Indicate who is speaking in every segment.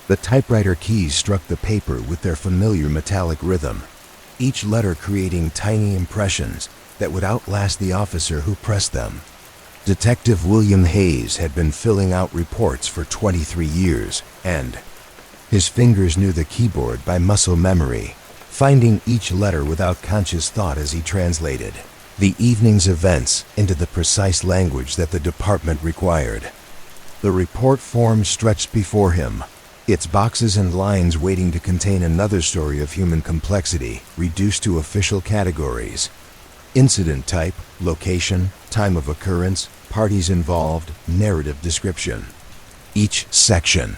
Speaker 1: The typewriter keys struck the paper with their familiar metallic rhythm, each letter creating tiny impressions that would outlast the officer who pressed them. Detective William Hayes had been filling out reports for 23 years, and his fingers knew the keyboard by muscle memory, finding each letter without conscious thought as he translated the evening's events into the precise language that the department required. The report form stretched before him, its boxes and lines waiting to contain another story of human complexity reduced to official categories: incident type, location, time of occurrence, parties involved, narrative description. Each section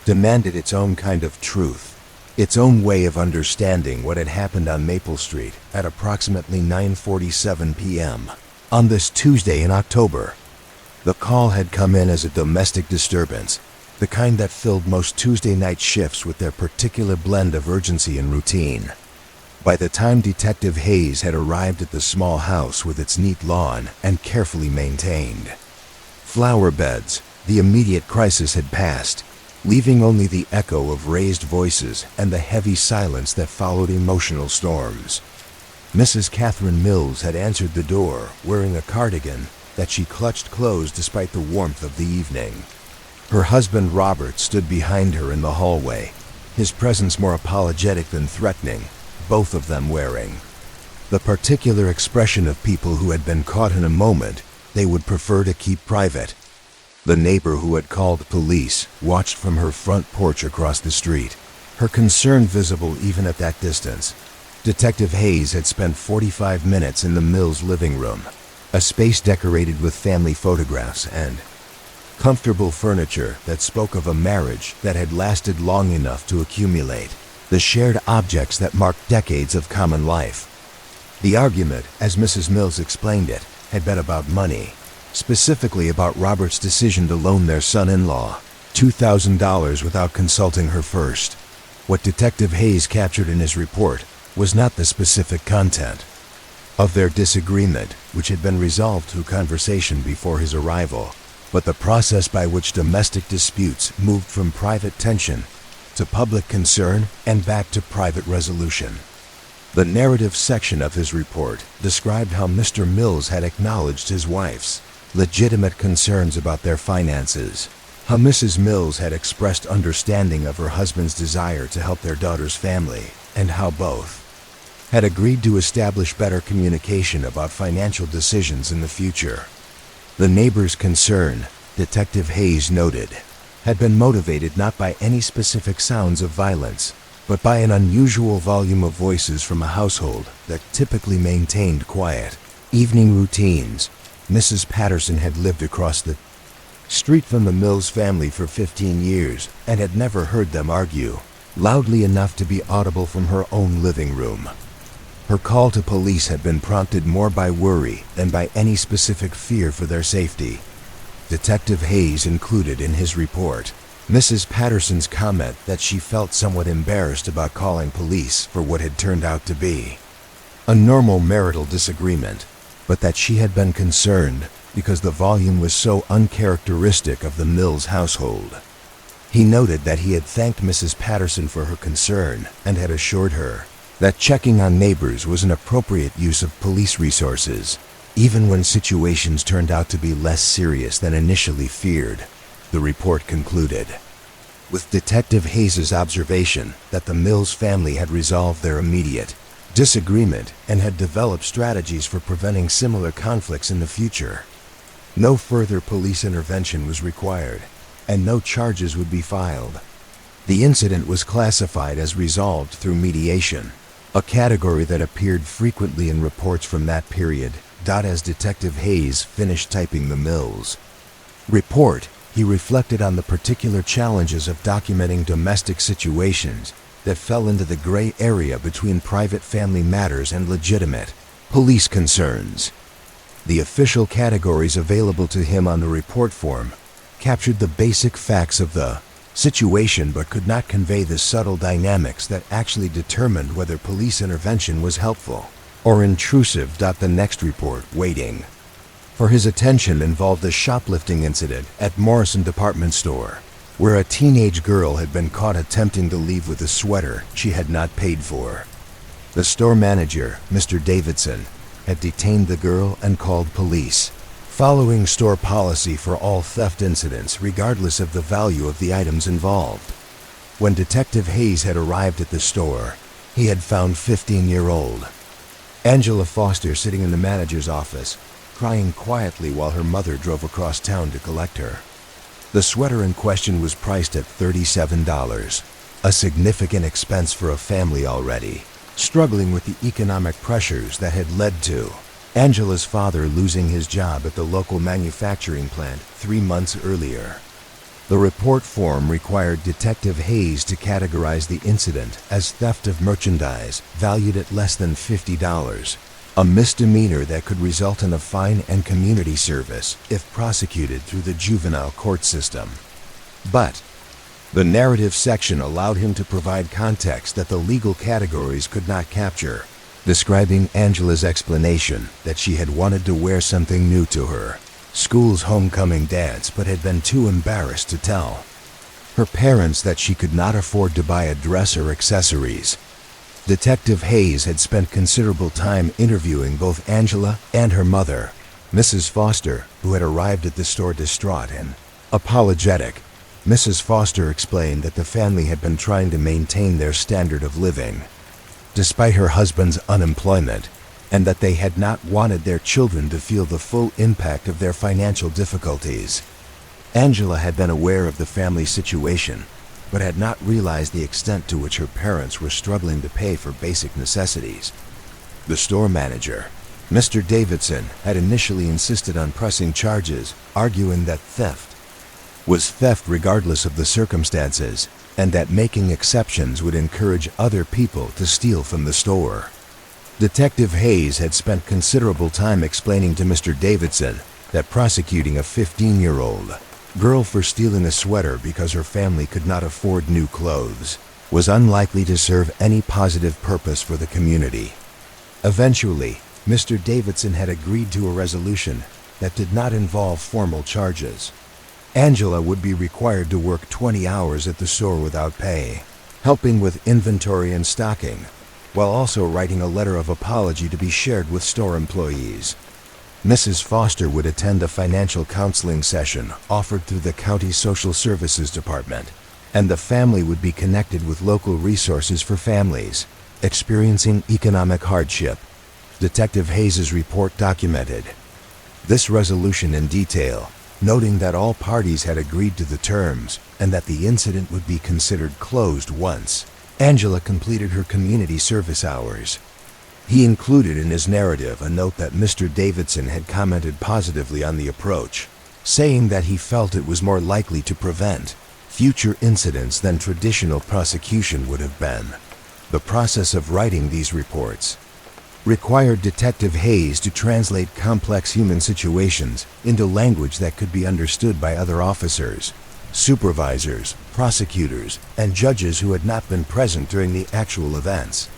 Speaker 1: demanded its own kind of truth, its own way of understanding what had happened on Maple Street at approximately 9:47 p.m. on this Tuesday in October. The call had come in as a domestic disturbance, the kind that filled most Tuesday night shifts with their particular blend of urgency and routine. By the time Detective Hayes had arrived at the small house with its neat lawn and carefully maintained flower beds, the immediate crisis had passed, leaving only the echo of raised voices and the heavy silence that followed emotional storms. Mrs. Catherine Mills had answered the door wearing a cardigan that she clutched closed despite the warmth of the evening. Her husband Robert stood behind her in the hallway, his presence more apologetic than threatening, both of them wearing the particular expression of people who had been caught in a moment they would prefer to keep private. The neighbor who had called police watched from her front porch across the street, her concern visible even at that distance. Detective Hayes had spent 45 minutes in the Mills' living room, a space decorated with family photographs and comfortable furniture that spoke of a marriage that had lasted long enough to accumulate the shared objects that marked decades of common life. The argument, as Mrs. Mills explained it, had been about money, specifically about Robert's decision to loan their son-in-law $2,000 without consulting her first. What Detective Hayes captured in his report was not the specific content of their disagreement, which had been resolved through conversation before his arrival, but the process by which domestic disputes moved from private tension to public concern and back to private resolution. The narrative section of his report described how Mr. Mills had acknowledged his wife's legitimate concerns about their finances, how Mrs. Mills had expressed understanding of her husband's desire to help their daughter's family, and how both had agreed to establish better communication about financial decisions in the future. The neighbor's concern, Detective Hayes noted, had been motivated not by any specific sounds of violence, but by an unusual volume of voices from a household that typically maintained quiet evening routines. Mrs. Patterson had lived across the street from the Mills family for 15 years and had never heard them argue loudly enough to be audible from her own living room. Her call to police had been prompted more by worry than by any specific fear for their safety. Detective Hayes included in his report Mrs. Patterson's comment that she felt somewhat embarrassed about calling police for what had turned out to be a normal marital disagreement, but that she had been concerned because the volume was so uncharacteristic of the Mills household. He noted that he had thanked Mrs. Patterson for her concern and had assured her that checking on neighbors was an appropriate use of police resources, even when situations turned out to be less serious than initially feared, the report concluded. With Detective Hayes' observation that the Mills family had resolved their immediate disagreement and had developed strategies for preventing similar conflicts in the future, no further police intervention was required, and no charges would be filed. The incident was classified as resolved through mediation, a category that appeared frequently in reports from that period. As Detective Hayes finished typing the Mills report, he reflected on the particular challenges of documenting domestic situations that fell into the gray area between private family matters and legitimate police concerns. The official categories available to him on the report form captured the basic facts of the situation but could not convey the subtle dynamics that actually determined whether police intervention was helpful or intrusive. The next report, waiting for his attention, involved a shoplifting incident at Morrison Department Store. where a teenage girl had been caught attempting to leave with a sweater she had not paid for. The store manager, Mr. Davidson, had detained the girl and called police, following store policy for all theft incidents regardless of the value of the items involved. When Detective Hayes had arrived at the store, he had found 15-year-old Angela Foster sitting in the manager's office, crying quietly while her mother drove across town to collect her. The sweater in question was priced at $37, a significant expense for a family already struggling with the economic pressures that had led to Angela's father losing his job at the local manufacturing plant 3 months earlier. The report form required Detective Hayes to categorize the incident as theft of merchandise valued at less than $50, a misdemeanor that could result in a fine and community service if prosecuted through the juvenile court system. But the narrative section allowed him to provide context that the legal categories could not capture, describing Angela's explanation that she had wanted to wear something new to her school's homecoming dance but had been too embarrassed to tell her parents that she could not afford to buy a dress or accessories. Detective Hayes had spent considerable time interviewing both Angela and her mother, Mrs. Foster, who had arrived at the store distraught and apologetic. Mrs. Foster explained that the family had been trying to maintain their standard of living, despite her husband's unemployment, and that they had not wanted their children to feel the full impact of their financial difficulties. Angela had been aware of the family situation, but had not realized the extent to which her parents were struggling to pay for basic necessities. The store manager, Mr. Davidson, had initially insisted on pressing charges, arguing that theft was theft regardless of the circumstances, and that making exceptions would encourage other people to steal from the store. Detective Hayes had spent considerable time explaining to Mr. Davidson that prosecuting a 15-year-old girl for stealing a sweater because her family could not afford new clothes was unlikely to serve any positive purpose for the community. Eventually, Mr. Davidson had agreed to a resolution that did not involve formal charges. Angela would be required to work 20 hours at the store without pay, helping with inventory and stocking, while also writing a letter of apology to be shared with store employees. Mrs. Foster would attend a financial counseling session offered through the county social services department, and the family would be connected with local resources for families experiencing economic hardship. Detective Hayes' report documented this resolution in detail, noting that all parties had agreed to the terms and that the incident would be considered closed once Angela completed her community service hours. He included in his narrative a note that Mr. Davidson had commented positively on the approach, saying that he felt it was more likely to prevent future incidents than traditional prosecution would have been. The process of writing these reports required Detective Hayes to translate complex human situations into language that could be understood by other officers, supervisors, prosecutors, and judges who had not been present during the actual events.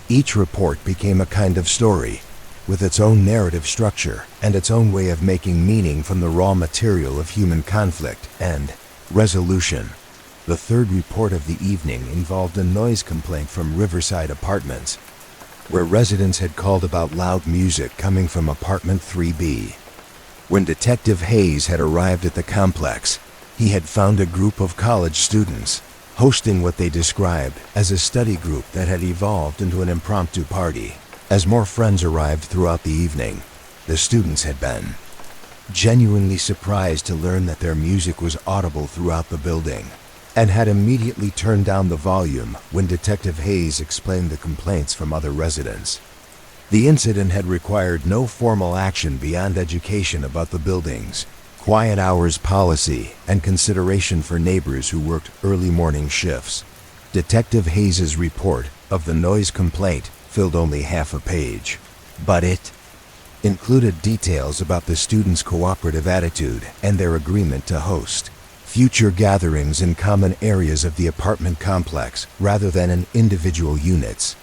Speaker 1: Each report became a kind of story, with its own narrative structure and its own way of making meaning from the raw material of human conflict and resolution. The third report of the evening involved a noise complaint from Riverside Apartments, where residents had called about loud music coming from apartment 3B. When Detective Hayes had arrived at the complex, he had found a group of college students hosting what they described as a study group that had evolved into an impromptu party. As more friends arrived throughout the evening, the students had been genuinely surprised to learn that their music was audible throughout the building, and had immediately turned down the volume when Detective Hayes explained the complaints from other residents. The incident had required no formal action beyond education about the building's quiet hours policy and consideration for neighbors who worked early morning shifts. Detective Hayes' report of the noise complaint filled only half a page, but it included details about the students' cooperative attitude and their agreement to host future gatherings in common areas of the apartment complex rather than in individual units.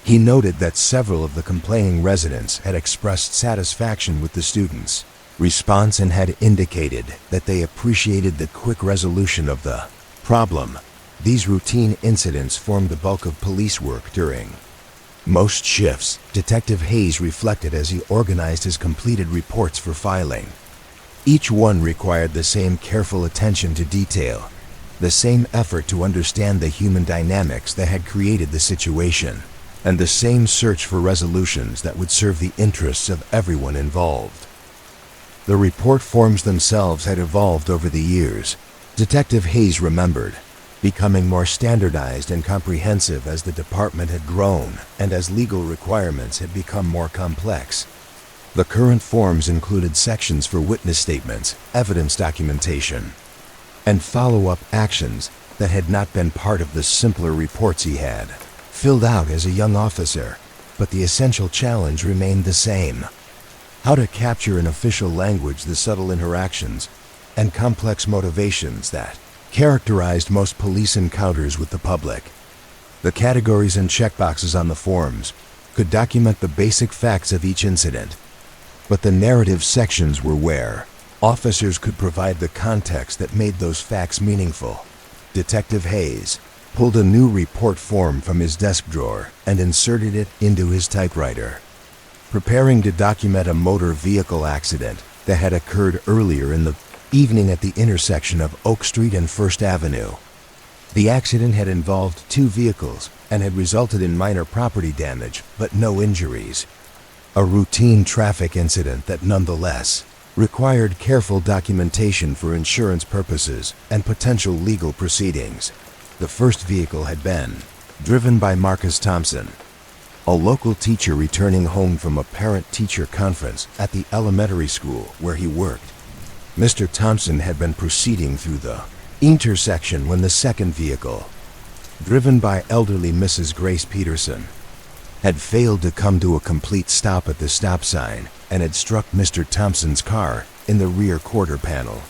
Speaker 1: He noted that several of the complaining residents had expressed satisfaction with the students, response and had indicated that they appreciated the quick resolution of the problem. These routine incidents formed the bulk of police work during most shifts, Detective Hayes reflected as he organized his completed reports for filing. Each one required the same careful attention to detail, the same effort to understand the human dynamics that had created the situation, and the same search for resolutions that would serve the interests of everyone involved. The report forms themselves had evolved over the years, Detective Hayes remembered, becoming more standardized and comprehensive as the department had grown and as legal requirements had become more complex. The current forms included sections for witness statements, evidence documentation, and follow-up actions that had not been part of the simpler reports he had filled out as a young officer, but the essential challenge remained the same: how to capture in official language the subtle interactions and complex motivations that characterized most police encounters with the public. The categories and checkboxes on the forms could document the basic facts of each incident, but the narrative sections were where officers could provide the context that made those facts meaningful. Detective Hayes pulled a new report form from his desk drawer and inserted it into his typewriter, preparing to document a motor vehicle accident that had occurred earlier in the evening at the intersection of Oak Street and First Avenue. The accident had involved two vehicles and had resulted in minor property damage but no injuries. A routine traffic incident that nonetheless required careful documentation for insurance purposes and potential legal proceedings. The first vehicle had been driven by Marcus Thompson, a local teacher returning home from a parent-teacher conference at the elementary school where he worked. Mr. Thompson had been proceeding through the intersection when the second vehicle, driven by elderly Mrs. Grace Peterson, had failed to come to a complete stop at the stop sign and had struck Mr. Thompson's car in the rear quarter panel.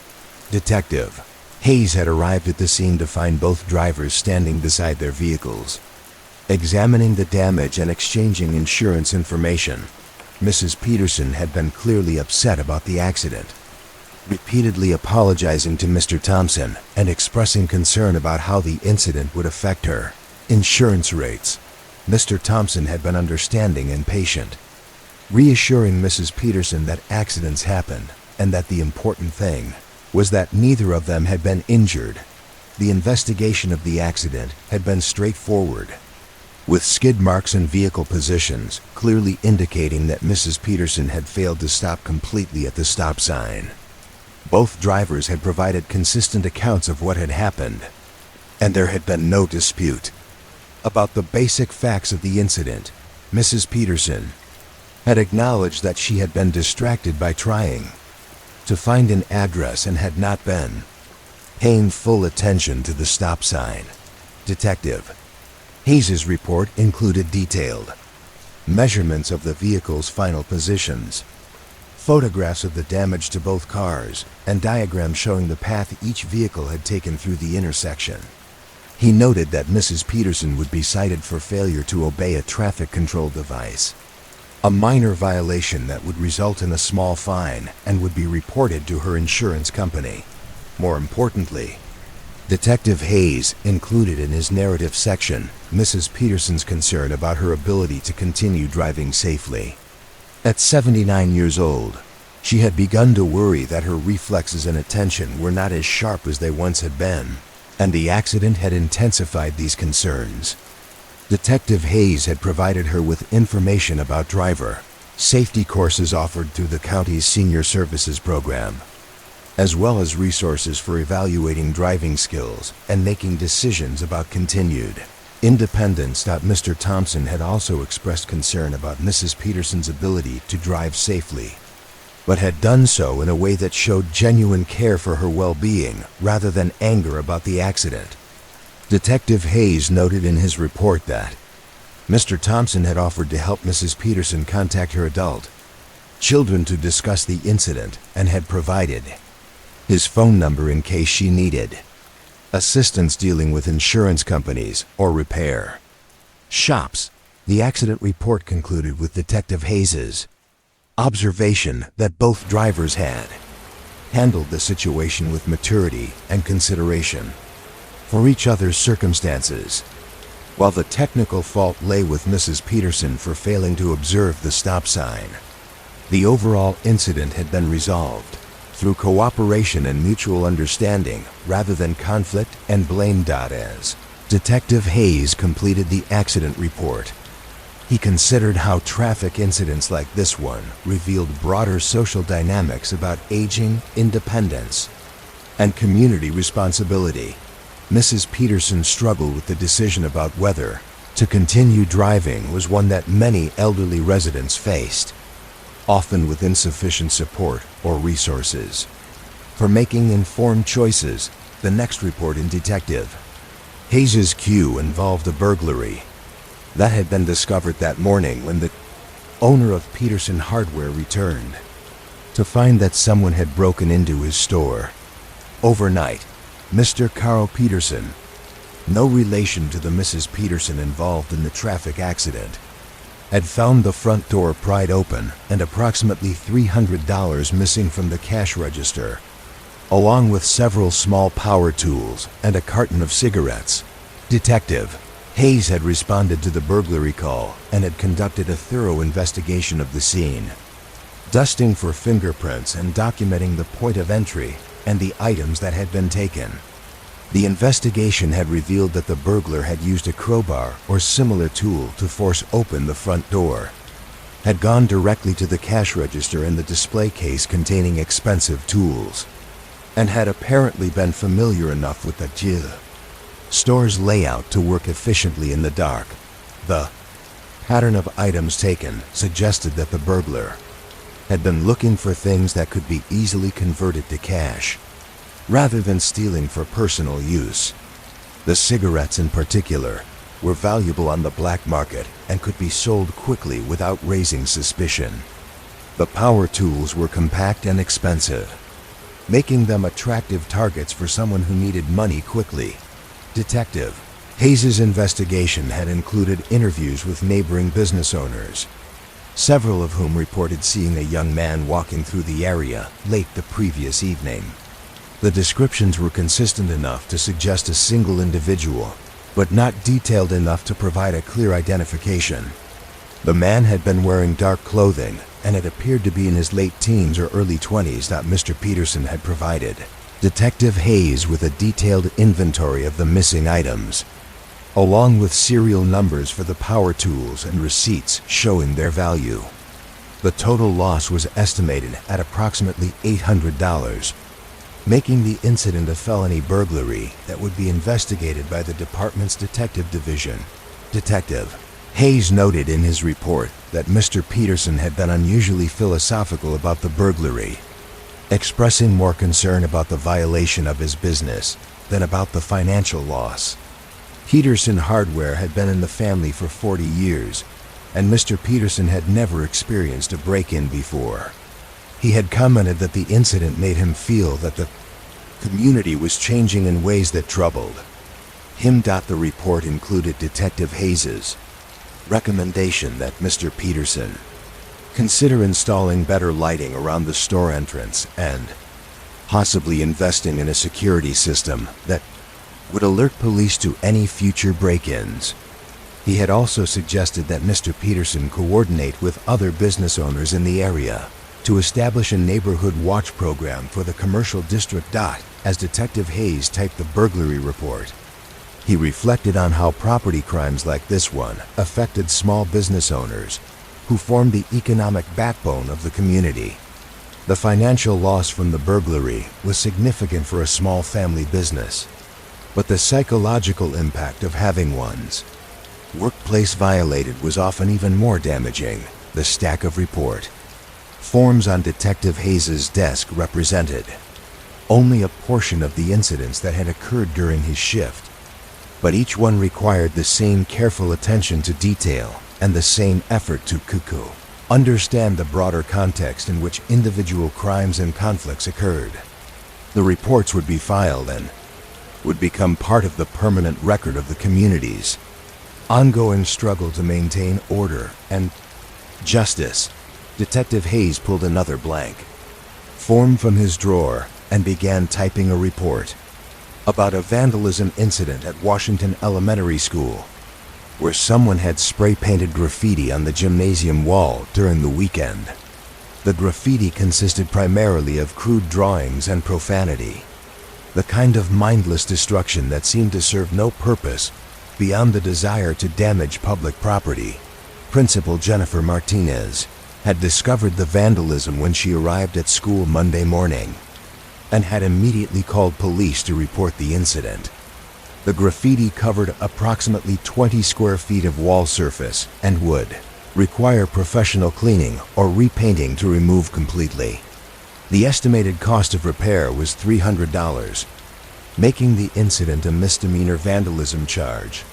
Speaker 1: Detective Hayes had arrived at the scene to find both drivers standing beside their vehicles, examining the damage and exchanging insurance information. Mrs. Peterson had been clearly upset about the accident, repeatedly apologizing to Mr. Thompson and expressing concern about how the incident would affect her insurance rates. Mr. Thompson had been understanding and patient, reassuring Mrs. Peterson that accidents happened and that the important thing was that neither of them had been injured. The investigation of the accident had been straightforward, with skid marks and vehicle positions clearly indicating that Mrs. Peterson had failed to stop completely at the stop sign. Both drivers had provided consistent accounts of what had happened, and there had been no dispute about the basic facts of the incident. Mrs. Peterson had acknowledged that she had been distracted by trying to find an address and had not been paying full attention to the stop sign. Detective Hayes' report included detailed measurements of the vehicle's final positions, photographs of the damage to both cars, and diagrams showing the path each vehicle had taken through the intersection. He noted that Mrs. Peterson would be cited for failure to obey a traffic control device, a minor violation that would result in a small fine and would be reported to her insurance company. More importantly, Detective Hayes included in his narrative section Mrs. Peterson's concern about her ability to continue driving safely. At 79 years old, she had begun to worry that her reflexes and attention were not as sharp as they once had been, and the accident had intensified these concerns. Detective Hayes had provided her with information about driver safety courses offered through the county's Senior Services Program, as well as resources for evaluating driving skills and making decisions about continued independence. Mr. Thompson had also expressed concern about Mrs. Peterson's ability to drive safely, but had done so in a way that showed genuine care for her well-being rather than anger about the accident. Detective Hayes noted in his report that Mr. Thompson had offered to help Mrs. Peterson contact her adult children to discuss the incident and had provided his phone number in case she needed assistance dealing with insurance companies or repair shops. The accident report concluded with Detective Hayes' observation that both drivers had handled the situation with maturity and consideration for each other's circumstances. While the technical fault lay with Mrs. Peterson for failing to observe the stop sign, the overall incident had been resolved through cooperation and mutual understanding rather than conflict and blame. As Detective Hayes completed the accident report, he considered how traffic incidents like this one revealed broader social dynamics about aging, independence, and community responsibility. Mrs. Peterson's struggle with the decision about whether to continue driving was one that many elderly residents faced, often with insufficient support or resources. For making informed choices, the next report in Detective Hayes' queue involved a burglary that had been discovered that morning when the owner of Peterson Hardware returned to find that someone had broken into his store. Overnight, Mr. Carl Peterson, no relation to the Mrs. Peterson involved in the traffic accident, had found the front door pried open and approximately $300 missing from the cash register, along with several small power tools and a carton of cigarettes. Detective Hayes had responded to the burglary call and had conducted a thorough investigation of the scene, dusting for fingerprints and documenting the point of entry and the items that had been taken. The investigation had revealed that the burglar had used a crowbar or similar tool to force open the front door, had gone directly to the cash register and the display case containing expensive tools, and had apparently been familiar enough with the store's layout to work efficiently in the dark. The pattern of items taken suggested that the burglar had been looking for things that could be easily converted to cash, rather than stealing for personal use. The cigarettes in particular were valuable on the black market and could be sold quickly without raising suspicion. The power tools were compact and expensive, making them attractive targets for someone who needed money quickly. Detective Hayes' investigation had included interviews with neighboring business owners, several of whom reported seeing a young man walking through the area late the previous evening. The descriptions were consistent enough to suggest a single individual, but not detailed enough to provide a clear identification. The man had been wearing dark clothing and it appeared to be in his late teens or early 20s that Mr. Peterson had provided Detective Hayes with a detailed inventory of the missing items, along with serial numbers for the power tools and receipts showing their value. The total loss was estimated at approximately $800, making the incident a felony burglary that would be investigated by the department's detective division. Detective Hayes noted in his report that Mr. Peterson had been unusually philosophical about the burglary, expressing more concern about the violation of his business than about the financial loss. Peterson Hardware had been in the family for 40 years, and Mr. Peterson had never experienced a break-in before. He had commented that the incident made him feel that the community was changing in ways that troubled him. The report included Detective Hayes' recommendation that Mr. Peterson consider installing better lighting around the store entrance and possibly investing in a security system that would alert police to any future break-ins. He had also suggested that Mr. Peterson coordinate with other business owners in the area to establish a neighborhood watch program for the commercial district. As Detective Hayes typed the burglary report, he reflected on how property crimes like this one affected small business owners who formed the economic backbone of the community. The financial loss from the burglary was significant for a small family business, but the psychological impact of having one's workplace violated was often even more damaging. The stack of report forms on Detective Hayes' desk represented only a portion of the incidents that had occurred during his shift, but each one required the same careful attention to detail and the same effort to understand the broader context in which individual crimes and conflicts occurred. The reports would be filed and would become part of the permanent record of the community's ongoing struggle to maintain order and justice. Detective Hayes pulled another blank form from his drawer and began typing a report about a vandalism incident at Washington Elementary School, where someone had spray-painted graffiti on the gymnasium wall during the weekend. The graffiti consisted primarily of crude drawings and profanity, the kind of mindless destruction that seemed to serve no purpose beyond the desire to damage public property. Principal Jennifer Martinez had discovered the vandalism when she arrived at school Monday morning and had immediately called police to report the incident. The graffiti covered approximately 20 square feet of wall surface and would require professional cleaning or repainting to remove completely. The estimated cost of repair was $300, making the incident a misdemeanor vandalism charge.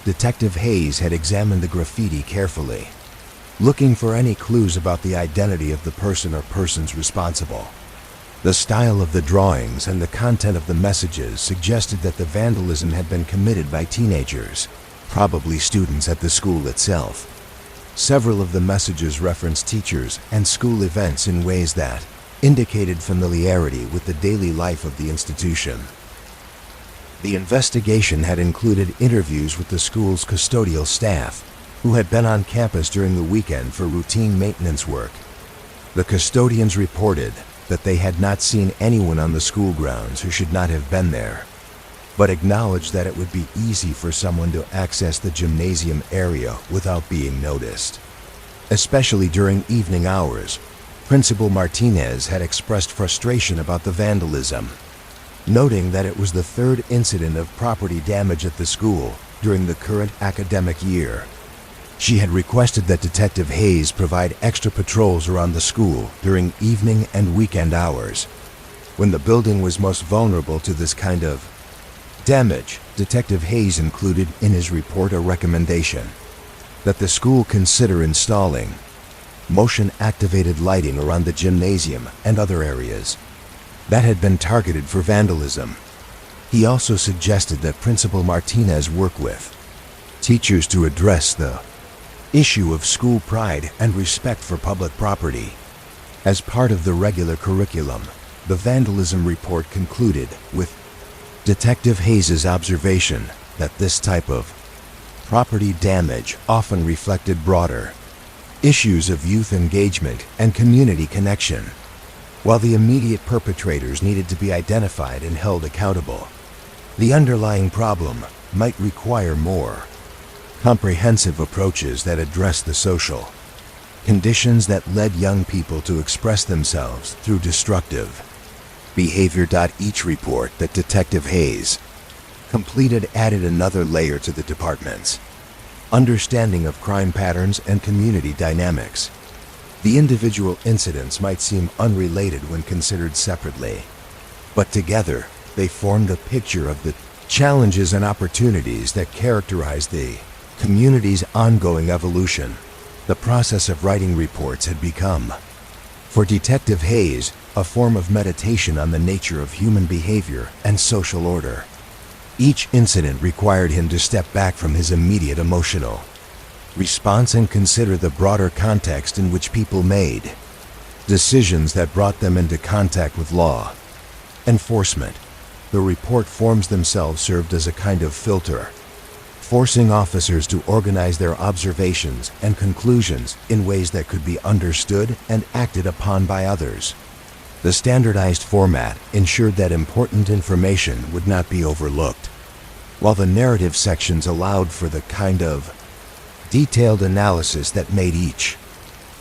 Speaker 1: Detective Hayes had examined the graffiti carefully, looking for any clues about the identity of the person or persons responsible. The style of the drawings and the content of the messages suggested that the vandalism had been committed by teenagers, probably students at the school itself. Several of the messages referenced teachers and school events in ways that indicated familiarity with the daily life of the institution. The investigation had included interviews with the school's custodial staff, who had been on campus during the weekend for routine maintenance work. The custodians reported that they had not seen anyone on the school grounds who should not have been there, but acknowledged that it would be easy for someone to access the gymnasium area without being noticed. Especially during evening hours, Principal Martinez had expressed frustration about the vandalism, noting that it was the third incident of property damage at the school during the current academic year. She had requested that Detective Hayes provide extra patrols around the school during evening and weekend hours, when the building was most vulnerable to this kind of damage. Detective Hayes included in his report a recommendation that the school consider installing motion-activated lighting around the gymnasium and other areas that had been targeted for vandalism. He also suggested that Principal Martinez work with teachers to address the issue of school pride and respect for public property. As part of the regular curriculum, the vandalism report concluded with Detective Hayes' observation that this type of property damage often reflected broader issues of youth engagement and community connection. While the immediate perpetrators needed to be identified and held accountable, the underlying problem might require more comprehensive approaches that address the social conditions that led young people to express themselves through destructive behavior. Each report that Detective Hayes completed added another layer to the department's understanding of crime patterns and community dynamics. The individual incidents might seem unrelated when considered separately, but together they formed a picture of the challenges and opportunities that characterize the community's ongoing evolution. The process of writing reports had become, for Detective Hayes, a form of meditation on the nature of human behavior and social order. Each incident required him to step back from his immediate emotional response and consider the broader context in which people made decisions that brought them into contact with law enforcement. The report forms themselves served as a kind of filter, forcing officers to organize their observations and conclusions in ways that could be understood and acted upon by others. The standardized format ensured that important information would not be overlooked, while the narrative sections allowed for the kind of detailed analysis that made each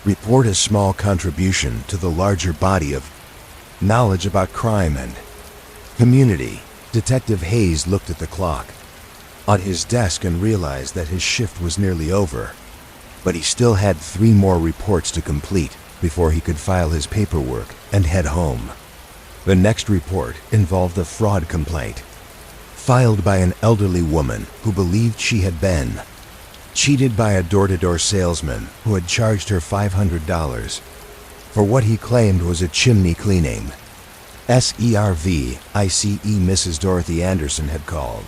Speaker 1: report a small contribution to the larger body of knowledge about crime and community. Detective Hayes looked at the clock on his desk and realized that his shift was nearly over, but he still had 3 more reports to complete before he could file his paperwork and head home. The next report involved a fraud complaint filed by an elderly woman who believed she had been cheated by a door-to-door salesman who had charged her $500 for what he claimed was a chimney cleaning. SERVICE Mrs. Dorothy Anderson had called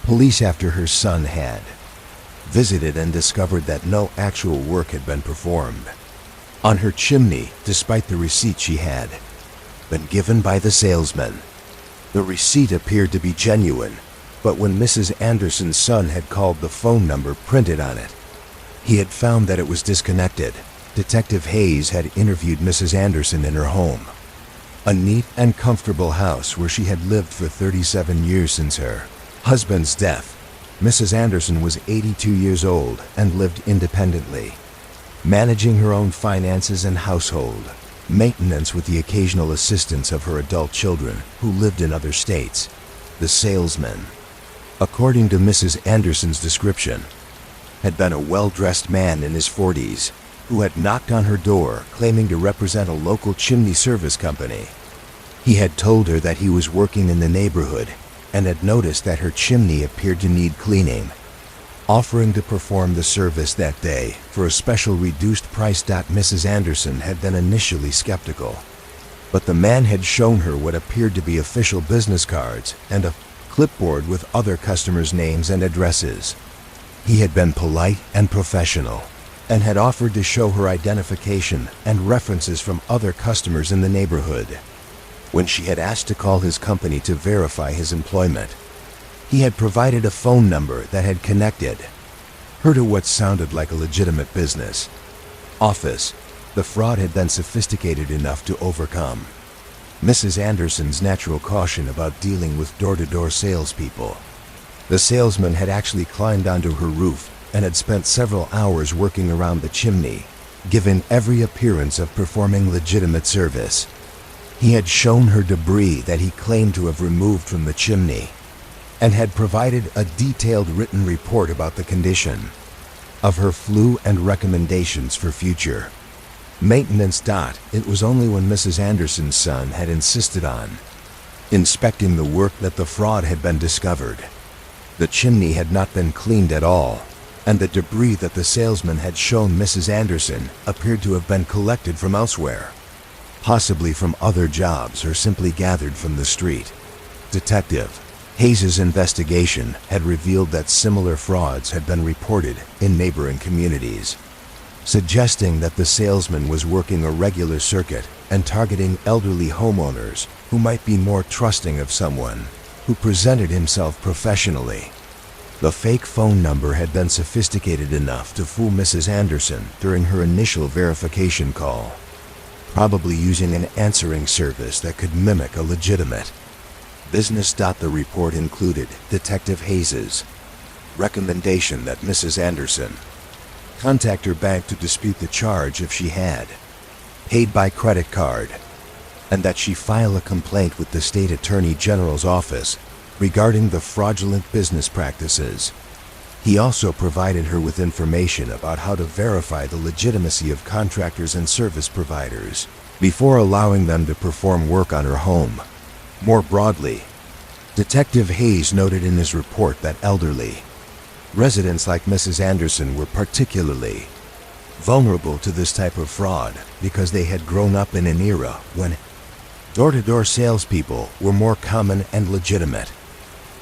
Speaker 1: police after her son had visited and discovered that no actual work had been performed. on her chimney, despite the receipt she had been given by the salesman. The receipt appeared to be genuine, but when Mrs. Anderson's son had called the phone number printed on it, he had found that it was disconnected. Detective Hayes had interviewed Mrs. Anderson in her home, a neat and comfortable house where she had lived for 37 years since her husband's death. Mrs. Anderson was 82 years old and lived independently, managing her own finances and household maintenance with the occasional assistance of her adult children who lived in other states. The salesman, according to Mrs. Anderson's description, had been a well-dressed man in his 40s who had knocked on her door claiming to represent a local chimney service company. He had told her that he was working in the neighborhood and had noticed that her chimney appeared to need cleaning, offering to perform the service that day for a special reduced price. Mrs. Anderson had been initially skeptical, but the man had shown her what appeared to be official business cards and a clipboard with other customers' names and addresses. He had been polite and professional and had offered to show her identification and references from other customers in the neighborhood. When she had asked to call his company to verify his employment, he had provided a phone number that had connected her to what sounded like a legitimate business office. The fraud had been sophisticated enough to overcome Mrs. Anderson's natural caution about dealing with door-to-door salespeople. The salesman had actually climbed onto her roof and had spent several hours working around the chimney, given every appearance of performing legitimate service. He had shown her debris that he claimed to have removed from the chimney and had provided a detailed written report about the condition of her flue and recommendations for future maintenance. It was only when Mrs. Anderson's son had insisted on inspecting the work that the fraud had been discovered. The chimney had not been cleaned at all, and the debris that the salesman had shown Mrs. Anderson appeared to have been collected from elsewhere, possibly from other jobs or simply gathered from the street. Detective Hayes' investigation had revealed that similar frauds had been reported in neighboring communities, suggesting that the salesman was working a regular circuit and targeting elderly homeowners who might be more trusting of someone who presented himself professionally. The fake phone number had been sophisticated enough to fool Mrs. Anderson during her initial verification call, probably using an answering service that could mimic a legitimate business. The report included Detective Hayes' recommendation that Mrs. Anderson contact her bank to dispute the charge if she had paid by credit card, and that she file a complaint with the State Attorney General's office regarding the fraudulent business practices. He also provided her with information about how to verify the legitimacy of contractors and service providers before allowing them to perform work on her home. More broadly, Detective Hayes noted in his report that elderly residents like Mrs. Anderson were particularly vulnerable to this type of fraud because they had grown up in an era when door-to-door salespeople were more common and legitimate.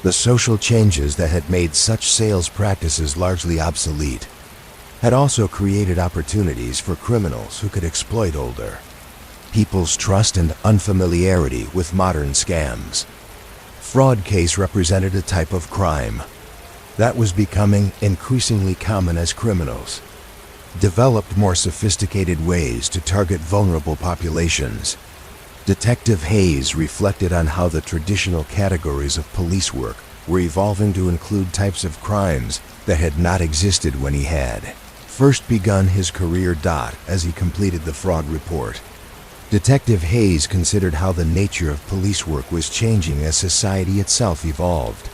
Speaker 1: The social changes that had made such sales practices largely obsolete had also created opportunities for criminals who could exploit older people's trust and unfamiliarity with modern scams. Fraud case represented a type of crime that was becoming increasingly common as criminals developed more sophisticated ways to target vulnerable populations. Detective Hayes reflected on how the traditional categories of police work were evolving to include types of crimes that had not existed when he had first begun his career. As he completed the fraud report, Detective Hayes considered how the nature of police work was changing as society itself evolved.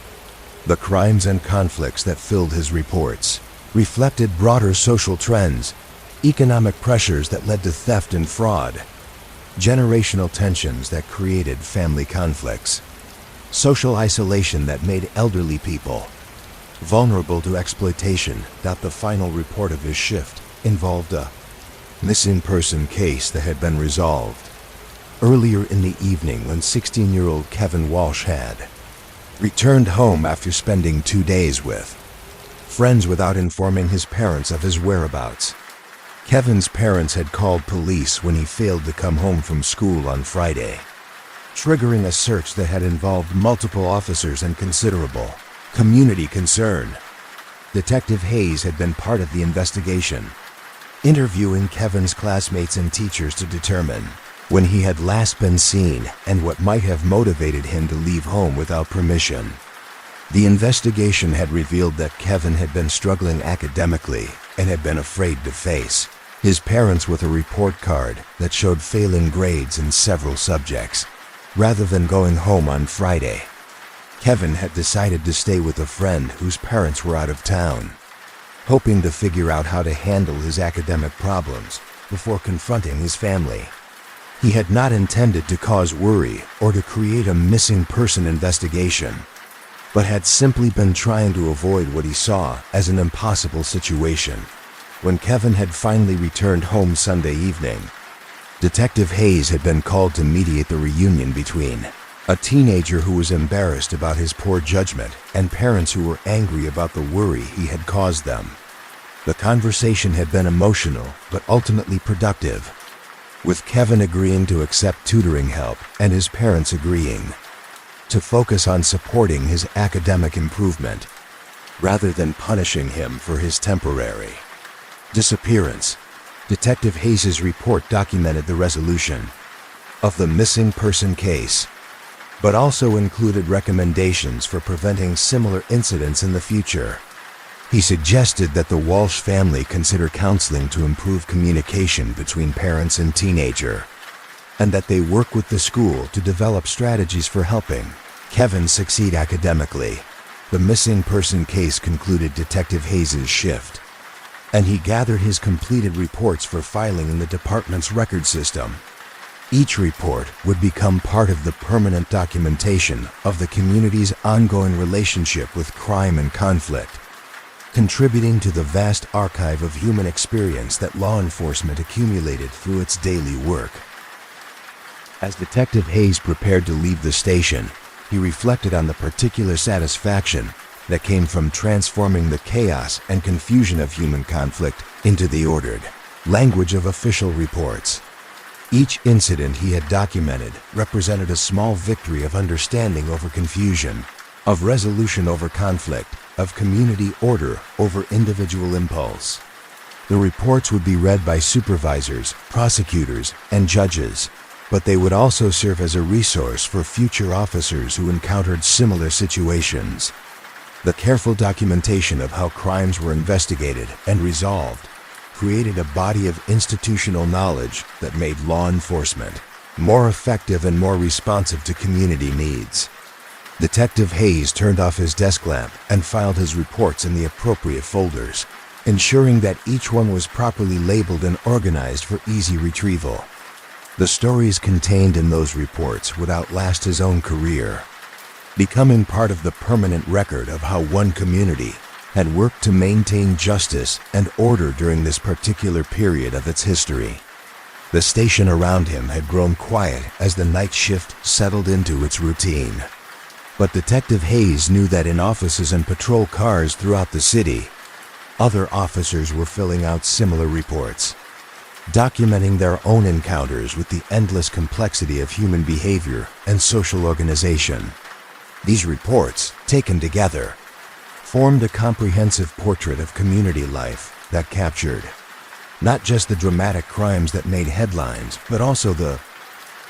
Speaker 1: The crimes and conflicts that filled his reports reflected broader social trends, economic pressures that led to theft and fraud, generational tensions that created family conflicts, social isolation that made elderly people vulnerable to exploitation. The final report of his shift involved a missing person case that had been resolved earlier in the evening when 16-year-old Kevin Walsh had returned home after spending 2 days with friends without informing his parents of his whereabouts. Kevin's parents had called police when he failed to come home from school on Friday, triggering a search that had involved multiple officers and considerable community concern. Detective Hayes had been part of the investigation, interviewing Kevin's classmates and teachers to determine when he had last been seen and what might have motivated him to leave home without permission. The investigation had revealed that Kevin had been struggling academically and had been afraid to face his parents with a report card that showed failing grades in several subjects. Rather than going home on Friday, Kevin had decided to stay with a friend whose parents were out of town, hoping to figure out how to handle his academic problems before confronting his family. He had not intended to cause worry or to create a missing person investigation, but had simply been trying to avoid what he saw as an impossible situation. When Kevin had finally returned home Sunday evening, Detective Hayes had been called to mediate the reunion between a teenager who was embarrassed about his poor judgment and parents who were angry about the worry he had caused them. The conversation had been emotional but ultimately productive, with Kevin agreeing to accept tutoring help and his parents agreeing to focus on supporting his academic improvement rather than punishing him for his temporary disappearance. Detective Hayes' report documented the resolution of the missing person case, but also included recommendations for preventing similar incidents in the future. He suggested that the Walsh family consider counseling to improve communication between parents and teenager, and that they work with the school to develop strategies for helping Kevin succeed academically. The missing person case concluded Detective Hayes' shift, and he gathered his completed reports for filing in the department's record system. Each report would become part of the permanent documentation of the community's ongoing relationship with crime and conflict, contributing to the vast archive of human experience that law enforcement accumulated through its daily work. As Detective Hayes prepared to leave the station, he reflected on the particular satisfaction that came from transforming the chaos and confusion of human conflict into the ordered language of official reports. Each incident he had documented represented a small victory of understanding over confusion, of resolution over conflict, of community order over individual impulse. The reports would be read by supervisors, prosecutors, and judges, but they would also serve as a resource for future officers who encountered similar situations. The careful documentation of how crimes were investigated and resolved created a body of institutional knowledge that made law enforcement more effective and more responsive to community needs. Detective Hayes turned off his desk lamp and filed his reports in the appropriate folders, ensuring that each one was properly labeled and organized for easy retrieval. The stories contained in those reports would outlast his own career, becoming part of the permanent record of how one community had worked to maintain justice and order during this particular period of its history. The station around him had grown quiet as the night shift settled into its routine. But Detective Hayes knew that in offices and patrol cars throughout the city, other officers were filling out similar reports, documenting their own encounters with the endless complexity of human behavior and social organization. These reports, taken together, formed a comprehensive portrait of community life that captured not just the dramatic crimes that made headlines, but also the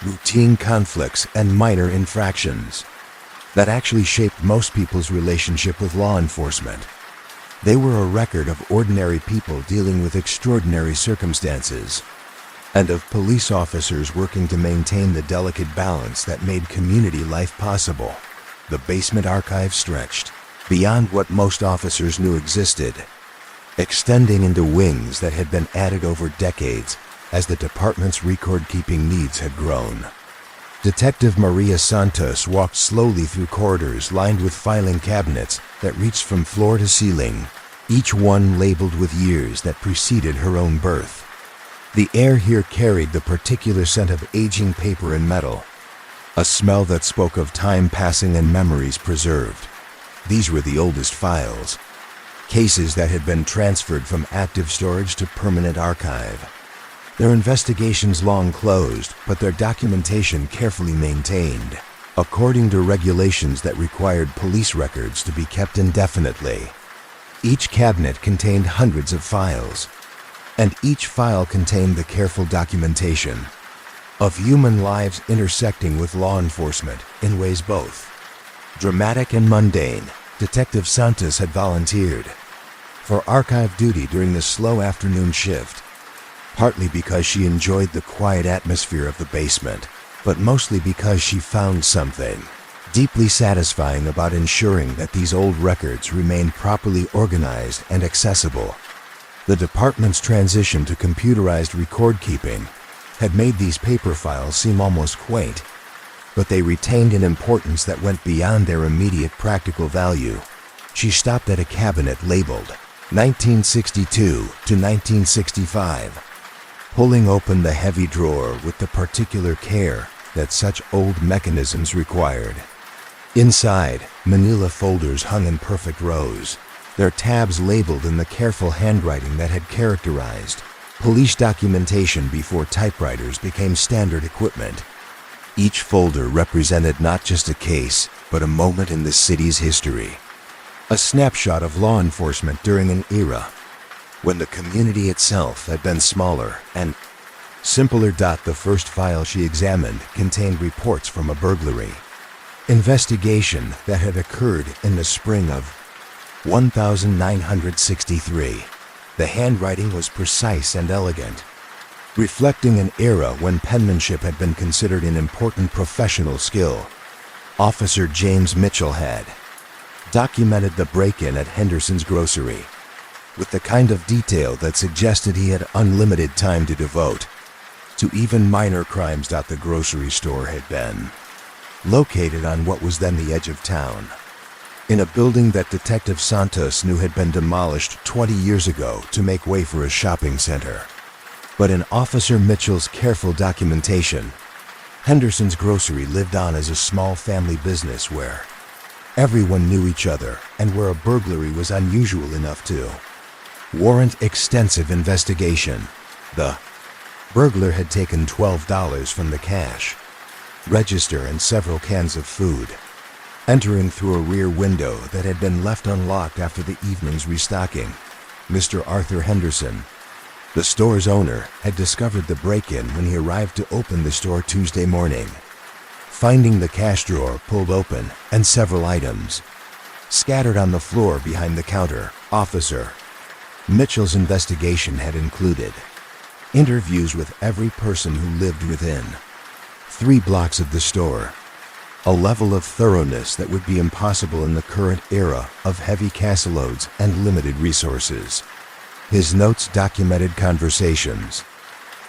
Speaker 1: routine conflicts and minor infractions that actually shaped most people's relationship with law enforcement. They were a record of ordinary people dealing with extraordinary circumstances, and of police officers working to maintain the delicate balance that made community life possible. The basement archive stretched beyond what most officers knew existed, extending into wings that had been added over decades as the department's record-keeping needs had grown. Detective Maria Santos walked slowly through corridors lined with filing cabinets that reached from floor to ceiling, each one labeled with years that preceded her own birth. The air here carried the particular scent of aging paper and metal, a smell that spoke of time passing and memories preserved. These were the oldest files, cases that had been transferred from active storage to permanent archive. Their investigations long closed, but their documentation carefully maintained, according to regulations that required police records to be kept indefinitely. Each cabinet contained hundreds of files, and each file contained the careful documentation of human lives intersecting with law enforcement in ways both dramatic and mundane. Detective Santos had volunteered for archive duty during the slow afternoon shift, partly because she enjoyed the quiet atmosphere of the basement, but mostly because she found something deeply satisfying about ensuring that these old records remained properly organized and accessible. The department's transition to computerized record keeping had made these paper files seem almost quaint, but they retained an importance that went beyond their immediate practical value. She stopped at a cabinet labeled 1962 to 1965, pulling open the heavy drawer with the particular care that such old mechanisms required. Inside, manila folders hung in perfect rows, their tabs labeled in the careful handwriting that had characterized police documentation before typewriters became standard equipment. Each folder represented not just a case, but a moment in the city's history. A snapshot of law enforcement during an era when the community itself had been smaller and simpler. The first file she examined contained reports from a burglary investigation that had occurred in the spring of 1963. The handwriting was precise and elegant, reflecting an era when penmanship had been considered an important professional skill. Officer James Mitchell had documented the break-in at Henderson's grocery with the kind of detail that suggested he had unlimited time to devote to even minor crimes. The grocery store had been located on what was then the edge of town, in a building that Detective Santos knew had been demolished 20 years ago to make way for a shopping center. But in Officer Mitchell's careful documentation, Henderson's grocery lived on as a small family business where everyone knew each other and where a burglary was unusual enough to warrant extensive investigation. The burglar had taken $12 from the cash register and several cans of food, entering through a rear window that had been left unlocked after the evening's restocking. Mr. Arthur Henderson, the store's owner, had discovered the break-in when he arrived to open the store Tuesday morning, finding the cash drawer pulled open and several items scattered on the floor behind the counter. Officer Mitchell's investigation had included interviews with every person who lived within 3 blocks of the store, a level of thoroughness that would be impossible in the current era of heavy caseloads and limited resources. His notes documented conversations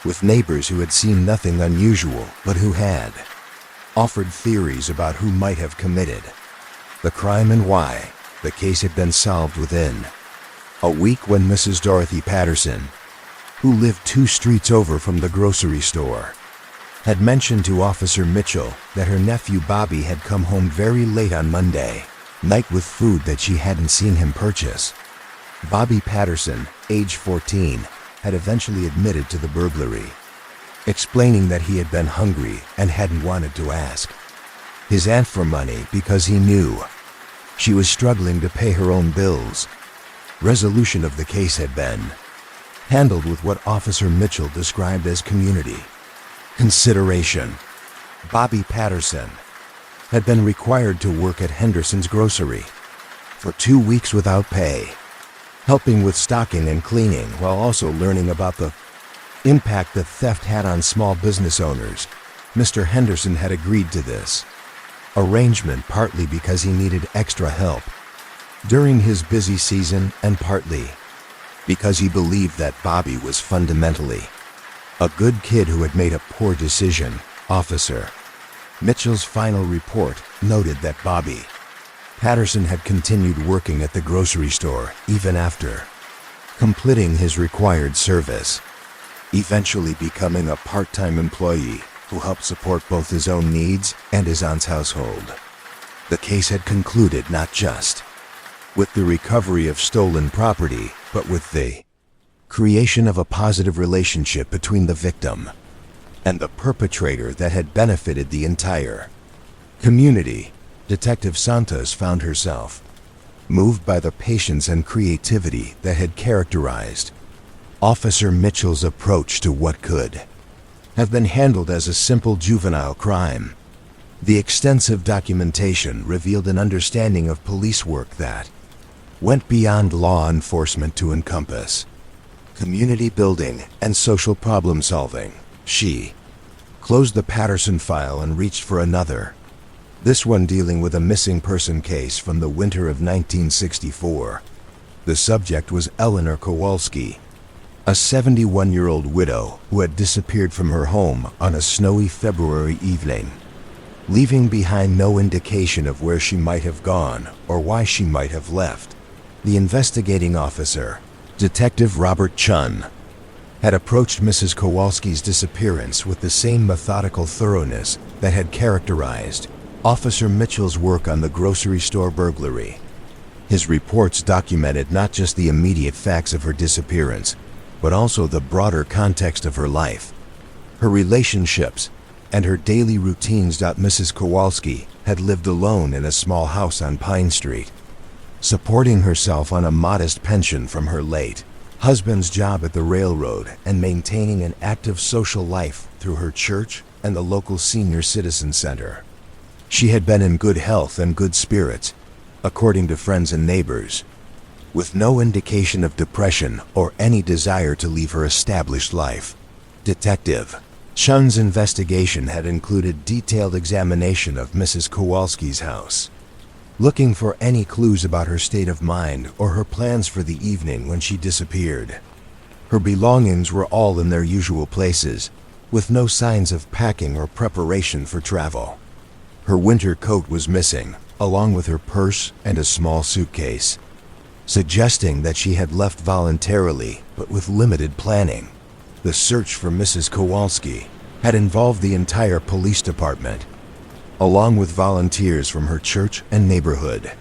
Speaker 1: with neighbors who had seen nothing unusual but who had offered theories about who might have committed the crime and why. The case had been solved within a week when Mrs. Dorothy Patterson, who lived 2 streets over from the grocery store, had mentioned to Officer Mitchell that her nephew Bobby had come home very late on Monday night with food that she hadn't seen him purchase. Bobby Patterson, age 14, had eventually admitted to the burglary, explaining that he had been hungry and hadn't wanted to ask his aunt for money because he knew she was struggling to pay her own bills. Resolution of the case had been handled with what Officer Mitchell described as community consideration. Bobby Patterson had been required to work at Henderson's grocery for 2 weeks without pay, helping with stocking and cleaning while also learning about the impact that theft had on small business owners. Mr. Henderson had agreed to this arrangement partly because he needed extra help during his busy season and partly because he believed that Bobby was fundamentally a good kid who had made a poor decision. Officer Mitchell's final report noted that Bobby Patterson had continued working at the grocery store even after completing his required service, eventually becoming a part-time employee who helped support both his own needs and his aunt's household. The case had concluded not just with the recovery of stolen property, but with the creation of a positive relationship between the victim and the perpetrator that had benefited the entire community. Detective Santos found herself moved by the patience and creativity that had characterized Officer Mitchell's approach to what could have been handled as a simple juvenile crime. The extensive documentation revealed an understanding of police work that went beyond law enforcement to encompass community building and social problem solving. She closed the Patterson file and reached for another, this one dealing with a missing person case from the winter of 1964. The subject was Eleanor Kowalski, a 71-year-old widow who had disappeared from her home on a snowy February evening, leaving behind no indication of where she might have gone or why she might have left. The investigating officer, Detective Robert Chun, had approached Mrs. Kowalski's disappearance with the same methodical thoroughness that had characterized Officer Mitchell's work on the grocery store burglary. His reports documented not just the immediate facts of her disappearance, but also the broader context of her life, her relationships, and her daily routines. Mrs. Kowalski had lived alone in a small house on Pine Street, supporting herself on a modest pension from her late husband's job at the railroad and maintaining an active social life through her church and the local senior citizen center. She had been in good health and good spirits, according to friends and neighbors, with no indication of depression or any desire to leave her established life. Detective Chun's investigation had included detailed examination of Mrs. Kowalski's house, looking for any clues about her state of mind or her plans for the evening when she disappeared. Her belongings were all in their usual places, with no signs of packing or preparation for travel. Her winter coat was missing, along with her purse and a small suitcase, suggesting that she had left voluntarily but with limited planning. The search for Mrs. Kowalski had involved the entire police department, along with volunteers from her church and neighborhood.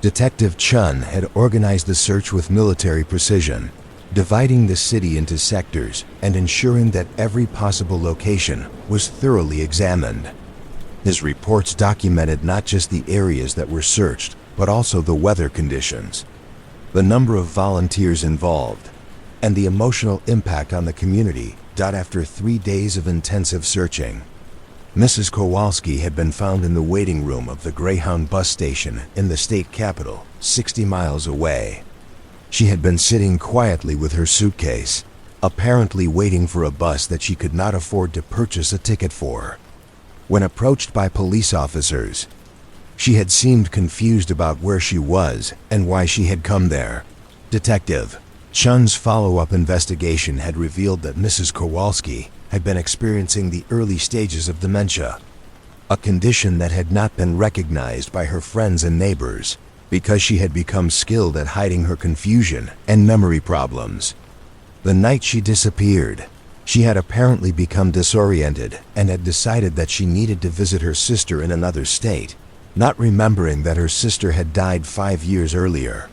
Speaker 1: Detective Chun had organized the search with military precision, dividing the city into sectors and ensuring that every possible location was thoroughly examined. His reports documented not just the areas that were searched, but also the weather conditions, the number of volunteers involved, and the emotional impact on the community. After 3 days of intensive searching, Mrs. Kowalski had been found in the waiting room of the Greyhound bus station in the state capital, 60 miles away. She had been sitting quietly with her suitcase, apparently waiting for a bus that she could not afford to purchase a ticket for. When approached by police officers, she had seemed confused about where she was and why she had come there. Detective Chun's follow-up investigation had revealed that Mrs. Kowalski had been experiencing the early stages of dementia, a condition that had not been recognized by her friends and neighbors because she had become skilled at hiding her confusion and memory problems. The night she disappeared, she had apparently become disoriented and had decided that she needed to visit her sister in another state, not remembering that her sister had died 5 years earlier.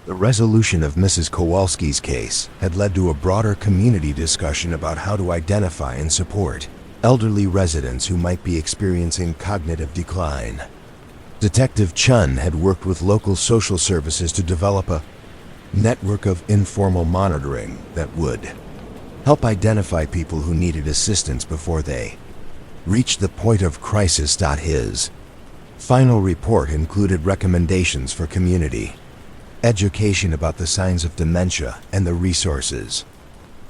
Speaker 1: The resolution of Mrs. Kowalski's case had led to a broader community discussion about how to identify and support elderly residents who might be experiencing cognitive decline. Detective Chun had worked with local social services to develop a network of informal monitoring that would help identify people who needed assistance before they reached the point of crisis. His final report included recommendations for community education about the signs of dementia and the resources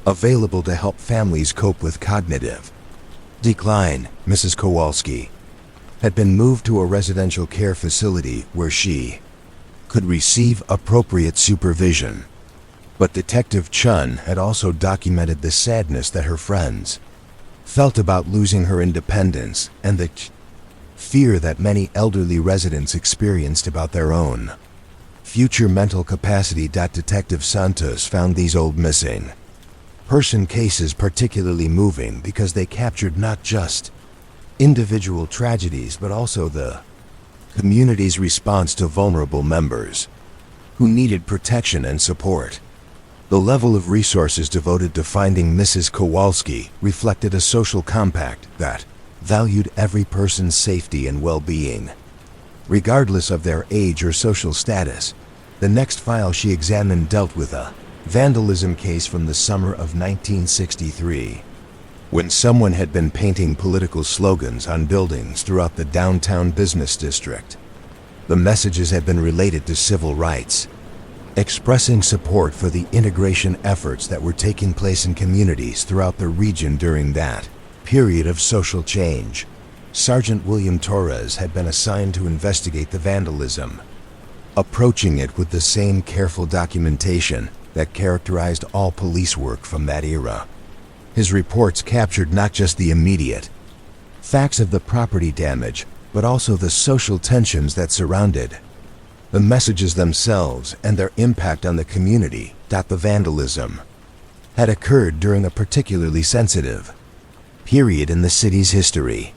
Speaker 1: available to help families cope with cognitive decline. Mrs. Kowalski had been moved to a residential care facility where she could receive appropriate supervision. But Detective Chun had also documented the sadness that her friends felt about losing her independence and the fear that many elderly residents experienced about their own future mental capacity. Detective Santos found these old missing person cases particularly moving because they captured not just individual tragedies but also the Community's response to vulnerable members who needed protection and support. The level of resources devoted to finding Mrs. Kowalski reflected a social compact that valued every person's safety and well-being, regardless of their age or social status. The next file she examined dealt with a vandalism case from the summer of 1963, when someone had been painting political slogans on buildings throughout the downtown business district. The messages had been related to civil rights, expressing support for the integration efforts that were taking place in communities throughout the region during that period of social change. Sergeant William Torres had been assigned to investigate the vandalism, approaching it with the same careful documentation that characterized all police work from that era. His reports captured not just the immediate facts of the property damage, but also the social tensions that surrounded the messages themselves and their impact on the community. The vandalism had occurred during a particularly sensitive period in the city's history,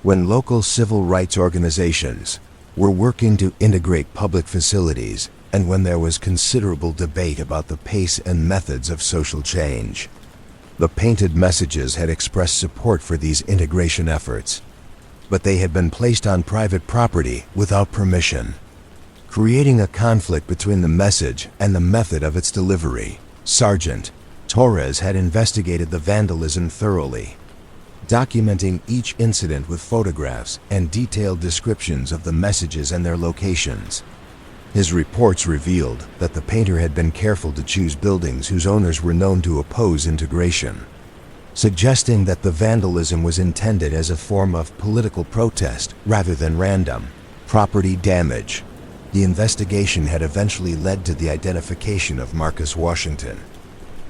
Speaker 1: when local civil rights organizations were working to integrate public facilities and when there was considerable debate about the pace and methods of social change. The painted messages had expressed support for these integration efforts, but they had been placed on private property without permission, creating a conflict between the message and the method of its delivery. Sergeant Torres had investigated the vandalism thoroughly, documenting each incident with photographs and detailed descriptions of the messages and their locations. His reports revealed that the painter had been careful to choose buildings whose owners were known to oppose integration, suggesting that the vandalism was intended as a form of political protest rather than random property damage. The investigation had eventually led to the identification of Marcus Washington,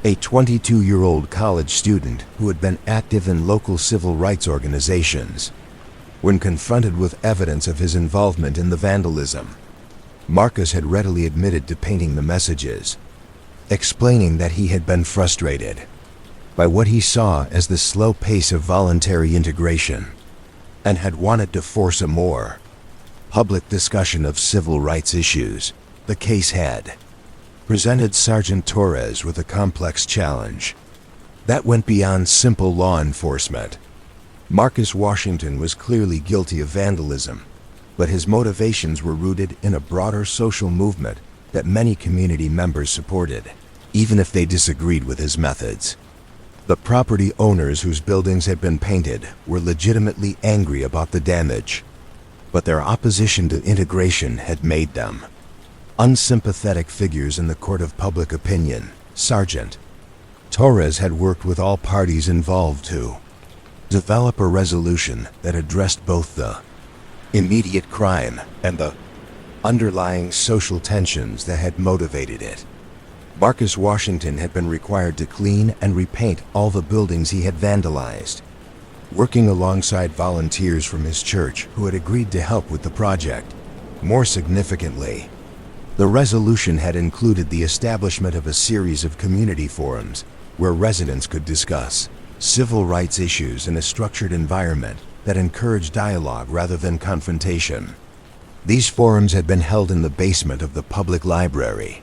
Speaker 1: a 22-year-old college student who had been active in local civil rights organizations. When confronted with evidence of his involvement in the vandalism, Marcus had readily admitted to painting the messages, explaining that he had been frustrated by what he saw as the slow pace of voluntary integration and had wanted to force a more public discussion of civil rights issues. The case had presented Sergeant Torres with a complex challenge that went beyond simple law enforcement. Marcus Washington was clearly guilty of vandalism, but his motivations were rooted in a broader social movement that many community members supported, even if they disagreed with his methods. The property owners whose buildings had been painted were legitimately angry about the damage, but their opposition to integration had made them unsympathetic figures in the court of public opinion. Sergeant Torres had worked with all parties involved to develop a resolution that addressed both the immediate crime and the underlying social tensions that had motivated it. Marcus Washington had been required to clean and repaint all the buildings he had vandalized, working alongside volunteers from his church who had agreed to help with the project. More significantly, the resolution had included the establishment of a series of community forums where residents could discuss civil rights issues in a structured environment that encouraged dialogue rather than confrontation. These forums had been held in the basement of the public library,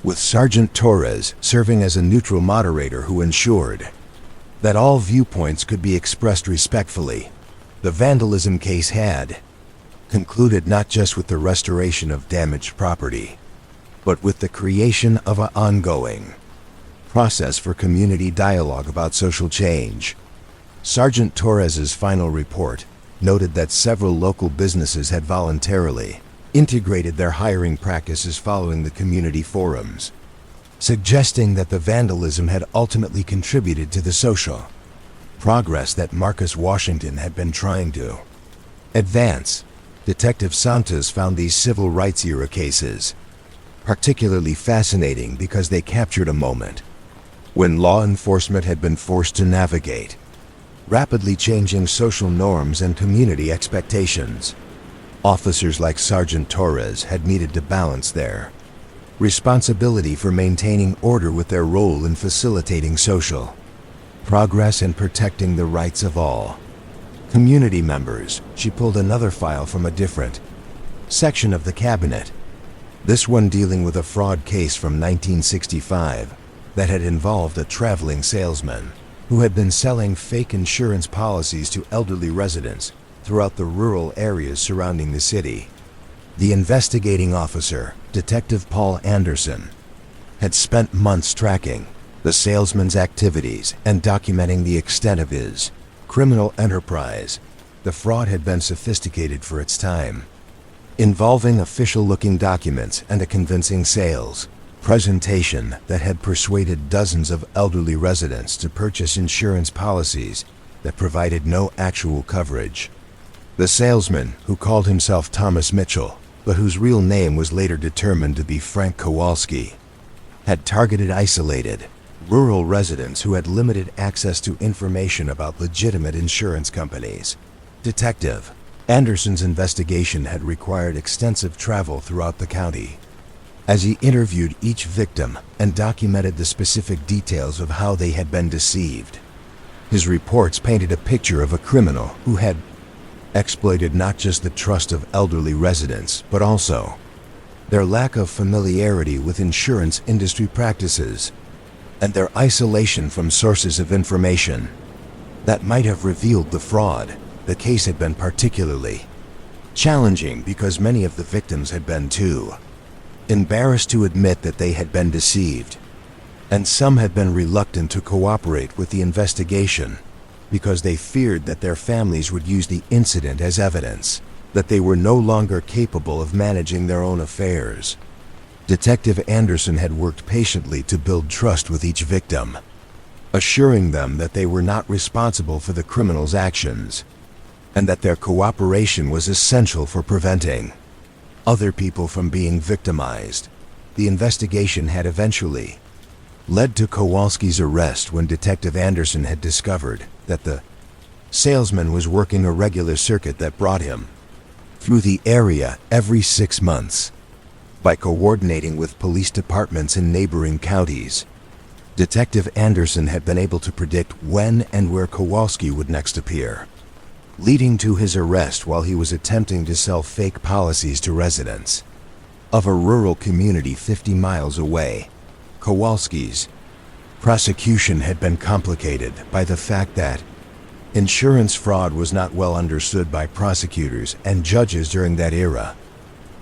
Speaker 1: with Sergeant Torres serving as a neutral moderator who ensured that all viewpoints could be expressed respectfully. The vandalism case had concluded not just with the restoration of damaged property, but with the creation of an ongoing process for community dialogue about social change. Sergeant Torres's final report noted that several local businesses had voluntarily integrated their hiring practices following the community forums, suggesting that the vandalism had ultimately contributed to the social progress that Marcus Washington had been trying to advance. Detective Santos found these civil rights era cases particularly fascinating because they captured a moment when law enforcement had been forced to navigate rapidly changing social norms and community expectations. Officers like Sergeant Torres had needed to balance their responsibility for maintaining order with their role in facilitating social progress and protecting the rights of all community members. She pulled another file from a different section of the cabinet. This one dealing with a fraud case from 1965 that had involved a traveling salesman who had been selling fake insurance policies to elderly residents throughout the rural areas surrounding the city. The investigating officer, Detective Paul Anderson, had spent months tracking the salesman's activities and documenting the extent of his criminal enterprise. The fraud had been sophisticated for its time, involving official-looking documents and a convincing sales presentation that had persuaded dozens of elderly residents to purchase insurance policies that provided no actual coverage. The salesman, who called himself Thomas Mitchell, but whose real name was later determined to be Frank Kowalski, had targeted isolated, rural residents who had limited access to information about legitimate insurance companies. Detective Anderson's investigation had required extensive travel throughout the county, as he interviewed each victim and documented the specific details of how they had been deceived. His reports painted a picture of a criminal who had exploited not just the trust of elderly residents, but also their lack of familiarity with insurance industry practices and their isolation from sources of information that might have revealed the fraud. The case had been particularly challenging because many of the victims had been too embarrassed to admit that they had been deceived, and some had been reluctant to cooperate with the investigation because they feared that their families would use the incident as evidence that they were no longer capable of managing their own affairs. Detective Anderson had worked patiently to build trust with each victim, assuring them that they were not responsible for the criminal's actions and that their cooperation was essential for preventing other people from being victimized. The investigation had eventually led to Kowalski's arrest when Detective Anderson had discovered that the salesman was working a regular circuit that brought him through the area every 6 months. By coordinating with police departments in neighboring counties, Detective Anderson had been able to predict when and where Kowalski would next appear, leading to his arrest while he was attempting to sell fake policies to residents of a rural community 50 miles away. Kowalski's prosecution had been complicated by the fact that insurance fraud was not well understood by prosecutors and judges during that era,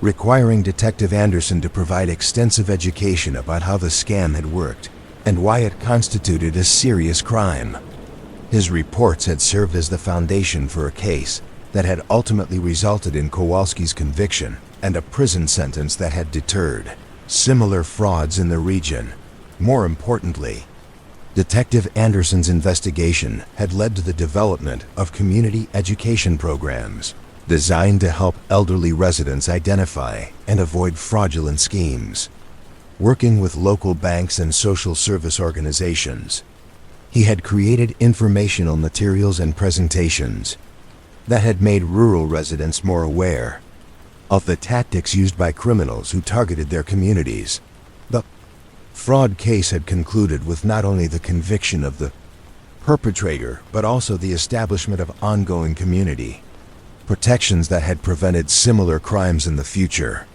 Speaker 1: requiring Detective Anderson to provide extensive education about how the scam had worked and why it constituted a serious crime. His reports had served as the foundation for a case that had ultimately resulted in Kowalski's conviction and a prison sentence that had deterred similar frauds in the region. More importantly, Detective Anderson's investigation had led to the development of community education programs designed to help elderly residents identify and avoid fraudulent schemes. Working with local banks and social service organizations, he had created informational materials and presentations that had made rural residents more aware of the tactics used by criminals who targeted their communities. The fraud case had concluded with not only the conviction of the perpetrator, but also the establishment of ongoing community protections that had prevented similar crimes in the future.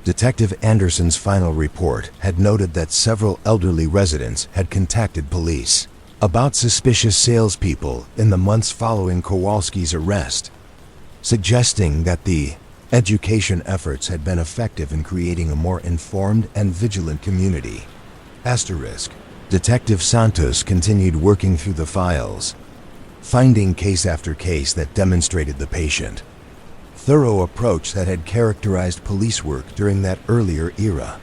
Speaker 1: Detective Anderson's final report had noted that several elderly residents had contacted police about suspicious salespeople in the months following Kowalski's arrest, suggesting that the education efforts had been effective in creating a more informed and vigilant community. Asterisk. Detective Santos continued working through the files, finding case after case that demonstrated the patient, thorough approach that had characterized police work during that earlier era.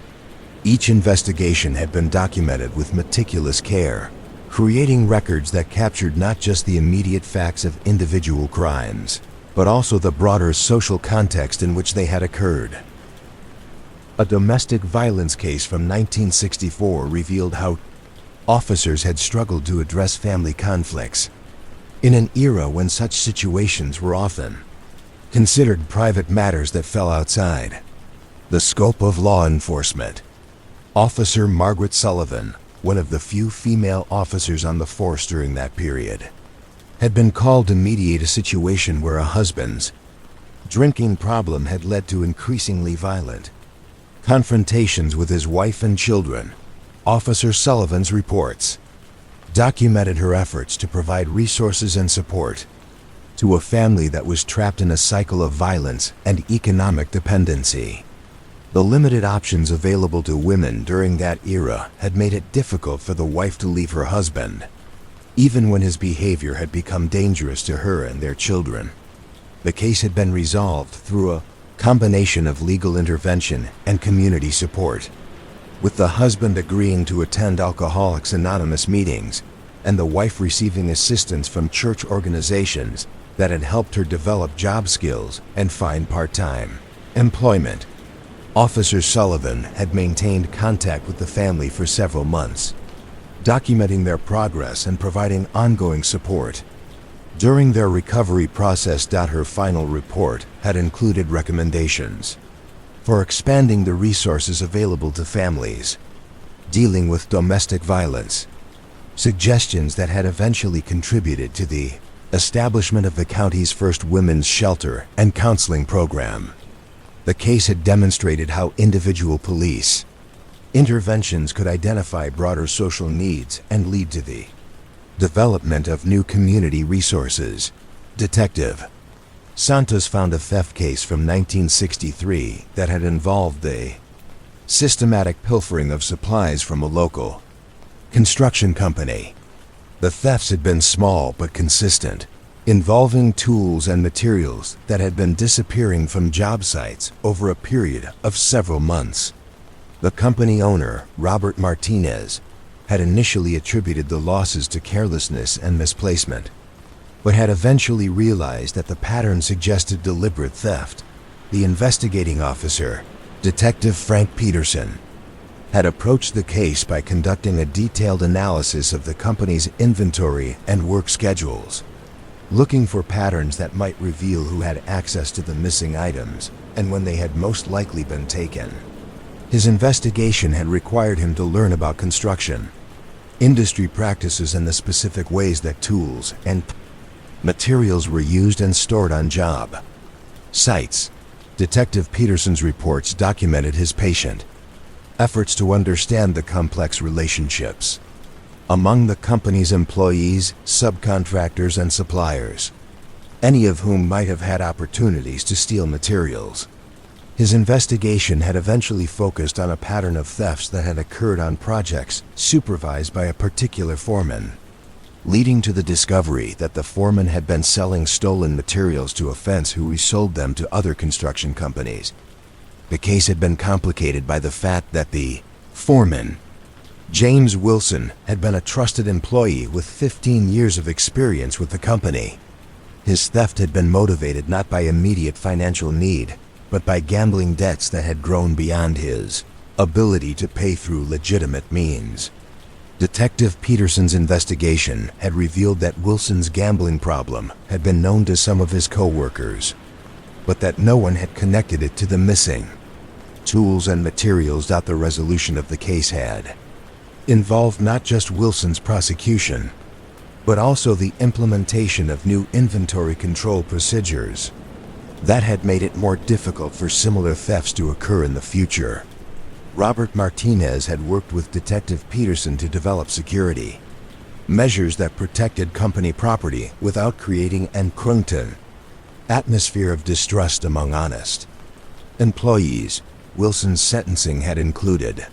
Speaker 1: Each investigation had been documented with meticulous care, creating records that captured not just the immediate facts of individual crimes, but also the broader social context in which they had occurred. A domestic violence case from 1964 revealed how officers had struggled to address family conflicts in an era when such situations were often considered private matters that fell outside the scope of law enforcement. Officer Margaret Sullivan, one of the few female officers on the force during that period, had been called to mediate a situation where a husband's drinking problem had led to increasingly violent confrontations with his wife and children. Officer Sullivan's reports documented her efforts to provide resources and support to a family that was trapped in a cycle of violence and economic dependency. The limited options available to women during that era had made it difficult for the wife to leave her husband, even when his behavior had become dangerous to her and their children. The case had been resolved through a combination of legal intervention and community support, with the husband agreeing to attend Alcoholics Anonymous meetings and the wife receiving assistance from church organizations that had helped her develop job skills and find part-time employment. Officer Sullivan had maintained contact with the family for several months, documenting their progress and providing ongoing support. During their recovery process, her final report had included recommendations for expanding the resources available to families dealing with domestic violence, suggestions that had eventually contributed to the establishment of the county's first women's shelter and counseling program. The case had demonstrated how individual police interventions could identify broader social needs and lead to the development of new community resources. Detective Santos found a theft case from 1963 that had involved the systematic pilfering of supplies from a local construction company. The thefts had been small but consistent, involving tools and materials that had been disappearing from job sites over a period of several months. The company owner, Robert Martinez, had initially attributed the losses to carelessness and misplacement, but had eventually realized that the pattern suggested deliberate theft. The investigating officer, Detective Frank Peterson, had approached the case by conducting a detailed analysis of the company's inventory and work schedules, looking for patterns that might reveal who had access to the missing items and when they had most likely been taken. His investigation had required him to learn about construction industry practices and the specific ways that tools and materials were used and stored on job sites. Detective Peterson's reports documented his patient efforts to understand the complex relationships among the company's employees, subcontractors, and suppliers, any of whom might have had opportunities to steal materials. His investigation had eventually focused on a pattern of thefts that had occurred on projects supervised by a particular foreman, leading to the discovery that the foreman had been selling stolen materials to a fence who resold them to other construction companies. The case had been complicated by the fact that the foreman, James Wilson, had been a trusted employee with 15 years of experience with the company. His theft had been motivated not by immediate financial need, but by gambling debts that had grown beyond his ability to pay through legitimate means. Detective Peterson's investigation had revealed that Wilson's gambling problem had been known to some of his co-workers, but that no one had connected it to the missing tools and materials. The resolution of the case had involved not just Wilson's prosecution, but also the implementation of new inventory control procedures that had made it more difficult for similar thefts to occur in the future. Robert Martinez had worked with Detective Peterson to develop security measures that protected company property without creating an atmosphere of distrust among honest employees. Wilson's sentencing had included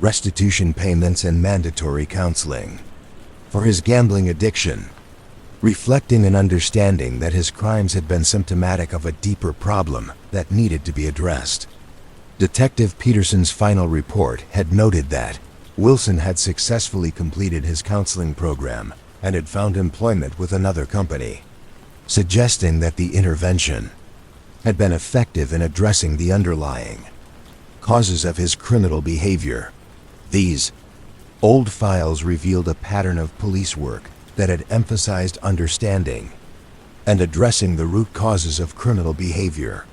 Speaker 1: restitution payments and mandatory counseling for his gambling addiction, reflecting an understanding that his crimes had been symptomatic of a deeper problem that needed to be addressed. Detective Peterson's final report had noted that Wilson had successfully completed his counseling program and had found employment with another company, suggesting that the intervention had been effective in addressing the underlying causes of his criminal behavior. These old files revealed a pattern of police work that had emphasized understanding and addressing the root causes of criminal behavior,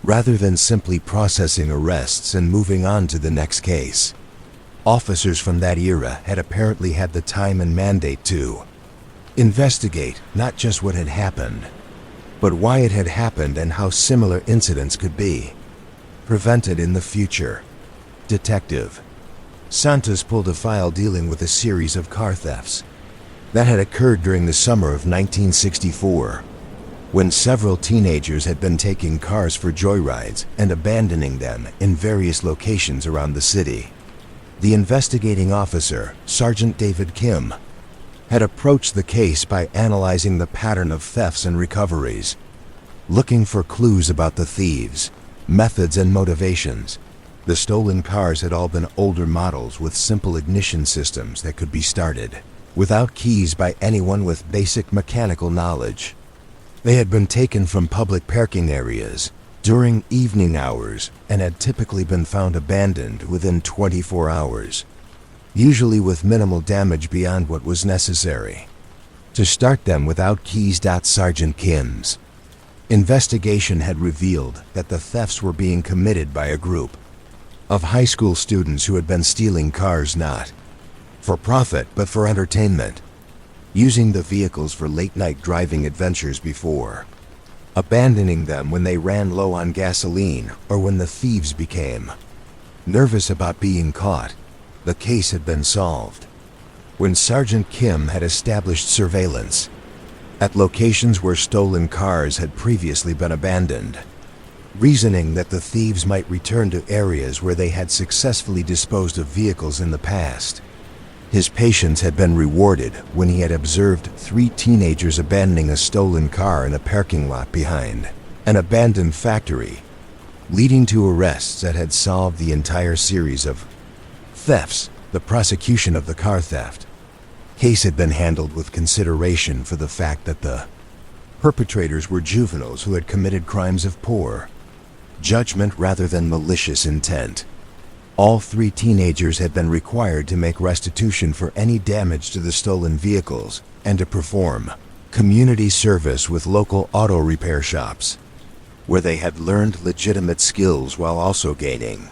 Speaker 1: rather than simply processing arrests and moving on to the next case. Officers from that era had apparently had the time and mandate to investigate not just what had happened, but why it had happened and how similar incidents could be prevented in the future. Detective Santos pulled a file dealing with a series of car thefts that had occurred during the summer of 1964, when several teenagers had been taking cars for joyrides and abandoning them in various locations around the city. The investigating officer, Sergeant David Kim, had approached the case by analyzing the pattern of thefts and recoveries, looking for clues about the thieves, methods, and motivations. The stolen cars had all been older models with simple ignition systems that could be started without keys by anyone with basic mechanical knowledge. They had been taken from public parking areas during evening hours and had typically been found abandoned within 24 hours, usually with minimal damage beyond what was necessary to start them without keys. Sergeant Kim's investigation had revealed that the thefts were being committed by a group of high school students who had been stealing cars not for profit but for entertainment, using the vehicles for late-night driving adventures before abandoning them when they ran low on gasoline or when the thieves became nervous about being caught. The case had been solved when Sergeant Kim had established surveillance at locations where stolen cars had previously been abandoned, reasoning that the thieves might return to areas where they had successfully disposed of vehicles in the past. His patience had been rewarded when he had observed 3 teenagers abandoning a stolen car in a parking lot behind an abandoned factory, leading to arrests that had solved the entire series of thefts. The prosecution of the car theft case had been handled with consideration for the fact that the perpetrators were juveniles who had committed crimes of poor judgment rather than malicious intent. All 3 teenagers had been required to make restitution for any damage to the stolen vehicles and to perform community service with local auto repair shops, where they had learned legitimate skills while also gaining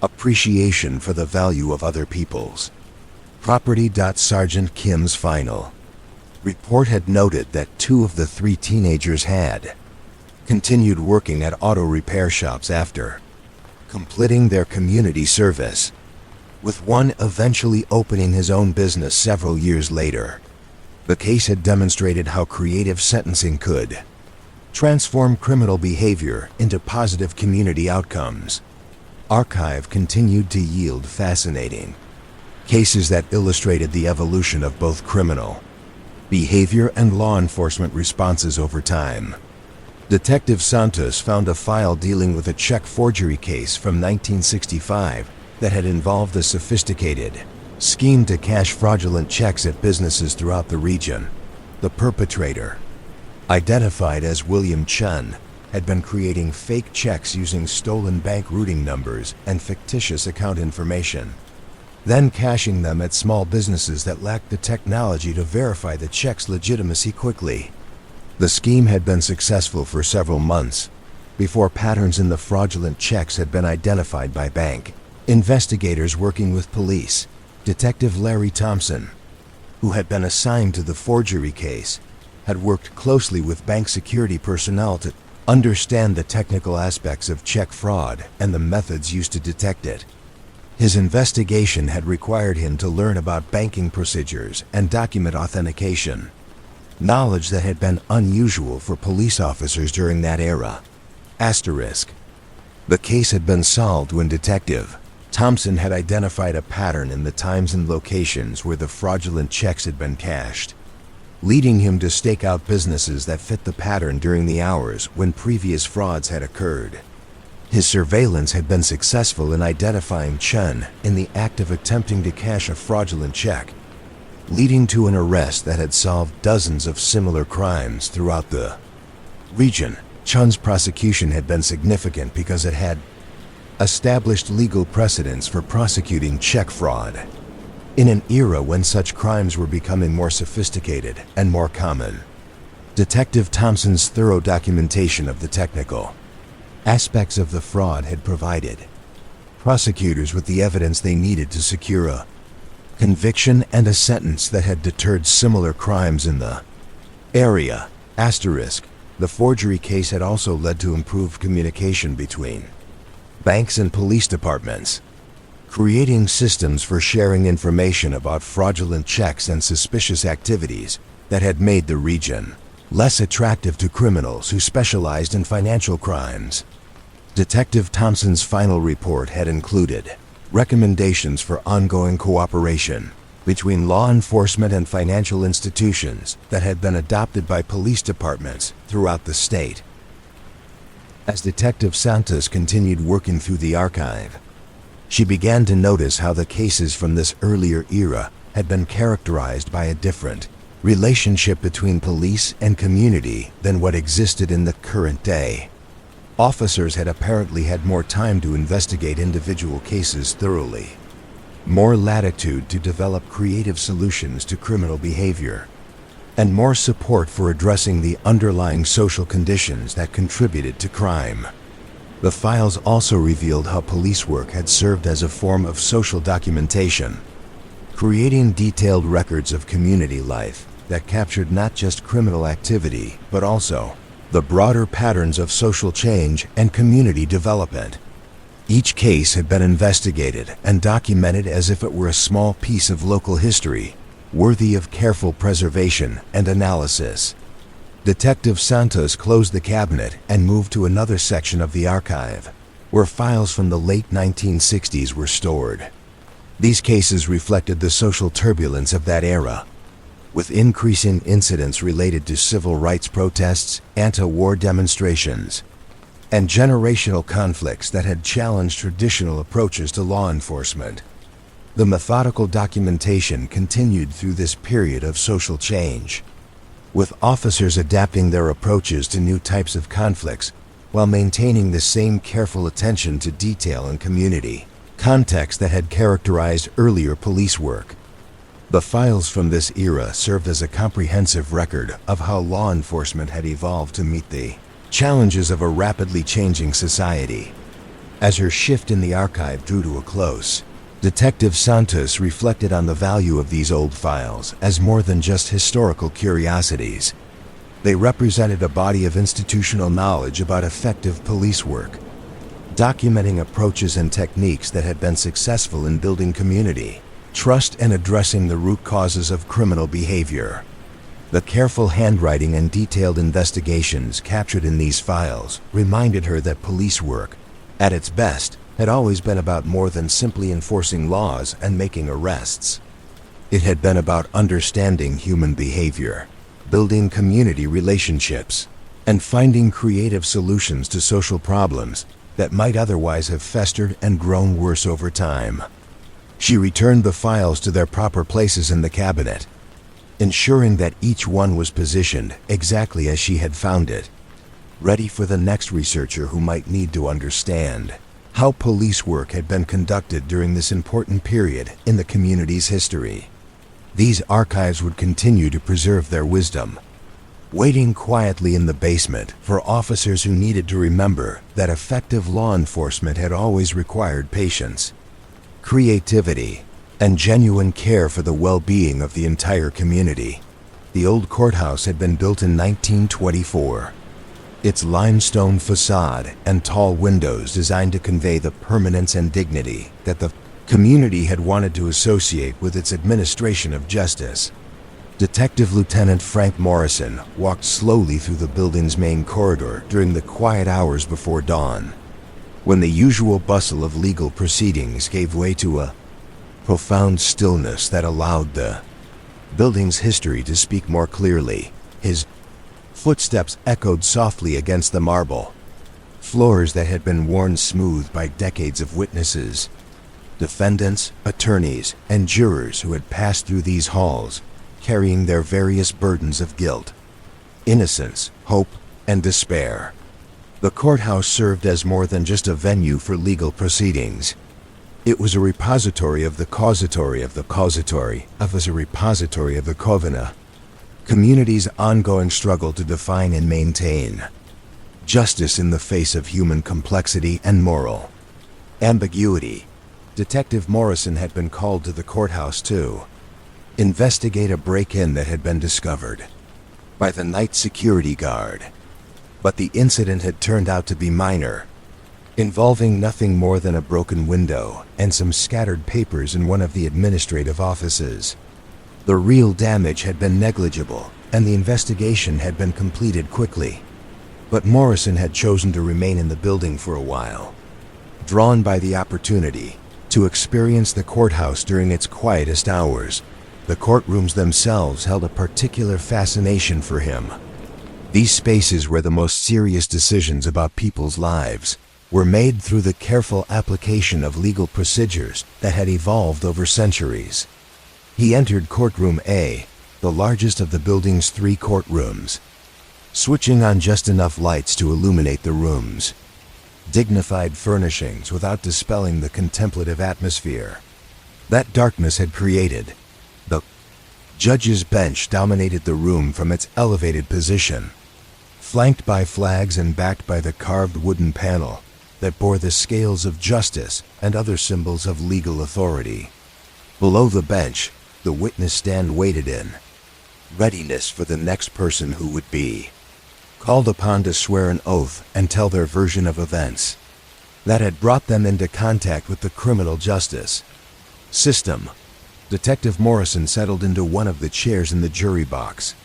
Speaker 1: appreciation for the value of other people's property. Sergeant Kim's final report had noted that 2 of the 3 teenagers had continued working at auto repair shops after completing their community service, with one eventually opening his own business several years later. The case had demonstrated how creative sentencing could transform criminal behavior into positive community outcomes. Archive continued to yield fascinating cases that illustrated the evolution of both criminal behavior and law enforcement responses over time. Detective Santos found a file dealing with a check forgery case from 1965 that had involved a sophisticated scheme to cash fraudulent checks at businesses throughout the region. The perpetrator, identified as William Chun, had been creating fake checks using stolen bank routing numbers and fictitious account information, then cashing them at small businesses that lacked the technology to verify the check's legitimacy quickly. The scheme had been successful for several months before patterns in the fraudulent checks had been identified by bank investigators working with police. Detective Larry Thompson, who had been assigned to the forgery case, had worked closely with bank security personnel to understand the technical aspects of check fraud and the methods used to detect it. His investigation had required him to learn about banking procedures and document authentication, knowledge that had been unusual for police officers during that era. Asterisk. The case had been solved when Detective Thompson had identified a pattern in the times and locations where the fraudulent checks had been cashed, leading him to stake out businesses that fit the pattern during the hours when previous frauds had occurred. His surveillance had been successful in identifying Chun in the act of attempting to cash a fraudulent check, leading to an arrest that had solved dozens of similar crimes throughout the region. Chun's prosecution had been significant because it had established legal precedents for prosecuting check fraud in an era when such crimes were becoming more sophisticated and more common. Detective Thompson's thorough documentation of the technical aspects of the fraud had provided prosecutors with the evidence they needed to secure a conviction and a sentence that had deterred similar crimes in the area. Asterisk. The forgery case had also led to improved communication between banks and police departments, creating systems for sharing information about fraudulent checks and suspicious activities that had made the region less attractive to criminals who specialized in financial crimes. Detective Thompson's final report had included recommendations for ongoing cooperation between law enforcement and financial institutions that had been adopted by police departments throughout the state. As Detective Santos continued working through the archive, she began to notice how the cases from this earlier era had been characterized by a different relationship between police and community than what existed in the current day. Officers had apparently had more time to investigate individual cases thoroughly, more latitude to develop creative solutions to criminal behavior, and more support for addressing the underlying social conditions that contributed to crime. The files also revealed how police work had served as a form of social documentation, creating detailed records of community life that captured not just criminal activity, but also the broader patterns of social change and community development. Each case had been investigated and documented as if it were a small piece of local history, worthy of careful preservation and analysis. Detective Santos closed the cabinet and moved to another section of the archive, where files from the late 1960s were stored. These cases reflected the social turbulence of that era, with increasing incidents related to civil rights protests, anti-war demonstrations, and generational conflicts that had challenged traditional approaches to law enforcement. The methodical documentation continued through this period of social change, with officers adapting their approaches to new types of conflicts while maintaining the same careful attention to detail and community context that had characterized earlier police work. The files from this era served as a comprehensive record of how law enforcement had evolved to meet the challenges of a rapidly changing society. As her shift in the archive drew to a close, Detective Santos reflected on the value of these old files as more than just historical curiosities. They represented a body of institutional knowledge about effective police work, documenting approaches and techniques that had been successful in building community trust and addressing the root causes of criminal behavior. The careful handwriting and detailed investigations captured in these files reminded her that police work, at its best, had always been about more than simply enforcing laws and making arrests. It had been about understanding human behavior, building community relationships, and finding creative solutions to social problems that might otherwise have festered and grown worse over time. She returned the files to their proper places in the cabinet, ensuring that each one was positioned exactly as she had found it, ready for the next researcher who might need to understand how police work had been conducted during this important period in the community's history. These archives would continue to preserve their wisdom, waiting quietly in the basement for officers who needed to remember that effective law enforcement had always required patience, creativity, and genuine care for the well-being of the entire community. The old courthouse had been built in 1924. Its limestone facade and tall windows designed to convey the permanence and dignity that the community had wanted to associate with its administration of justice. Detective Lieutenant Frank Morrison walked slowly through the building's main corridor during the quiet hours before dawn, when the usual bustle of legal proceedings gave way to a profound stillness that allowed the building's history to speak more clearly. His footsteps echoed softly against the marble floors that had been worn smooth by decades of witnesses, defendants, attorneys, and jurors who had passed through these halls, carrying their various burdens of guilt, innocence, hope, and despair. The courthouse served as more than just a venue for legal proceedings. It was a repository of the causatory of the causatory, a repository of the Covenant, community's ongoing struggle to define and maintain justice in the face of human complexity and moral ambiguity. Detective Morrison had been called to the courthouse to investigate a break-in that had been discovered by the night security guard. But the incident had turned out to be minor, involving nothing more than a broken window and some scattered papers in one of the administrative offices. The real damage had been negligible, and the investigation had been completed quickly. But Morrison had chosen to remain in the building for a while, drawn by the opportunity to experience the courthouse during its quietest hours. The courtrooms themselves held a particular fascination for him. These spaces where the most serious decisions about people's lives were made through the careful application of legal procedures that had evolved over centuries. He entered courtroom A, the largest of the building's 3 courtrooms, switching on just enough lights to illuminate the rooms. Dignified furnishings without dispelling the contemplative atmosphere that darkness had created. The judge's bench dominated the room from its elevated position, flanked by flags and backed by the carved wooden panel that bore the scales of justice and other symbols of legal authority. Below the bench, the witness stand waited in readiness for the next person who would be called upon to swear an oath and tell their version of events that had brought them into contact with the criminal justice system. Detective Morrison settled into one of the chairs in the jury box,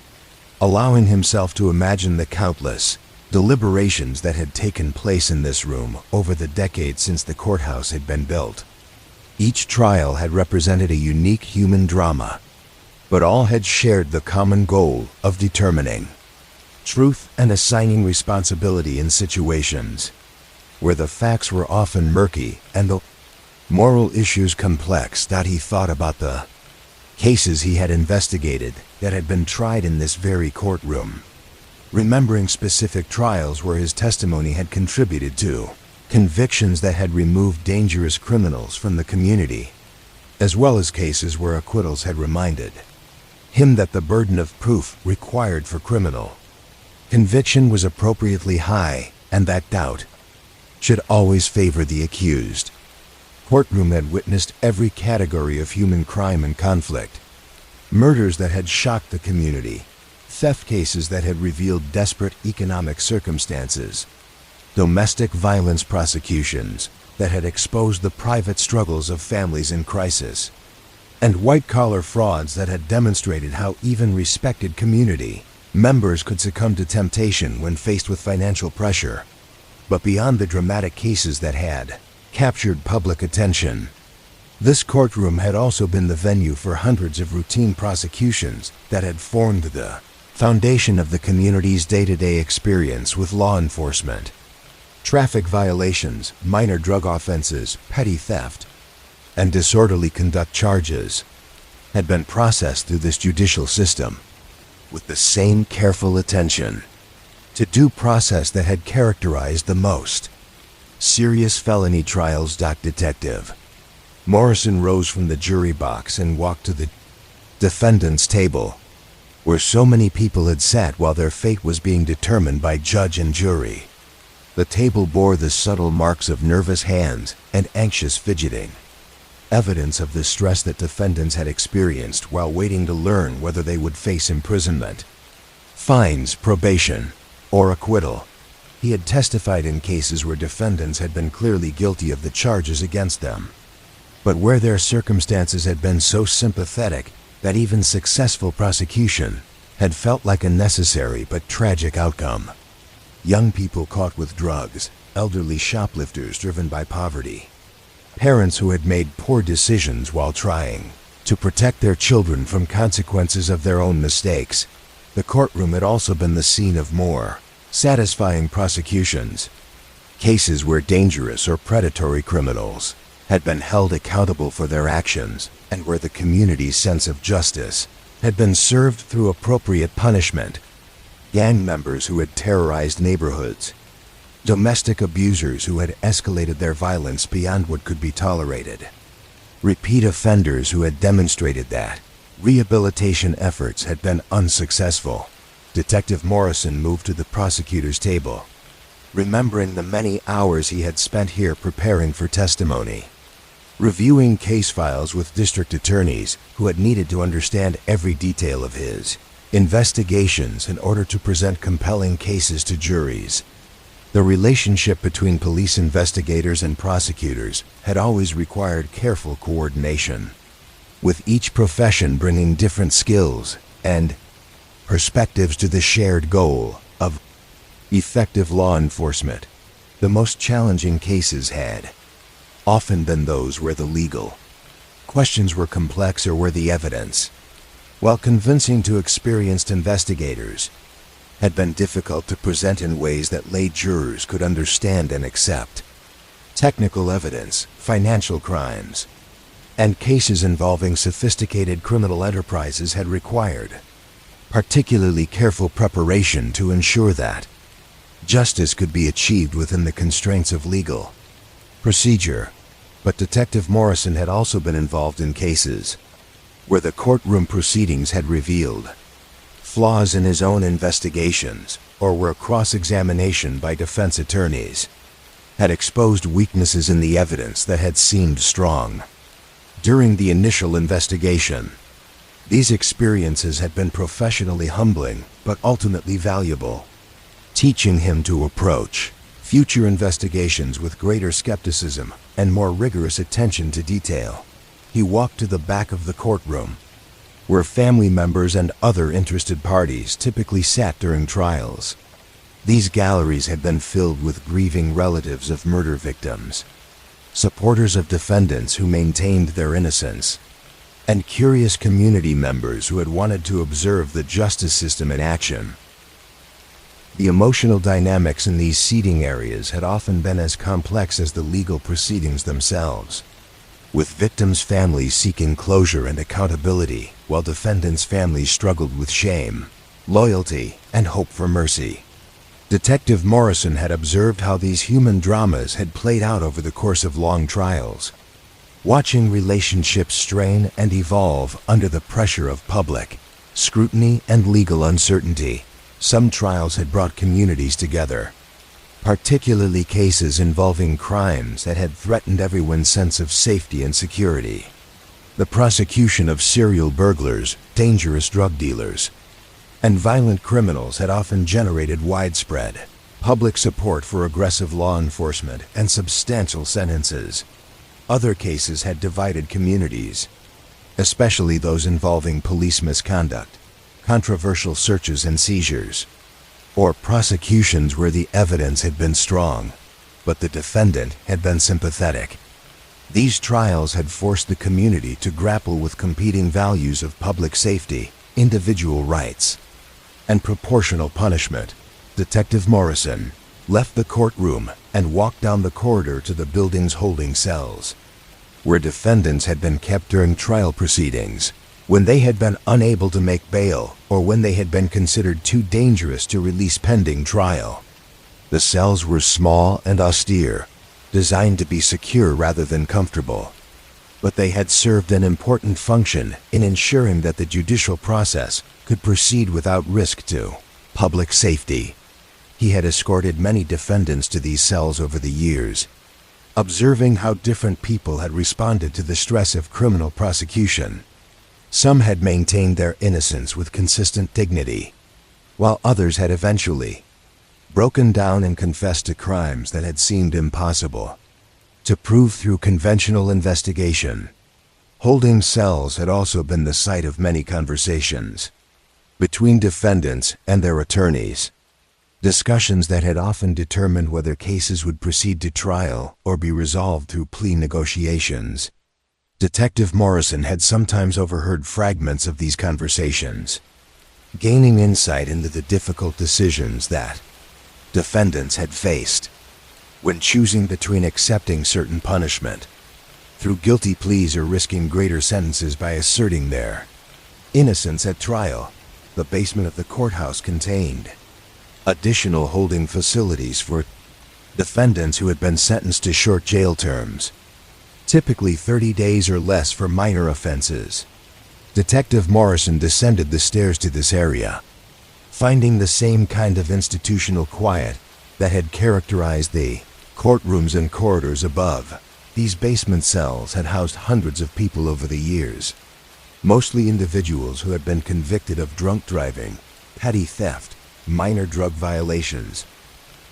Speaker 1: allowing himself to imagine the countless deliberations that had taken place in this room over the decades since the courthouse had been built. Each trial had represented a unique human drama, but all had shared the common goal of determining truth and assigning responsibility in situations where the facts were often murky and the moral issues complex. He thought about the cases he had investigated that had been tried in this very courtroom, remembering specific trials where his testimony had contributed to convictions that had removed dangerous criminals from the community, as well as cases where acquittals had reminded him that the burden of proof required for criminal conviction was appropriately high and that doubt should always favor the accused. Courtroom had witnessed every category of human crime and conflict: murders that had shocked the community, theft cases that had revealed desperate economic circumstances, domestic violence prosecutions that had exposed the private struggles of families in crisis, and white-collar frauds that had demonstrated how even respected community members could succumb to temptation when faced with financial pressure. But beyond the dramatic cases that had captured public attention, this courtroom had also been the venue for hundreds of routine prosecutions that had formed the foundation of the community's day-to-day experience with law enforcement. Traffic violations, minor drug offenses, petty theft, and disorderly conduct charges had been processed through this judicial system with the same careful attention to due process that had characterized the most serious felony trials. Detective Morrison rose from the jury box and walked to the defendant's table, where so many people had sat while their fate was being determined by judge and jury. The table bore the subtle marks of nervous hands and anxious fidgeting, evidence of the stress that defendants had experienced while waiting to learn whether they would face imprisonment, fines, probation, or acquittal. He had testified in cases where defendants had been clearly guilty of the charges against them, but where their circumstances had been so sympathetic that even successful prosecution had felt like a necessary but tragic outcome. Young people caught with drugs, elderly shoplifters driven by poverty, parents who had made poor decisions while trying to protect their children from consequences of their own mistakes. The courtroom had also been the scene of more satisfying prosecutions, cases where dangerous or predatory criminals had been held accountable for their actions and where the community's sense of justice had been served through appropriate punishment. Gang members who had terrorized neighborhoods, domestic abusers who had escalated their violence beyond what could be tolerated, repeat offenders who had demonstrated that rehabilitation efforts had been unsuccessful. Detective Morrison moved to the prosecutor's table, remembering the many hours he had spent here preparing for testimony, reviewing case files with district attorneys who had needed to understand every detail of his investigations in order to present compelling cases to juries. The relationship between police investigators and prosecutors had always required careful coordination, with each profession bringing different skills and perspectives to the shared goal of effective law enforcement. The most challenging cases had often been those where the legal questions were complex or where the evidence, while convincing to experienced investigators, had been difficult to present in ways that lay jurors could understand and accept. Technical evidence, financial crimes, and cases involving sophisticated criminal enterprises had required particularly careful preparation to ensure that justice could be achieved within the constraints of legal procedure. But Detective Morrison had also been involved in cases where the courtroom proceedings had revealed flaws in his own investigations, or where cross-examination by defense attorneys had exposed weaknesses in the evidence that had seemed strong. During the initial investigation, these experiences had been professionally humbling but ultimately valuable, teaching him to approach future investigations with greater skepticism and more rigorous attention to detail. He walked to the back of the courtroom, where family members and other interested parties typically sat during trials. These galleries had been filled with grieving relatives of murder victims, supporters of defendants who maintained their innocence, and curious community members who had wanted to observe the justice system in action. The emotional dynamics in these seating areas had often been as complex as the legal proceedings themselves, with victims' families seeking closure and accountability, while defendants' families struggled with shame, loyalty, and hope for mercy. Detective Morrison had observed how these human dramas had played out over the course of long trials, watching relationships strain and evolve under the pressure of public scrutiny and legal uncertainty. Some trials had brought communities together, particularly cases involving crimes that had threatened everyone's sense of safety and security. The prosecution of serial burglars, dangerous drug dealers, and violent criminals had often generated widespread public support for aggressive law enforcement and substantial sentences. Other cases had divided communities, especially those involving police misconduct, controversial searches and seizures, or prosecutions where the evidence had been strong, but the defendant had been sympathetic. These trials had forced the community to grapple with competing values of public safety, individual rights, and proportional punishment. Detective Morrison left the courtroom and walked down the corridor to the building's holding cells, where defendants had been kept during trial proceedings, when they had been unable to make bail or when they had been considered too dangerous to release pending trial. The cells were small and austere, designed to be secure rather than comfortable, but they had served an important function in ensuring that the judicial process could proceed without risk to public safety. He had escorted many defendants to these cells over the years, observing how different people had responded to the stress of criminal prosecution. Some had maintained their innocence with consistent dignity, while others had eventually broken down and confessed to crimes that had seemed impossible to prove through conventional investigation. Holding cells had also been the site of many conversations between defendants and their attorneys, discussions that had often determined whether cases would proceed to trial or be resolved through plea negotiations. Detective Morrison had sometimes overheard fragments of these conversations, gaining insight into the difficult decisions that defendants had faced when choosing between accepting certain punishment through guilty pleas or risking greater sentences by asserting their innocence at trial. The basement of the courthouse contained additional holding facilities for defendants who had been sentenced to short jail terms, typically 30 days or less for minor offenses. Detective Morrison descended the stairs to this area, finding the same kind of institutional quiet that had characterized the courtrooms and corridors above. These basement cells had housed hundreds of people over the years, mostly individuals who had been convicted of drunk driving, petty theft, minor drug violations,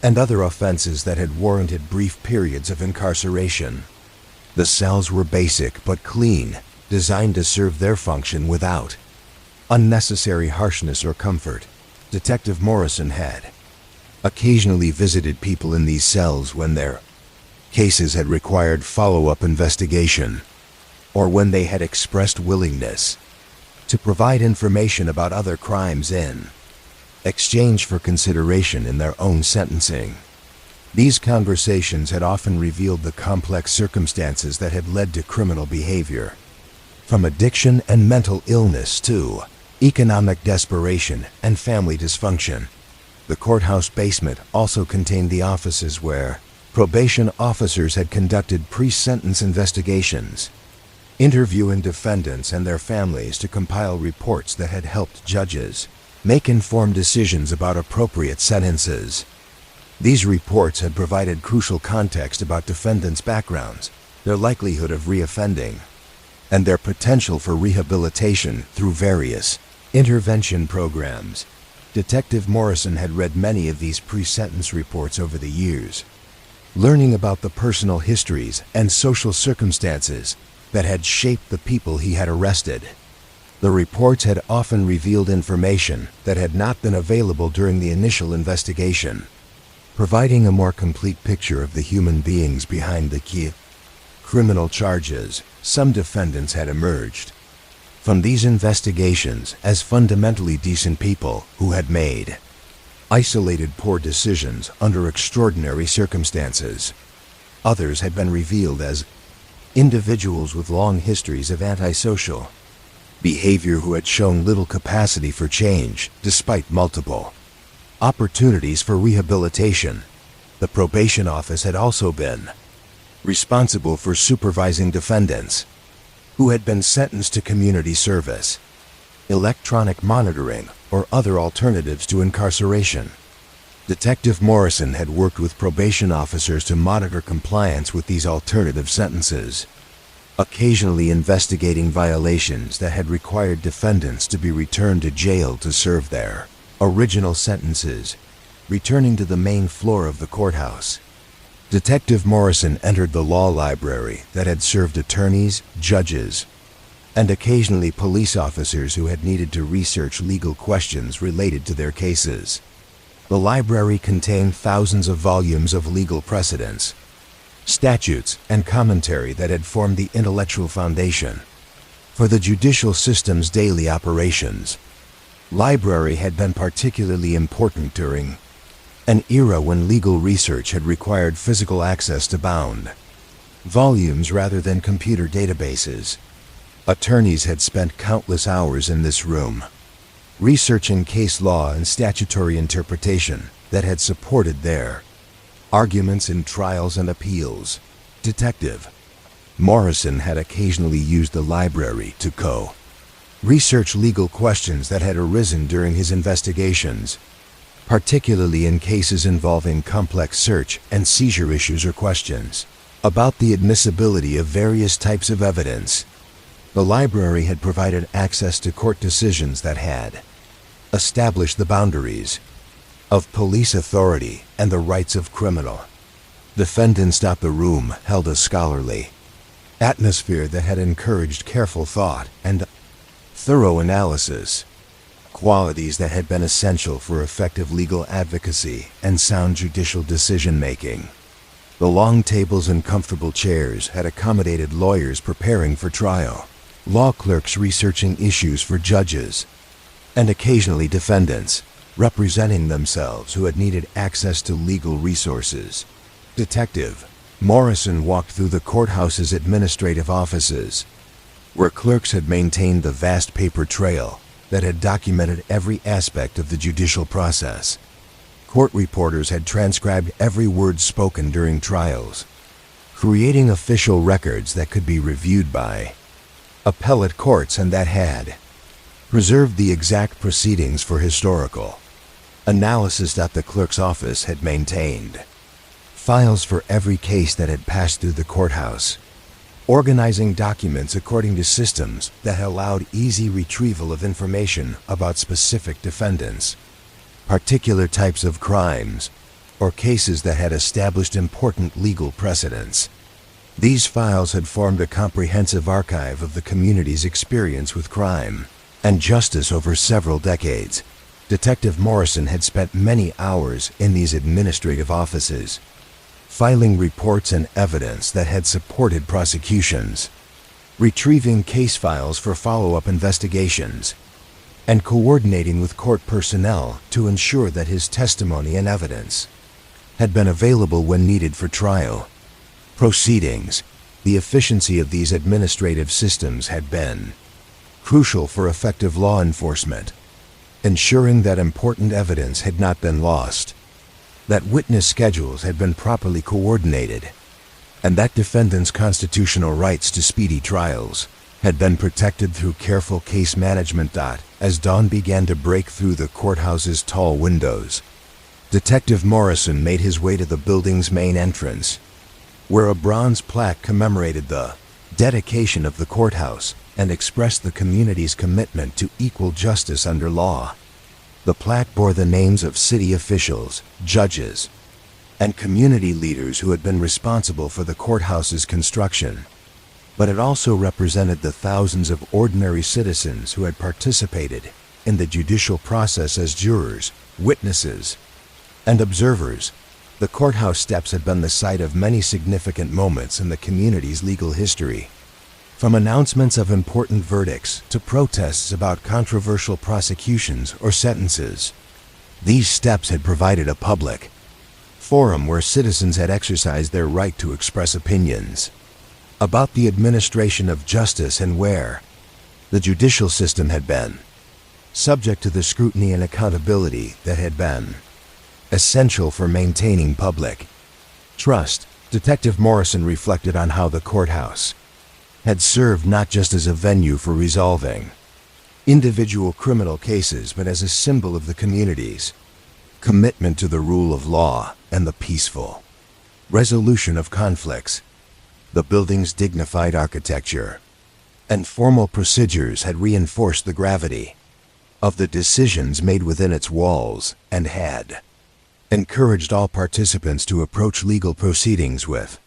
Speaker 1: and other offenses that had warranted brief periods of incarceration. The cells were basic but clean, designed to serve their function without unnecessary harshness or comfort. Detective Morrison had occasionally visited people in these cells when their cases had required follow-up investigation, or when they had expressed willingness to provide information about other crimes in exchange for consideration in their own sentencing. These conversations had often revealed the complex circumstances that had led to criminal behavior, from addiction and mental illness to economic desperation and family dysfunction. The courthouse basement also contained the offices where probation officers had conducted pre-sentence investigations, interviewing defendants and their families to compile reports that had helped judges make informed decisions about appropriate sentences. These reports had provided crucial context about defendants' backgrounds, their likelihood of reoffending, and their potential for rehabilitation through various intervention programs. Detective Morrison had read many of these pre-sentence reports over the years, learning about the personal histories and social circumstances that had shaped the people he had arrested. The reports had often revealed information that had not been available during the initial investigation, providing a more complete picture of the human beings behind the key criminal charges. Some defendants had emerged from these investigations as fundamentally decent people who had made isolated poor decisions under extraordinary circumstances. Others had been revealed as individuals with long histories of antisocial behavior who had shown little capacity for change despite multiple opportunities for rehabilitation. The probation office had also been responsible for supervising defendants who had been sentenced to community service, electronic monitoring, or other alternatives to incarceration. Detective Morrison had worked with probation officers to monitor compliance with these alternative sentences, occasionally investigating violations that had required defendants to be returned to jail to serve their original sentences. Returning to the main floor of the courthouse, Detective Morrison entered the law library that had served attorneys, judges, and occasionally police officers who had needed to research legal questions related to their cases. The library contained thousands of volumes of legal precedents, statutes, and commentary that had formed the intellectual foundation for the judicial system's daily operations. Library had been particularly important during an era when legal research had required physical access to bound volumes rather than computer databases. Attorneys had spent countless hours in this room, researching case law and statutory interpretation that had supported their arguments in trials and appeals. Detective Morrison had occasionally used the library to research legal questions that had arisen during his investigations, particularly in cases involving complex search and seizure issues or questions about the admissibility of various types of evidence. The library had provided access to court decisions that had established the boundaries of police authority and the rights of criminal defendants. The room held a scholarly atmosphere that had encouraged careful thought and thorough analysis, qualities that had been essential for effective legal advocacy and sound judicial decision-making. The long tables and comfortable chairs had accommodated lawyers preparing for trial, law clerks researching issues for judges, and occasionally defendants representing themselves who had needed access to legal resources. Detective Morrison walked through the courthouse's administrative offices, where clerks had maintained the vast paper trail that had documented every aspect of the judicial process. Court reporters had transcribed every word spoken during trials, creating official records that could be reviewed by appellate courts and that had preserved the exact proceedings for historical analysis. The clerk's office had maintained files for every case that had passed through the courthouse, organizing documents according to systems that allowed easy retrieval of information about specific defendants, particular types of crimes, or cases that had established important legal precedents. These files had formed a comprehensive archive of the community's experience with crime and justice over several decades. Detective Morrison had spent many hours in these administrative offices, filing reports and evidence that had supported prosecutions, retrieving case files for follow-up investigations, and coordinating with court personnel to ensure that his testimony and evidence had been available when needed for trial proceedings. The efficiency of these administrative systems had been crucial for effective law enforcement, ensuring that important evidence had not been lost, that witness schedules had been properly coordinated, and that defendants' constitutional rights to speedy trials had been protected through careful case management. As dawn began to break through the courthouse's tall windows, Detective Morrison made his way to the building's main entrance, where a bronze plaque commemorated the dedication of the courthouse and expressed the community's commitment to equal justice under law. The plaque bore the names of city officials, judges, and community leaders who had been responsible for the courthouse's construction, but it also represented the thousands of ordinary citizens who had participated in the judicial process as jurors, witnesses, and observers. The courthouse steps had been the site of many significant moments in the community's legal history, from announcements of important verdicts to protests about controversial prosecutions or sentences. These steps had provided a public forum where citizens had exercised their right to express opinions about the administration of justice and where the judicial system had been subject to the scrutiny and accountability that had been essential for maintaining public trust. Detective Morrison reflected on how the courthouse had served not just as a venue for resolving individual criminal cases, but as a symbol of the community's commitment to the rule of law and the peaceful resolution of conflicts. The building's dignified architecture and formal procedures had reinforced the gravity of the decisions made within its walls and had encouraged all participants to approach legal proceedings with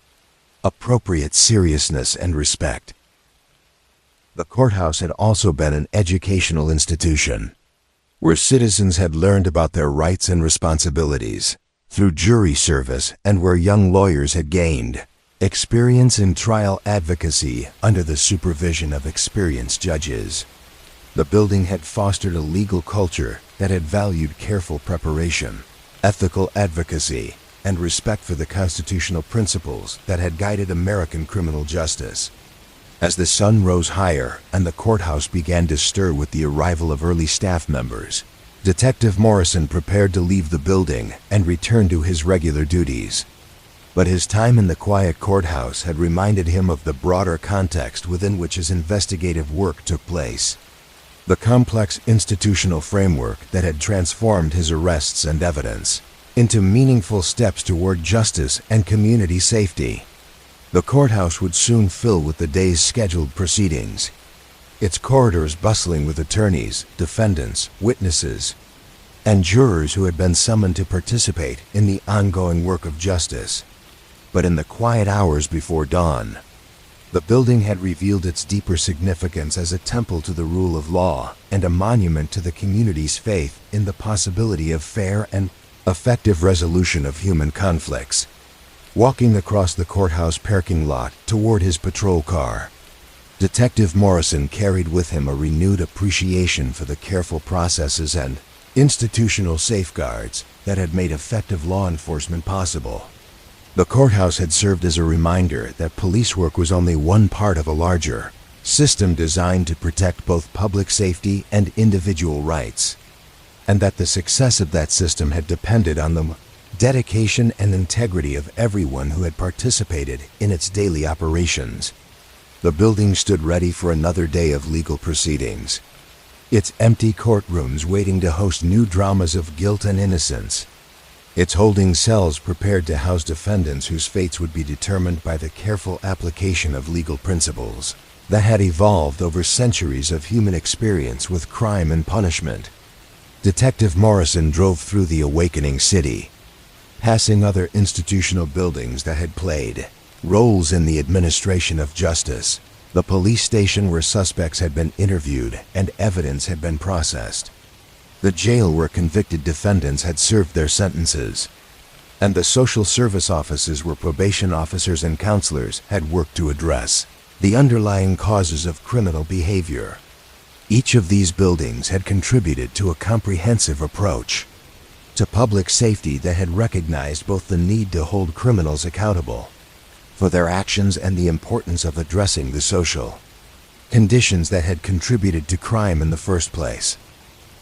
Speaker 1: appropriate seriousness and respect. The courthouse had also been an educational institution, where citizens had learned about their rights and responsibilities through jury service, and where young lawyers had gained experience in trial advocacy under the supervision of experienced judges. The building had fostered a legal culture that had valued careful preparation, ethical advocacy, and respect for the constitutional principles that had guided American criminal justice. As the sun rose higher and the courthouse began to stir with the arrival of early staff members, Detective Morrison prepared to leave the building and return to his regular duties. But his time in the quiet courthouse had reminded him of the broader context within which his investigative work took place. The complex institutional framework that had transformed his arrests and evidence into meaningful steps toward justice and community safety. The courthouse would soon fill with the day's scheduled proceedings, its corridors bustling with attorneys, defendants, witnesses, and jurors who had been summoned to participate in the ongoing work of justice. But in the quiet hours before dawn, the building had revealed its deeper significance as a temple to the rule of law and a monument to the community's faith in the possibility of fair and effective resolution of human conflicts. Walking across the courthouse parking lot toward his patrol car, Detective Morrison carried with him a renewed appreciation for the careful processes and institutional safeguards that had made effective law enforcement possible. The courthouse had served as a reminder that police work was only one part of a larger system designed to protect both public safety and individual rights, and that the success of that system had depended on the dedication and integrity of everyone who had participated in its daily operations. The building stood ready for another day of legal proceedings, its empty courtrooms waiting to host new dramas of guilt and innocence. its holding cells prepared to house defendants whose fates would be determined by the careful application of legal principles that had evolved over centuries of human experience with crime and punishment. Detective Morrison drove through the awakening city, passing other institutional buildings that had played roles in the administration of justice, the police station where suspects had been interviewed and evidence had been processed, the jail where convicted defendants had served their sentences, and the social service offices where probation officers and counselors had worked to address the underlying causes of criminal behavior. Each of these buildings had contributed to a comprehensive approach to public safety that had recognized both the need to hold criminals accountable for their actions and the importance of addressing the social conditions that had contributed to crime in the first place.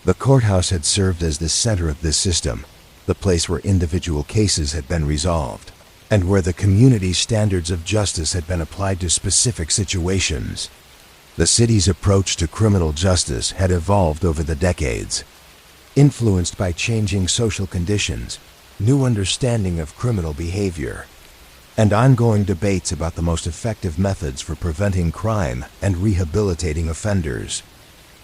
Speaker 1: The courthouse had served as the center of this system, the place where individual cases had been resolved, and where the community's standards of justice had been applied to specific situations. The city's approach to criminal justice had evolved over the decades, influenced by changing social conditions, new understanding of criminal behavior, and ongoing debates about the most effective methods for preventing crime and rehabilitating offenders.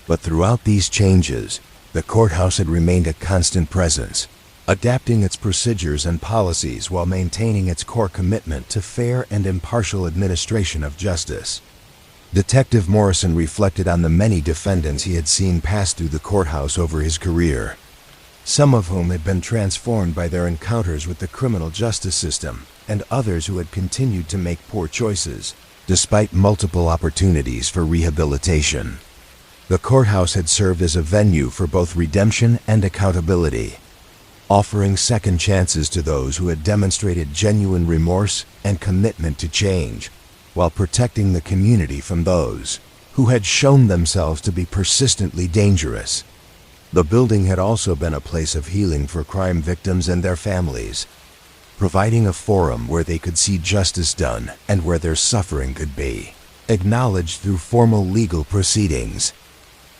Speaker 1: But throughout these changes, the courthouse had remained a constant presence, adapting its procedures and policies while maintaining its core commitment to fair and impartial administration of justice. Detective Morrison reflected on the many defendants he had seen pass through the courthouse over his career, some of whom had been transformed by their encounters with the criminal justice system, and others who had continued to make poor choices, despite multiple opportunities for rehabilitation. The courthouse had served as a venue for both redemption and accountability, offering second chances to those who had demonstrated genuine remorse and commitment to change, while protecting the community from those who had shown themselves to be persistently dangerous. The building had also been a place of healing for crime victims and their families, providing a forum where they could see justice done and where their suffering could be acknowledged through formal legal proceedings.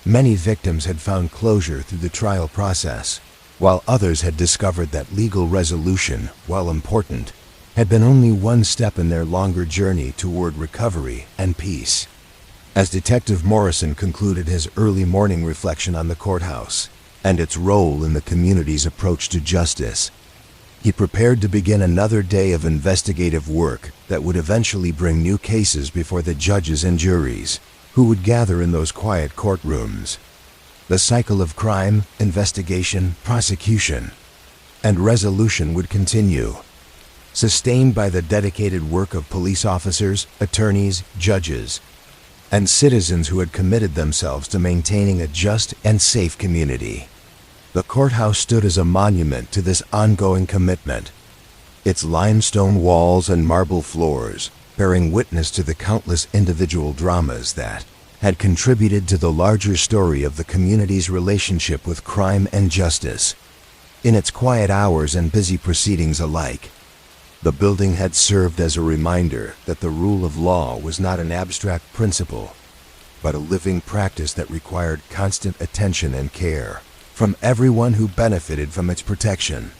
Speaker 1: Many victims had found closure through the trial process, while others had discovered that legal resolution, while important, had been only one step in their longer journey toward recovery and peace. As Detective Morrison concluded his early morning reflection on the courthouse and its role in the community's approach to justice, he prepared to begin another day of investigative work that would eventually bring new cases before the judges and juries who would gather in those quiet courtrooms. The cycle of crime, investigation, prosecution, and resolution would continue, sustained by the dedicated work of police officers, attorneys, judges, and citizens who had committed themselves to maintaining a just and safe community. The courthouse stood as a monument to this ongoing commitment, its limestone walls and marble floors bearing witness to the countless individual dramas that had contributed to the larger story of the community's relationship with crime and justice. In its quiet hours and busy proceedings alike, the building had served as a reminder that the rule of law was not an abstract principle, but a living practice that required constant attention and care from everyone who benefited from its protection.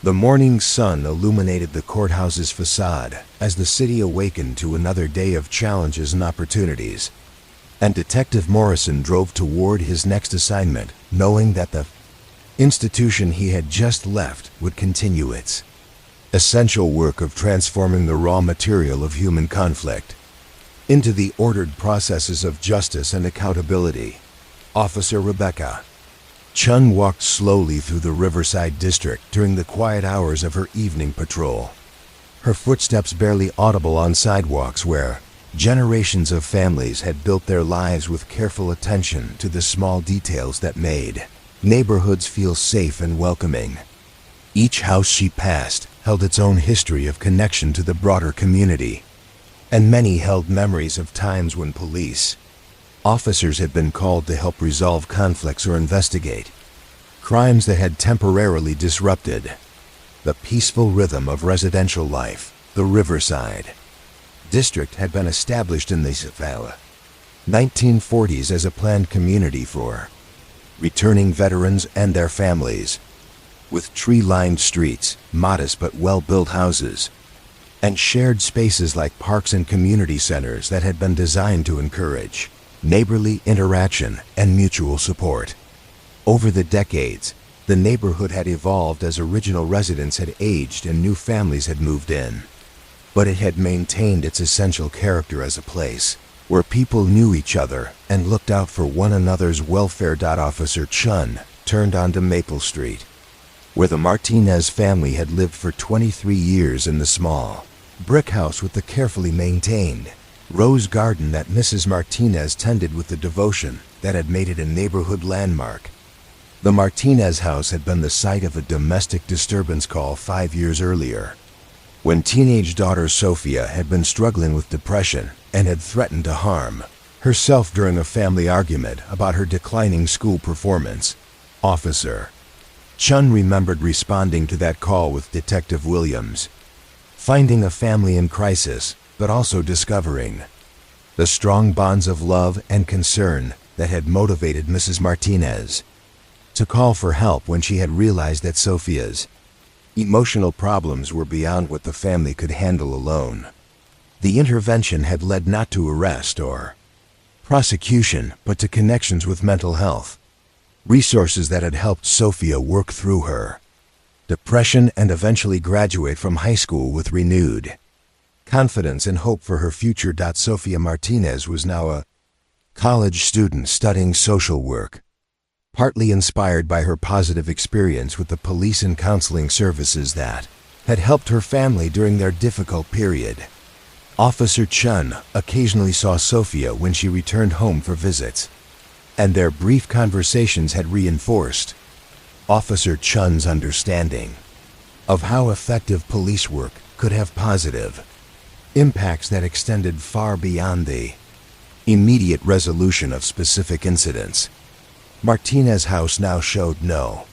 Speaker 1: The morning sun illuminated the courthouse's facade as the city awakened to another day of challenges and opportunities, and Detective Morrison drove toward his next assignment, knowing that the institution he had just left would continue its essential work of transforming the raw material of human conflict into the ordered processes of justice and accountability. Officer Rebecca Chun walked slowly through the Riverside district during the quiet hours of her evening patrol, her footsteps barely audible on sidewalks where generations of families had built their lives with careful attention to the small details that made neighborhoods feel safe and welcoming. Each house she passed held its own history of connection to the broader community, and many held memories of times when police officers had been called to help resolve conflicts or investigate crimes that had temporarily disrupted the peaceful rhythm of residential life. The Riverside district had been established in the 1940s as a planned community for returning veterans and their families. with tree-lined streets, modest but well-built houses, and shared spaces like parks and community centers that had been designed to encourage neighborly interaction and mutual support. Over the decades, the neighborhood had evolved as original residents had aged and new families had moved in. But it had maintained its essential character as a place where people knew each other and looked out for one another's welfare. Officer Chun turned onto Maple Street, where the Martinez family had lived for 23 years in the small brick house with the carefully maintained rose garden that Mrs. Martinez tended with the devotion that had made it a neighborhood landmark. The Martinez house had been the site of a domestic disturbance call 5 years earlier, when teenage daughter Sophia had been struggling with depression and had threatened to harm herself during a family argument about her declining school performance. Officer Chun remembered responding to that call with Detective Williams, finding a family in crisis, but also discovering the strong bonds of love and concern that had motivated Mrs. Martinez to call for help when she had realized that Sophia's emotional problems were beyond what the family could handle alone. The intervention had led not to arrest or prosecution, but to connections with mental health resources that had helped Sophia work through her depression and eventually graduate from high school with renewed confidence and hope for her future. Sophia Martinez was now a college student studying social work, partly inspired by her positive experience with the police and counseling services that had helped her family during their difficult period. Officer Chun occasionally saw Sophia when she returned home for visits, and their brief conversations had reinforced Officer Chun's understanding of how effective police work could have positive impacts that extended far beyond the immediate resolution of specific incidents. Martinez house now showed no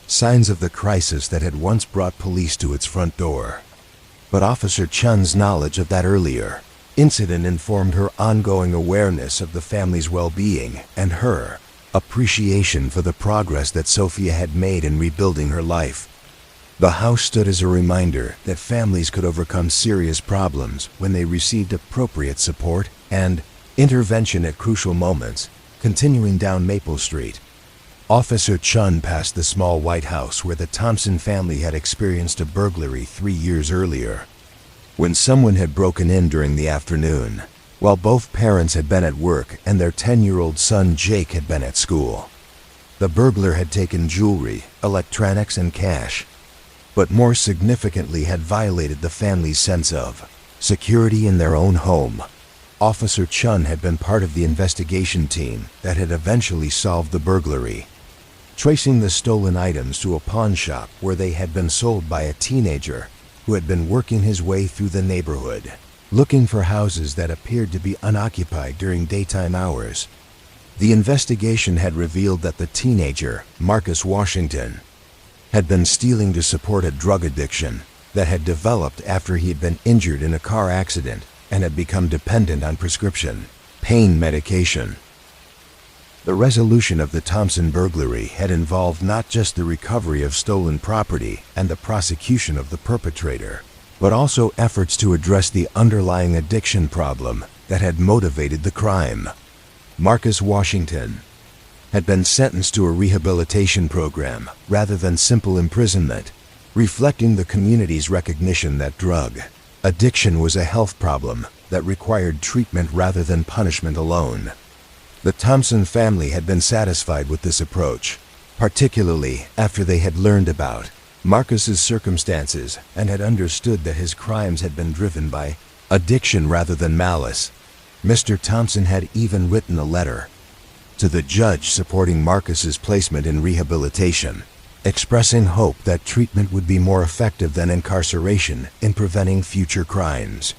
Speaker 1: signs of the crisis that had once brought police to its front door, but Officer Chun's knowledge of that earlier incident informed her ongoing awareness of the family's well-being and her appreciation for the progress that Sophia had made in rebuilding her life. The house stood as a reminder that families could overcome serious problems when they received appropriate support and intervention at crucial moments. Continuing down Maple Street, Officer Chun passed the small white house where the Thompson family had experienced a burglary 3 years earlier, when someone had broken in during the afternoon, while both parents had been at work and their 10-year-old son Jake had been at school. The burglar had taken jewelry, electronics, and cash, but more significantly had violated the family's sense of security in their own home. Officer Chun had been part of the investigation team that had eventually solved the burglary, tracing the stolen items to a pawn shop where they had been sold by a teenager who had been working his way through the neighborhood, looking for houses that appeared to be unoccupied during daytime hours. The investigation had revealed that the teenager, Marcus Washington, had been stealing to support a drug addiction that had developed after he had been injured in a car accident and had become dependent on prescription pain medication. The resolution of the Thompson burglary had involved not just the recovery of stolen property and the prosecution of the perpetrator, but also efforts to address the underlying addiction problem that had motivated the crime. Marcus Washington had been sentenced to a rehabilitation program rather than simple imprisonment, reflecting the community's recognition that drug addiction was a health problem that required treatment rather than punishment alone. The Thompson family had been satisfied with this approach, particularly after they had learned about Marcus's circumstances and had understood that his crimes had been driven by addiction rather than malice. Mr. Thompson had even written a letter to the judge supporting Marcus's placement in rehabilitation, expressing hope that treatment would be more effective than incarceration in preventing future crimes.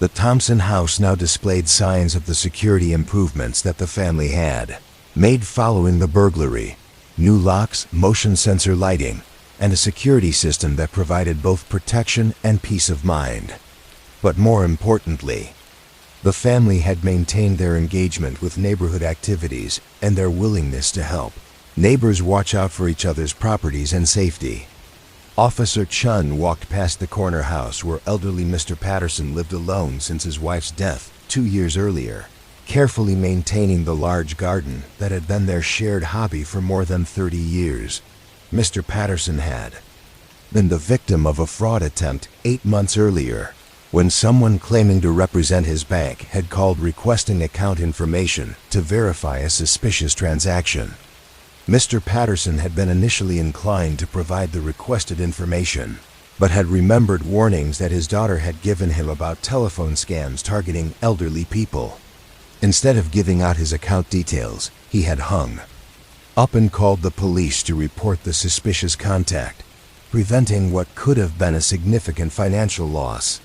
Speaker 1: The Thompson house now displayed signs of the security improvements that the family had made following the burglary: new locks, motion sensor lighting, and a security system that provided both protection and peace of mind. But more importantly, the family had maintained their engagement with neighborhood activities and their willingness to help Neighbors watch out for each other's properties and safety. Officer Chun walked past the corner house where elderly Mr. Patterson lived alone since his wife's death 2 years earlier, carefully maintaining the large garden that had been their shared hobby for more than 30 years. Mr. Patterson had been the victim of a fraud attempt 8 months earlier, when someone claiming to represent his bank had called requesting account information to verify a suspicious transaction. Mr. Patterson had been initially inclined to provide the requested information, but had remembered warnings that his daughter had given him about telephone scams targeting elderly people. Instead of giving out his account details, he had hung up and called the police to report the suspicious contact, preventing what could have been a significant financial loss.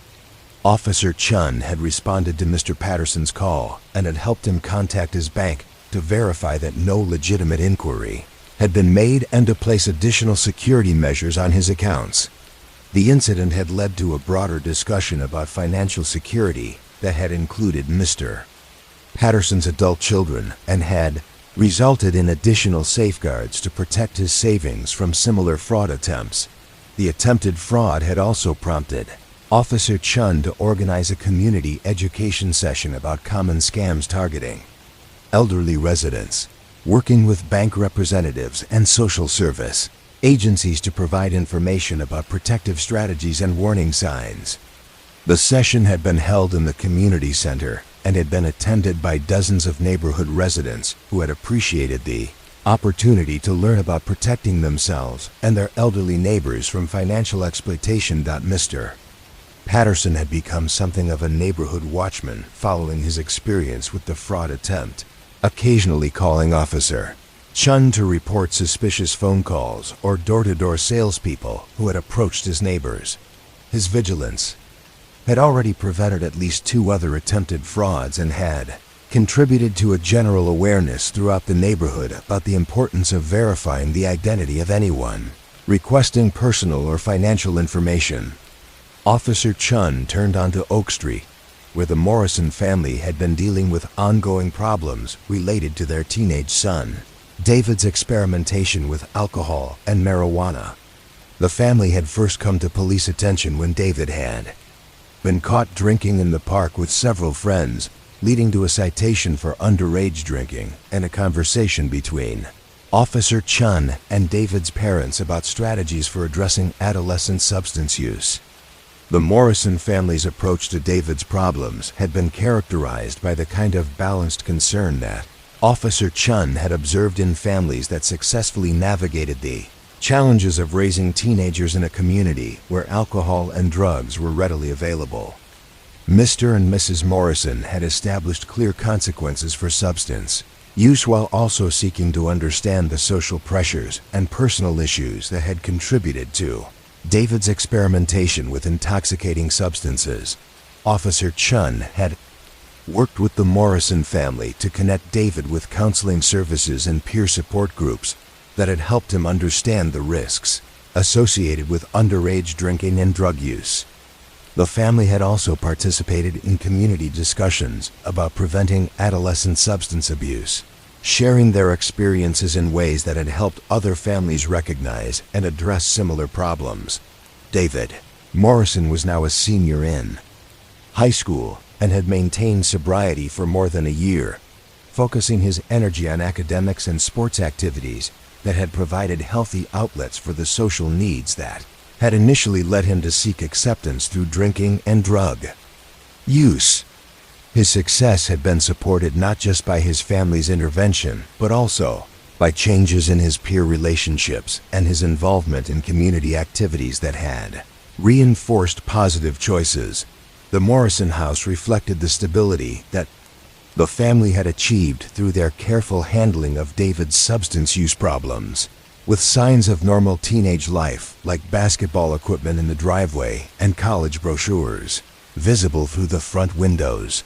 Speaker 1: Officer Chun had responded to Mr. Patterson's call and had helped him contact his bank to verify that no legitimate inquiry had been made and to place additional security measures on his accounts. The incident had led to a broader discussion about financial security that had included Mr. Patterson's adult children and had resulted in additional safeguards to protect his savings from similar fraud attempts. The attempted fraud had also prompted Officer Chun to organize a community education session about common scams targeting elderly residents, working with bank representatives and social service agencies to provide information about protective strategies and warning signs. The session had been held in the community center and had been attended by dozens of neighborhood residents who had appreciated the opportunity to learn about protecting themselves and their elderly neighbors from financial exploitation. Mr. Patterson had become something of a neighborhood watchman following his experience with the fraud attempt, occasionally calling Officer Chun to report suspicious phone calls or door-to-door salespeople who had approached his neighbors. His vigilance had already prevented at least 2 other attempted frauds and had contributed to a general awareness throughout the neighborhood about the importance of verifying the identity of anyone requesting personal or financial information. Officer Chun turned onto Oak Street, where the Morrison family had been dealing with ongoing problems related to their teenage son, David's experimentation with alcohol and marijuana. The family had first come to police attention when David had been caught drinking in the park with several friends, leading to a citation for underage drinking and a conversation between Officer Chun and David's parents about strategies for addressing adolescent substance use. The Morrison family's approach to David's problems had been characterized by the kind of balanced concern that Officer Chun had observed in families that successfully navigated the challenges of raising teenagers in a community where alcohol and drugs were readily available. Mr. and Mrs. Morrison had established clear consequences for substance use while also seeking to understand the social pressures and personal issues that had contributed to David's experimentation with intoxicating substances. Officer Chun had worked with the Morrison family to connect David with counseling services and peer support groups that had helped him understand the risks associated with underage drinking and drug use. The family had also participated in community discussions about preventing adolescent substance abuse, sharing their experiences in ways that had helped other families recognize and address similar problems. David Morrison was now a senior in high school and had maintained sobriety for more than a year, focusing his energy on academics and sports activities that had provided healthy outlets for the social needs that had initially led him to seek acceptance through drinking and drug use. His success had been supported not just by his family's intervention, but also by changes in his peer relationships and his involvement in community activities that had reinforced positive choices. The Morrison house reflected the stability that the family had achieved through their careful handling of David's substance use problems, with signs of normal teenage life like basketball equipment in the driveway and college brochures visible through the front windows.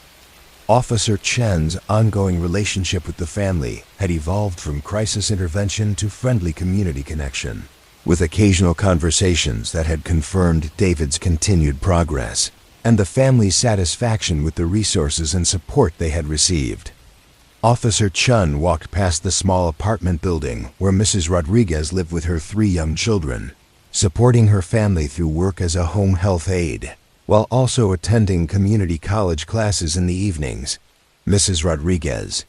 Speaker 1: Officer Chen's ongoing relationship with the family had evolved from crisis intervention to friendly community connection, with occasional conversations that had confirmed David's continued progress and the family's satisfaction with the resources and support they had received. Officer Chun walked past the small apartment building where Mrs. Rodriguez lived with her 3 young children, supporting her family through work as a home health aide, while also attending community college classes in the evenings. Mrs. Rodriguez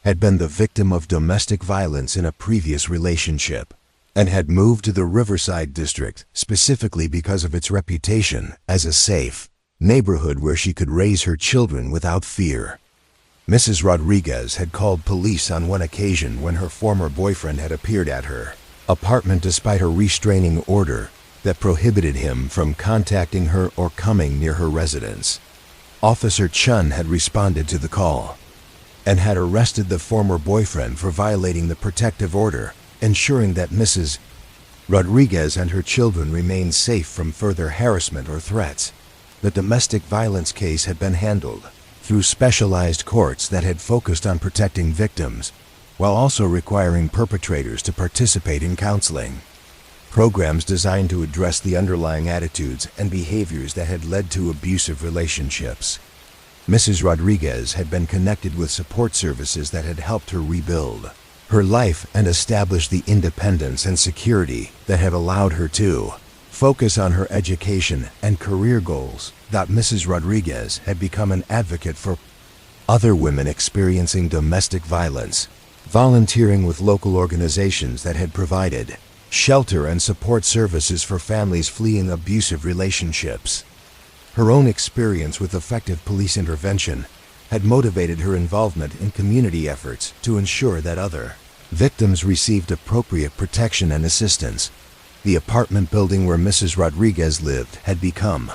Speaker 1: had been the victim of domestic violence in a previous relationship and had moved to the Riverside district specifically because of its reputation as a safe neighborhood where she could raise her children without fear. Mrs. Rodriguez had called police on one occasion when her former boyfriend had appeared at her apartment despite a restraining order that prohibited him from contacting her or coming near her residence. Officer Chun had responded to the call and had arrested the former boyfriend for violating the protective order, ensuring that Mrs. Rodriguez and her children remained safe from further harassment or threats. The domestic violence case had been handled through specialized courts that had focused on protecting victims, while also requiring perpetrators to participate in counseling programs designed to address the underlying attitudes and behaviors that had led to abusive relationships. Mrs. Rodriguez had been connected with support services that had helped her rebuild her life and establish the independence and security that had allowed her to focus on her education and career goals. Mrs. Rodriguez had become an advocate for other women experiencing domestic violence, volunteering with local organizations that had provided shelter and support services for families fleeing abusive relationships. Her own experience with effective police intervention had motivated her involvement in community efforts to ensure that other victims received appropriate protection and assistance. The apartment building where Mrs. Rodriguez lived had become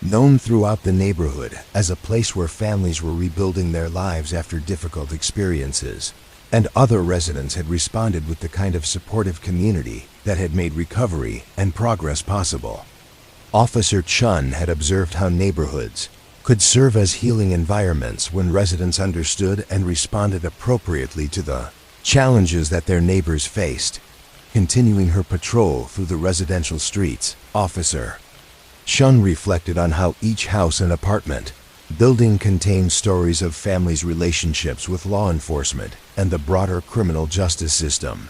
Speaker 1: known throughout the neighborhood as a place where families were rebuilding their lives after difficult experiences, and other residents had responded with the kind of supportive community that had made recovery and progress possible. Officer Chun had observed how neighborhoods could serve as healing environments when residents understood and responded appropriately to the challenges that their neighbors faced. Continuing her patrol through the residential streets, Officer Chun reflected on how each house and apartment building contained stories of families' relationships with law enforcement and the broader criminal justice system.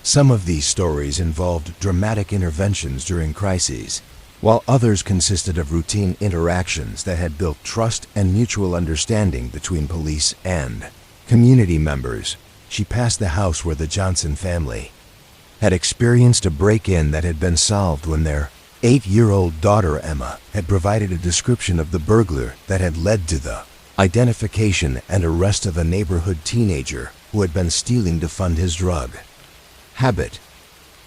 Speaker 1: Some of these stories involved dramatic interventions during crises, while others consisted of routine interactions that had built trust and mutual understanding between police and community members. She passed the house where the Johnson family had experienced a break-in that had been solved when their 8-year-old daughter Emma had provided a description of the burglar that had led to the identification and arrest of a neighborhood teenager who had been stealing to fund his drug habit.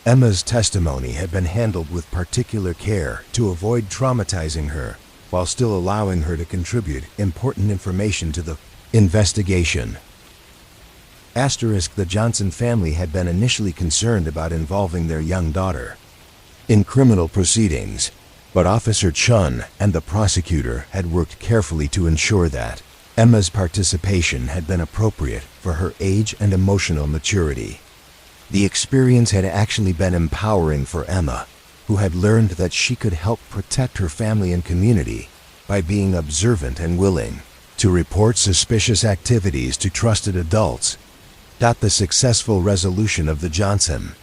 Speaker 1: Emma's testimony had been handled with particular care to avoid traumatizing her, while still allowing her to contribute important information to the investigation. The Johnson family had been initially concerned about involving their young daughter in criminal proceedings, but Officer Chun and the prosecutor had worked carefully to ensure that Emma's participation had been appropriate for her age and emotional maturity. The experience had actually been empowering for Emma, who had learned that she could help protect her family and community by being observant and willing to report suspicious activities to trusted adults. The successful resolution of the Johnson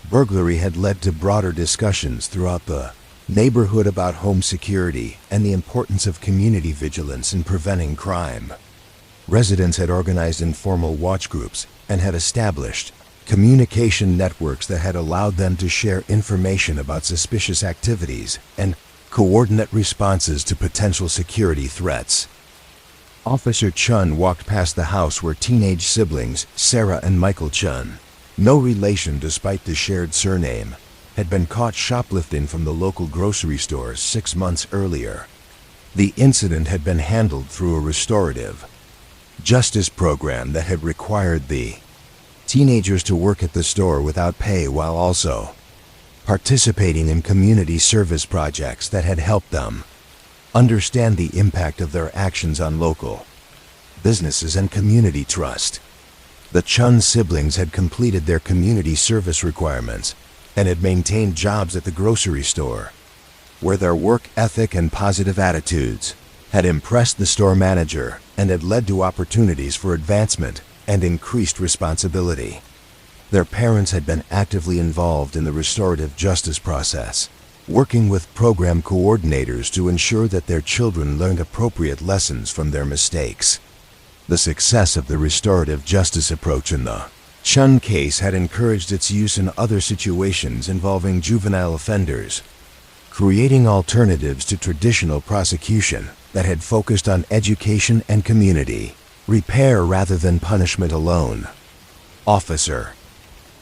Speaker 1: burglary had led to broader discussions throughout the neighborhood about home security and the importance of community vigilance in preventing crime. Residents had organized informal watch groups and had established communication networks that had allowed them to share information about suspicious activities and coordinate responses to potential security threats. Officer Chun walked past the house where teenage siblings Sarah and Michael Chun, no relation despite the shared surname, had been caught shoplifting from the local grocery stores 6 months earlier. The incident had been handled through a restorative justice program that had required the teenagers to work at the store without pay while also participating in community service projects that had helped them understand the impact of their actions on local businesses and community trust. The Chun siblings had completed their community service requirements and had maintained jobs at the grocery store, where their work ethic and positive attitudes had impressed the store manager and had led to opportunities for advancement and increased responsibility. Their parents had been actively involved in the restorative justice process, working with program coordinators to ensure that their children learned appropriate lessons from their mistakes. The success of the restorative justice approach in the Chun case had encouraged its use in other situations involving juvenile offenders, creating alternatives to traditional prosecution that had focused on education and community repair rather than punishment alone. Officer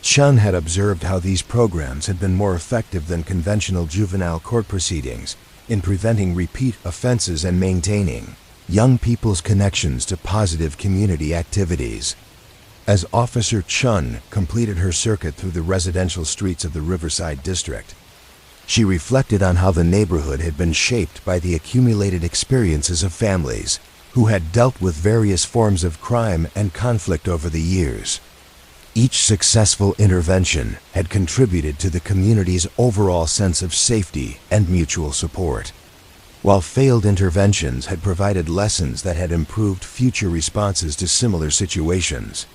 Speaker 1: Chun had observed how these programs had been more effective than conventional juvenile court proceedings in preventing repeat offenses and maintaining young people's connections to positive community activities. As Officer Chun completed her circuit through the residential streets of the Riverside District, she reflected on how the neighborhood had been shaped by the accumulated experiences of families who had dealt with various forms of crime and conflict over the years. Each successful intervention had contributed to the community's overall sense of safety and mutual support, while failed interventions had provided lessons that had improved future responses to similar situations.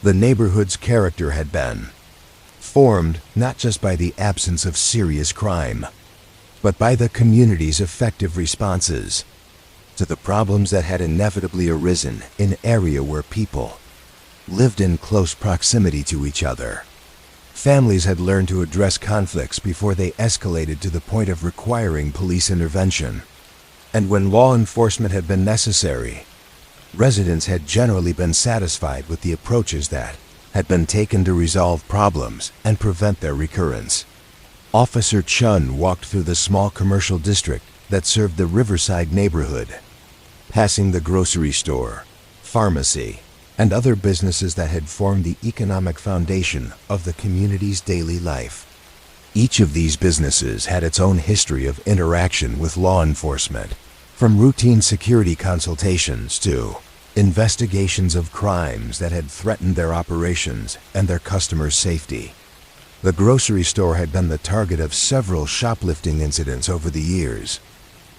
Speaker 1: The neighborhood's character had been formed not just by the absence of serious crime, but by the community's effective responses to the problems that had inevitably arisen in an area where people lived in close proximity to each other. Families had learned to address conflicts before they escalated to the point of requiring police intervention. And when law enforcement had been necessary, residents had generally been satisfied with the approaches that had been taken to resolve problems and prevent their recurrence. Officer Chun walked through the small commercial district that served the Riverside neighborhood, passing the grocery store, pharmacy, and other businesses that had formed the economic foundation of the community's daily life. Each of these businesses had its own history of interaction with law enforcement, from routine security consultations to investigations of crimes that had threatened their operations and their customers' safety. The grocery store had been the target of several shoplifting incidents over the years,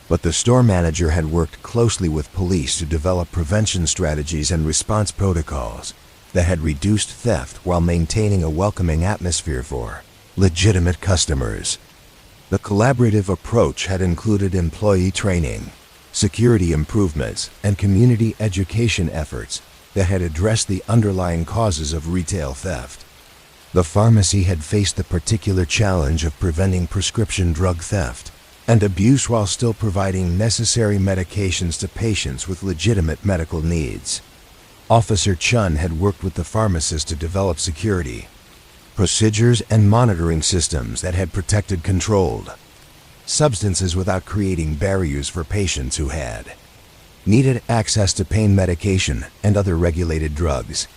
Speaker 1: but the store manager had worked closely with police to develop prevention strategies and response protocols that had reduced theft while maintaining a welcoming atmosphere for legitimate customers. The collaborative approach had included employee training, security improvements, and community education efforts that had addressed the underlying causes of retail theft. The pharmacy had faced the particular challenge of preventing prescription drug theft and abuse while still providing necessary medications to patients with legitimate medical needs. Officer Chun had worked with the pharmacist to develop security procedures and monitoring systems that had protected controlled substances without creating barriers for patients who had needed access to pain medication and other regulated drugs.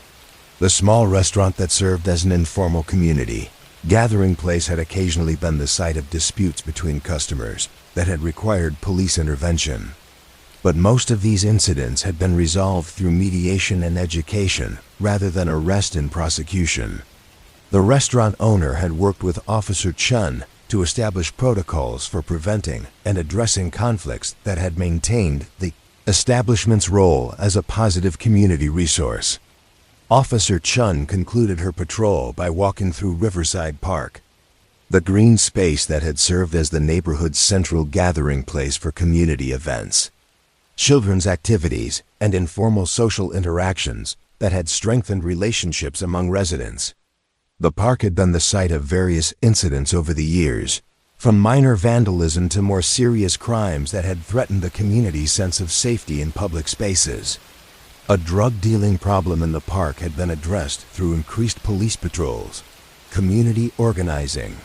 Speaker 1: The small restaurant that served as an informal community gathering place had occasionally been the site of disputes between customers that had required police intervention. But most of these incidents had been resolved through mediation and education rather than arrest and prosecution. The restaurant owner had worked with Officer Chun to establish protocols for preventing and addressing conflicts that had maintained the establishment's role as a positive community resource. Officer Chun concluded her patrol by walking through Riverside Park, the green space that had served as the neighborhood's central gathering place for community events, children's activities, and informal social interactions that had strengthened relationships among residents. The park had been the site of various incidents over the years, from minor vandalism to more serious crimes that had threatened the community's sense of safety in public spaces. A drug-dealing problem in the park had been addressed through increased police patrols, community organizing,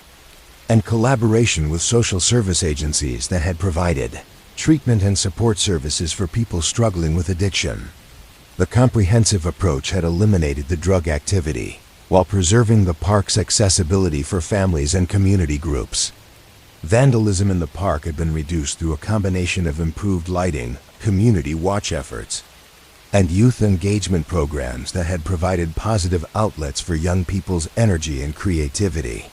Speaker 1: and collaboration with social service agencies that had provided treatment and support services for people struggling with addiction. The comprehensive approach had eliminated the drug activity while preserving the park's accessibility for families and community groups. Vandalism in the park had been reduced through a combination of improved lighting, community watch efforts, and youth engagement programs that had provided positive outlets for young people's energy and creativity.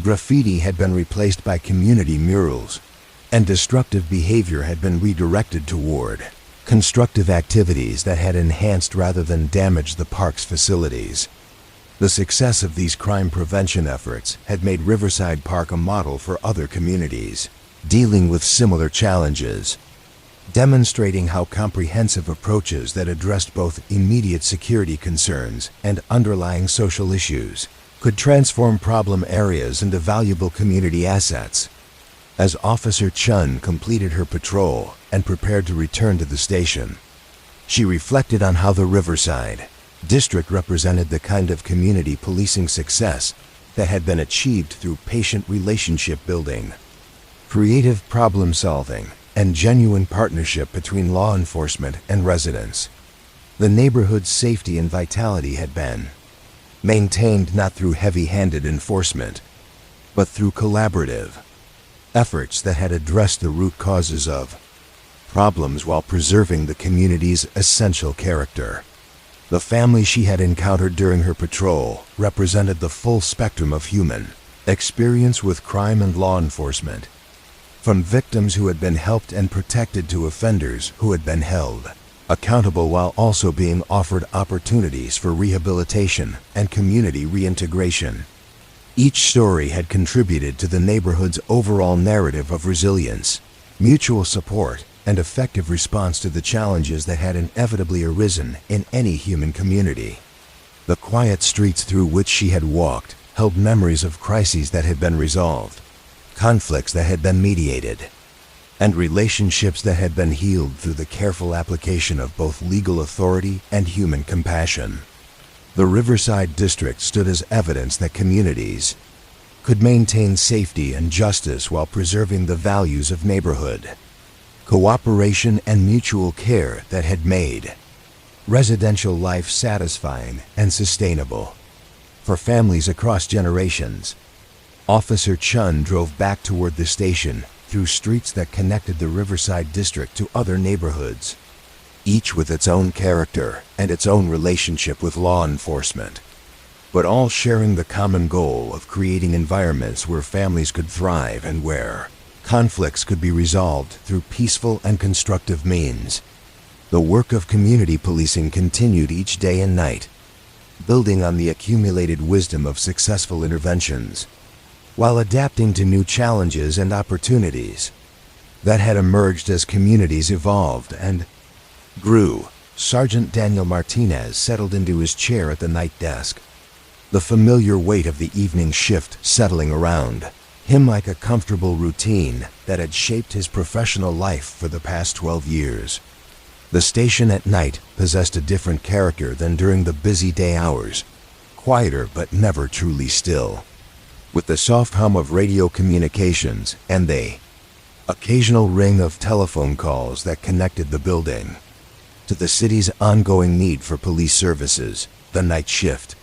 Speaker 1: Graffiti had been replaced by community murals, and destructive behavior had been redirected toward constructive activities that had enhanced rather than damaged the park's facilities. The success of these crime prevention efforts had made Riverside Park a model for other communities dealing with similar challenges, demonstrating how comprehensive approaches that addressed both immediate security concerns and underlying social issues could transform problem areas into valuable community assets. As Officer Chun completed her patrol and prepared to return to the station, she reflected on how the Riverside District represented the kind of community policing success that had been achieved through patient relationship building, creative problem solving, and genuine partnership between law enforcement and residents. The neighborhood's safety and vitality had been maintained not through heavy-handed enforcement, but through collaborative efforts that had addressed the root causes of problems while preserving the community's essential character. The family she had encountered during her patrol represented the full spectrum of human experience with crime and law enforcement, from victims who had been helped and protected to offenders who had been held accountable while also being offered opportunities for rehabilitation and community reintegration. Each story had contributed to the neighborhood's overall narrative of resilience, mutual support, and effective response to the challenges that had inevitably arisen in any human community. The quiet streets through which she had walked held memories of crises that had been resolved, conflicts that had been mediated, and relationships that had been healed through the careful application of both legal authority and human compassion. The Riverside District stood as evidence that communities could maintain safety and justice while preserving the values of neighborhood, cooperation, and mutual care that had made residential life satisfying and sustainable for families across generations. Officer Chun drove back toward the station through streets that connected the Riverside District to other neighborhoods, each with its own character and its own relationship with law enforcement, but all sharing the common goal of creating environments where families could thrive and where conflicts could be resolved through peaceful and constructive means. The work of community policing continued each day and night, building on the accumulated wisdom of successful interventions, while adapting to new challenges and opportunities that had emerged as communities evolved and grew. Sergeant Daniel Martinez settled into his chair at the night desk, the familiar weight of the evening shift settling around him like a comfortable routine that had shaped his professional life for the past 12 years. The station at night possessed a different character than during the busy day hours, quieter but never truly still. With the soft hum of radio communications and the occasional ring of telephone calls that connected the building to the city's ongoing need for police services, the night shift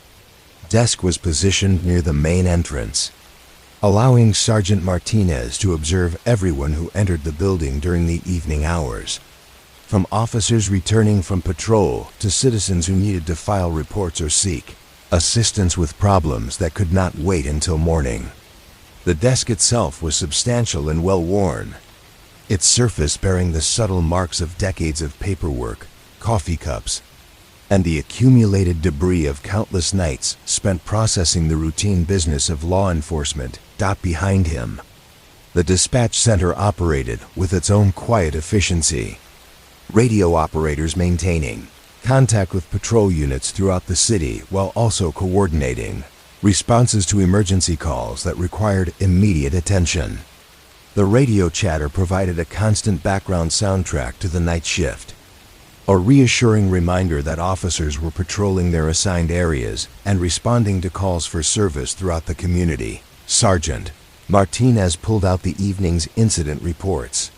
Speaker 1: desk was positioned near the main entrance, allowing Sergeant Martinez to observe everyone who entered the building during the evening hours, from officers returning from patrol to citizens who needed to file reports or seek assistance with problems that could not wait until morning. The desk itself was substantial and well-worn, its surface bearing the subtle marks of decades of paperwork, coffee cups, and the accumulated debris of countless nights spent processing the routine business of law enforcement. Behind him, the dispatch center operated with its own quiet efficiency, radio operators maintaining contact with patrol units throughout the city while also coordinating responses to emergency calls that required immediate attention. The radio chatter provided a constant background soundtrack to the night shift, a reassuring reminder that officers were patrolling their assigned areas and responding to calls for service throughout the community. Sergeant Martinez pulled out the evening's incident reports,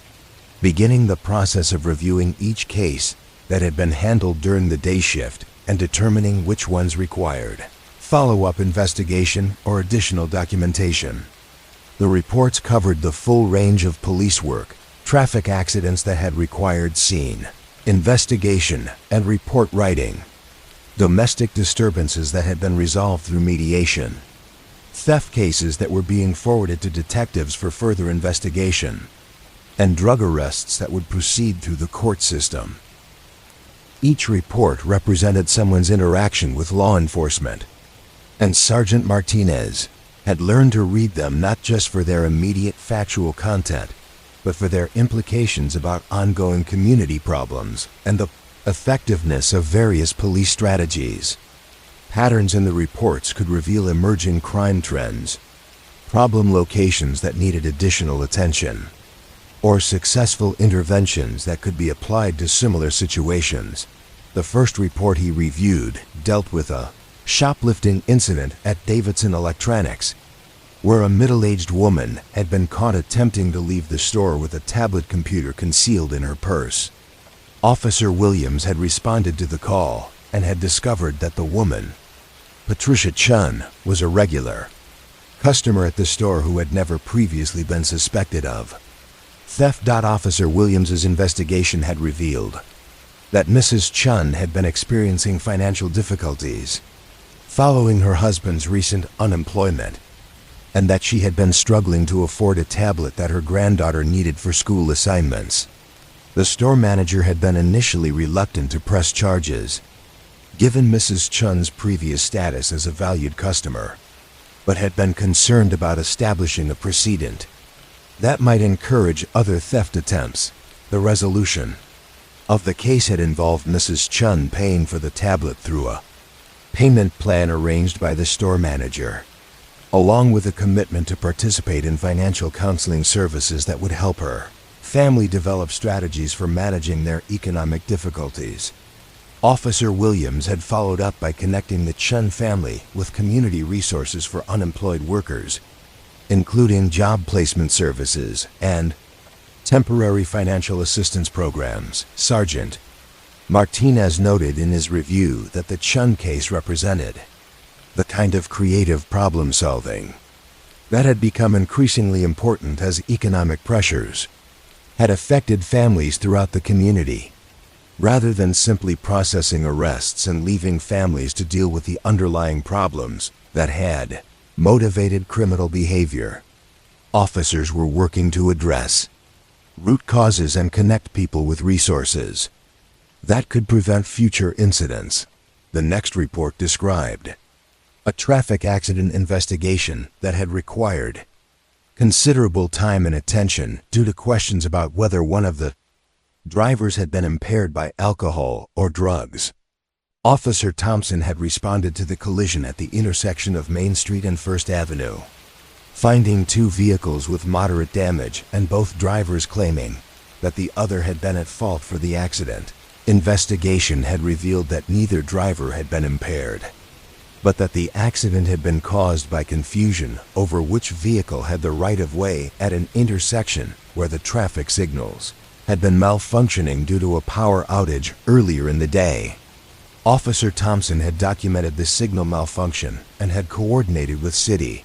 Speaker 1: beginning the process of reviewing each case that had been handled during the day shift and determining which ones required follow-up investigation or additional documentation. The reports covered the full range of police work, traffic accidents that had required scene investigation and report writing, domestic disturbances that had been resolved through mediation, theft cases that were being forwarded to detectives for further investigation, and drug arrests that would proceed through the court system. Each report represented someone's interaction with law enforcement, and Sergeant Martinez had learned to read them not just for their immediate factual content, but for their implications about ongoing community problems and the effectiveness of various police strategies. Patterns in the reports could reveal emerging crime trends, problem locations that needed additional attention, or successful interventions that could be applied to similar situations. The first report he reviewed dealt with a shoplifting incident at Davidson Electronics, where a middle-aged woman had been caught attempting to leave the store with a tablet computer concealed in her purse. Officer Williams had responded to the call and had discovered that the woman, Patricia Chun, was a regular customer at the store who had never previously been suspected of theft. Officer Williams's investigation had revealed that Mrs. Chun had been experiencing financial difficulties following her husband's recent unemployment, and that she had been struggling to afford a tablet that her granddaughter needed for school assignments. The store manager had been initially reluctant to press charges, given Mrs. Chun's previous status as a valued customer, but had been concerned about establishing a precedent that might encourage other theft attempts. The resolution of the case had involved Mrs. Chun paying for the tablet through a payment plan arranged by the store manager, along with a commitment to participate in financial counseling services that would help her family develop strategies for managing their economic difficulties. Officer Williams had followed up by connecting the Chun family with community resources for unemployed workers, including job placement services and temporary financial assistance programs. Sergeant Martinez noted in his review that the Chun case represented the kind of creative problem-solving that had become increasingly important as economic pressures had affected families throughout the community. Rather than simply processing arrests and leaving families to deal with the underlying problems that had motivated criminal behavior, officers were working to address root causes and connect people with resources that could prevent future incidents. The next report described a traffic accident investigation that had required considerable time and attention due to questions about whether one of the drivers had been impaired by alcohol or drugs. Officer Thompson had responded to the collision at the intersection of Main Street and First Avenue, finding two vehicles with moderate damage and both drivers claiming that the other had been at fault for the accident. Investigation had revealed that neither driver had been impaired, but that the accident had been caused by confusion over which vehicle had the right-of-way at an intersection where the traffic signals had been malfunctioning due to a power outage earlier in the day. Officer Thompson had documented the signal malfunction and had coordinated with city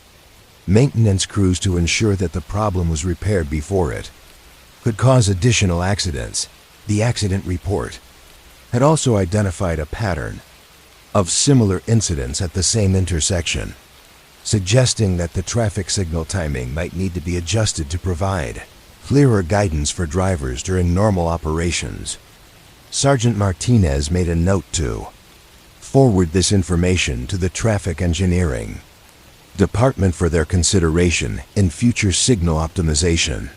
Speaker 1: maintenance crews to ensure that the problem was repaired before it could cause additional accidents. The accident report had also identified a pattern of similar incidents at the same intersection, suggesting that the traffic signal timing might need to be adjusted to provide clearer guidance for drivers during normal operations. Sergeant Martinez made a note to forward this information to the Traffic Engineering Department for their consideration in future signal optimization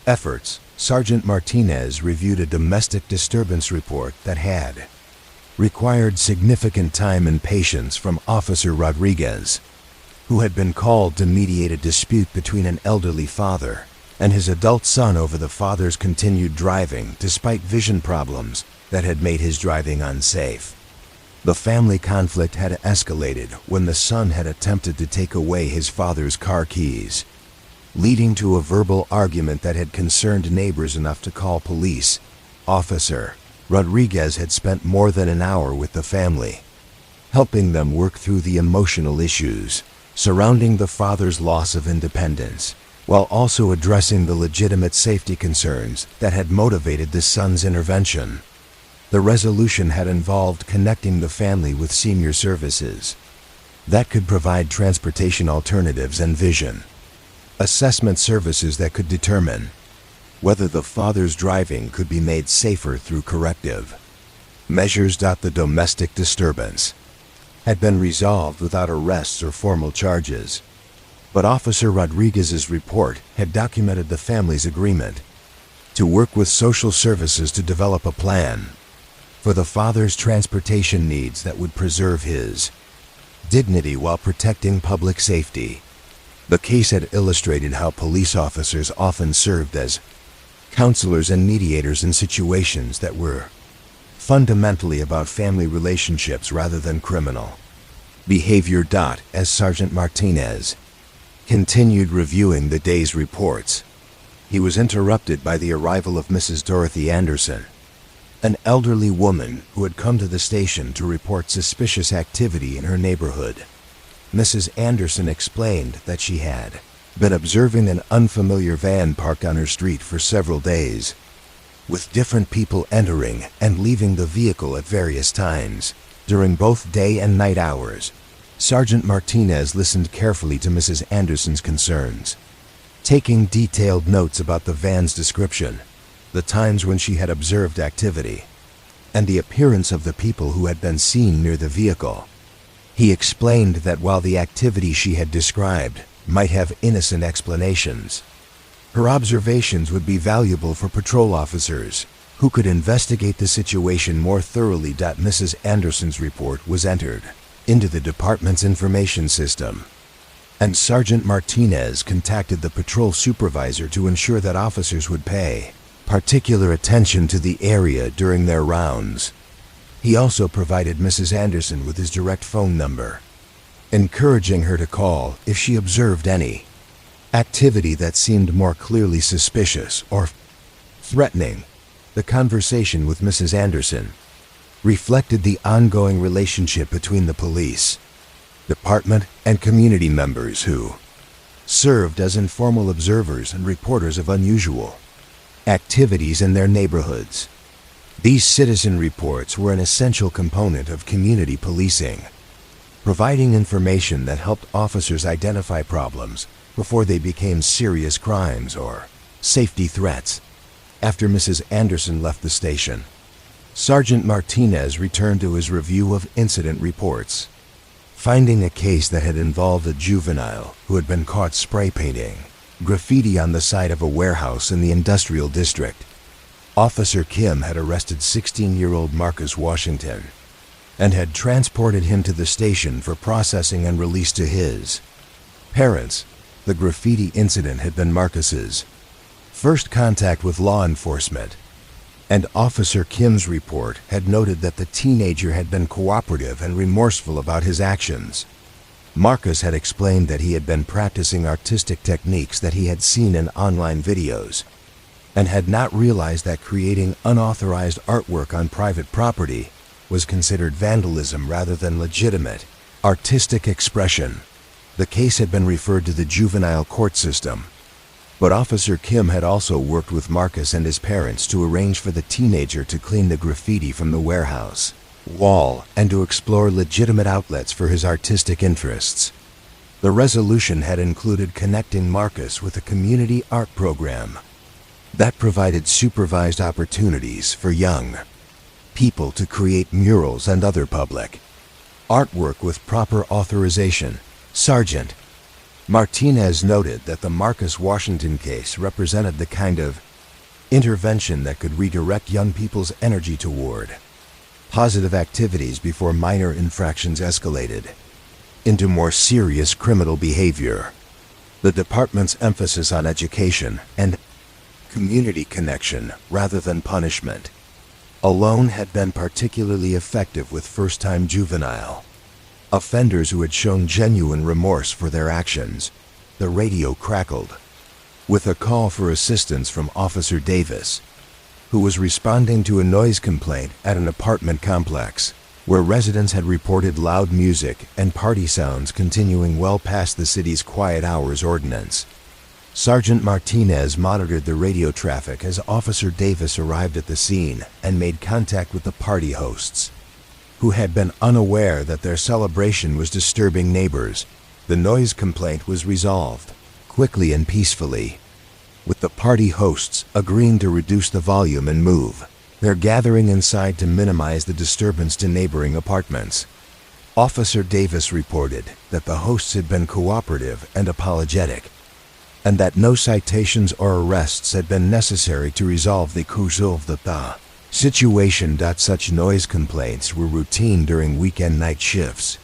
Speaker 1: efforts. Sergeant Martinez reviewed a domestic disturbance report that had required significant time and patience from Officer Rodriguez, who had been called to mediate a dispute between an elderly father and his adult son over the father's continued driving despite vision problems that had made his driving unsafe. The family conflict had escalated when the son had attempted to take away his father's car keys, leading to a verbal argument that had concerned neighbors enough to call police. Officer Rodriguez had spent more than an hour with the family, helping them work through the emotional issues surrounding the father's loss of independence, while also addressing the legitimate safety concerns that had motivated the son's intervention. The resolution had involved connecting the family with senior services that could provide transportation alternatives and vision assessment services that could determine whether the father's driving could be made safer through corrective measures. The domestic disturbance had been resolved without arrests or formal charges, but Officer Rodriguez's report had documented the family's agreement to work with social services to develop a plan for the father's transportation needs that would preserve his dignity while protecting public safety. The case had illustrated how police officers often served as counselors and mediators in situations that were fundamentally about family relationships rather than criminal behavior. As Sergeant Martinez continued reviewing the day's reports, he was interrupted by the arrival of Mrs. Dorothy Anderson, an elderly woman who had come to the station to report suspicious activity in her neighborhood. Mrs. Anderson explained that she had been observing an unfamiliar van parked on her street for several days, with different people entering and leaving the vehicle at various times during both day and night hours. Sergeant Martinez listened carefully to Mrs. Anderson's concerns, taking detailed notes about the van's description, the times when she had observed activity, and the appearance of the people who had been seen near the vehicle. He explained that while the activity she had described might have innocent explanations, her observations would be valuable for patrol officers who could investigate the situation more thoroughly. Mrs. Anderson's report was entered into the department's information system, and Sergeant Martinez contacted the patrol supervisor to ensure that officers would pay particular attention to the area during their rounds. He also provided Mrs. Anderson with his direct phone number, encouraging her to call if she observed any activity that seemed more clearly suspicious or threatening. The conversation with Mrs. Anderson reflected the ongoing relationship between the police department and community members who served as informal observers and reporters of unusual activities in their neighborhoods. These citizen reports were an essential component of community policing, providing information that helped officers identify problems before they became serious crimes or safety threats. After Mrs. Anderson left the station, Sergeant Martinez returned to his review of incident reports, finding a case that had involved a juvenile who had been caught spray painting graffiti on the side of a warehouse in the industrial district. Officer Kim had arrested 16-year-old Marcus Washington and had transported him to the station for processing and release to his parents. The graffiti incident had been Marcus's first contact with law enforcement, and Officer Kim's report had noted that the teenager had been cooperative and remorseful about his actions. Marcus had explained that he had been practicing artistic techniques that he had seen in online videos, and had not realized that creating unauthorized artwork on private property was considered vandalism rather than legitimate artistic expression. The case had been referred to the juvenile court system, but Officer Kim had also worked with Marcus and his parents to arrange for the teenager to clean the graffiti from the warehouse wall and to explore legitimate outlets for his artistic interests. The resolution had included connecting Marcus with a community art program that provided supervised opportunities for young people to create murals and other public artwork with proper authorization. Sergeant Martinez noted that the Marcus Washington case represented the kind of intervention that could redirect young people's energy toward positive activities before minor infractions escalated into more serious criminal behavior. The department's emphasis on education and community connection rather than punishment alone had been particularly effective with first-time juvenile offenders who had shown genuine remorse for their actions. The radio crackled with a call for assistance from Officer Davis, who was responding to a noise complaint at an apartment complex where residents had reported loud music and party sounds continuing well past the city's quiet hours ordinance. Sergeant Martinez monitored the radio traffic as Officer Davis arrived at the scene and made contact with the party hosts, who had been unaware that their celebration was disturbing neighbors. The noise complaint was resolved quickly and peacefully, with the party hosts agreeing to reduce the volume and move their gathering inside to minimize the disturbance to neighboring apartments. Officer Davis reported that the hosts had been cooperative and apologetic, and that no citations or arrests had been necessary to resolve the situation. Such noise complaints were routine during weekend night shifts,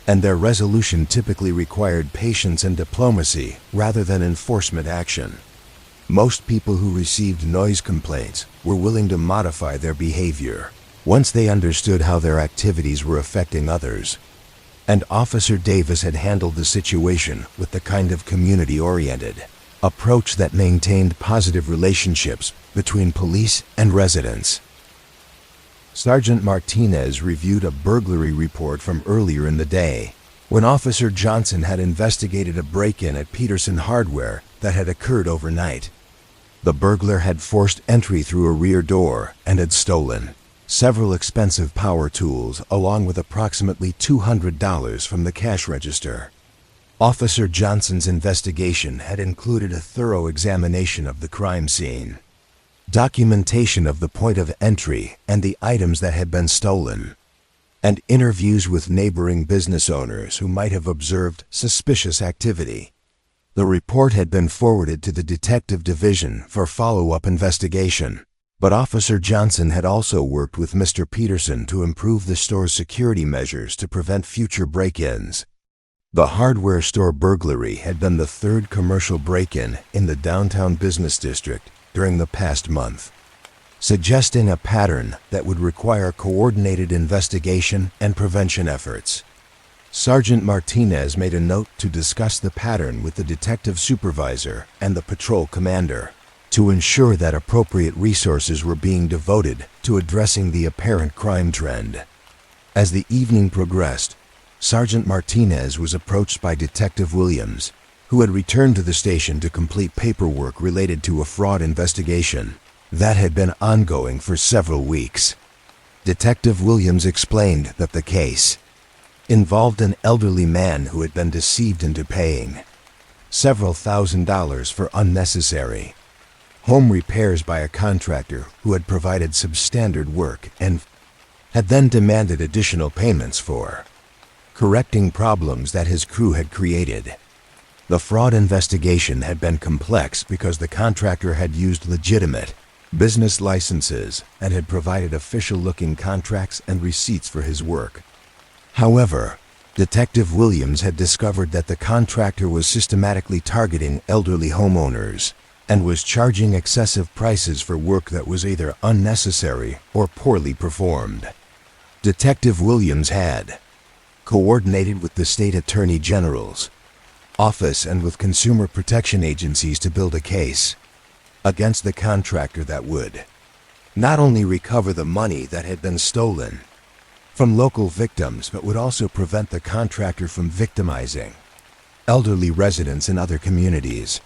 Speaker 1: and their resolution typically required patience and diplomacy rather than enforcement action. Most people who received noise complaints were willing to modify their behavior once they understood how their activities were affecting others. And Officer Davis had handled the situation with the kind of community-oriented approach that maintained positive relationships between police and residents. Sergeant Martinez reviewed a burglary report from earlier in the day, when Officer Johnson had investigated a break-in at Peterson Hardware that had occurred overnight. The burglar had forced entry through a rear door and had stolen several expensive power tools along with approximately $200 from the cash register. Officer Johnson's investigation had included a thorough examination of the crime scene, documentation of the point of entry and the items that had been stolen, and interviews with neighboring business owners who might have observed suspicious activity. The report had been forwarded to the Detective Division for follow-up investigation, but Officer Johnson had also worked with Mr. Peterson to improve the store's security measures to prevent future break-ins. The hardware store burglary had been the third commercial break-in in the downtown business district during the past month, suggesting a pattern that would require coordinated investigation and prevention efforts. Sergeant Martinez made a note to discuss the pattern with the detective supervisor and the patrol commander to ensure that appropriate resources were being devoted to addressing the apparent crime trend. As the evening progressed, Sergeant Martinez was approached by Detective Williams, who had returned to the station to complete paperwork related to a fraud investigation that had been ongoing for several weeks. Detective Williams explained that the case involved an elderly man who had been deceived into paying several $1,000s for unnecessary home repairs by a contractor who had provided substandard work and had then demanded additional payments for correcting problems that his crew had created. The fraud investigation had been complex because the contractor had used legitimate business licenses and had provided official-looking contracts and receipts for his work. However, Detective Williams had discovered that the contractor was systematically targeting elderly homeowners and was charging excessive prices for work that was either unnecessary or poorly performed. Detective Williams had coordinated with the State Attorney General's office and with consumer protection agencies to build a case against the contractor that would not only recover the money that had been stolen from local victims, but would also prevent the contractor from victimizing elderly residents in other communities.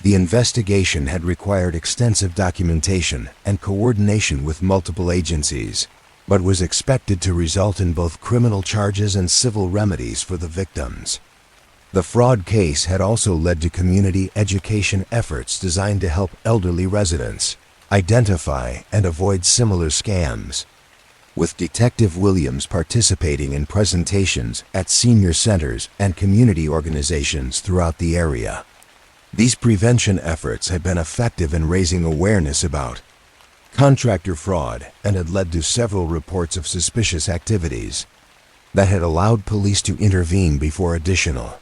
Speaker 1: The investigation had required extensive documentation and coordination with multiple agencies, but was expected to result in both criminal charges and civil remedies for the victims. The fraud case had also led to community education efforts designed to help elderly residents identify and avoid similar scams, with Detective Williams participating in presentations at senior centers and community organizations throughout the area. These prevention efforts had been effective in raising awareness about contractor fraud and had led to several reports of suspicious activities that had allowed police to intervene before additional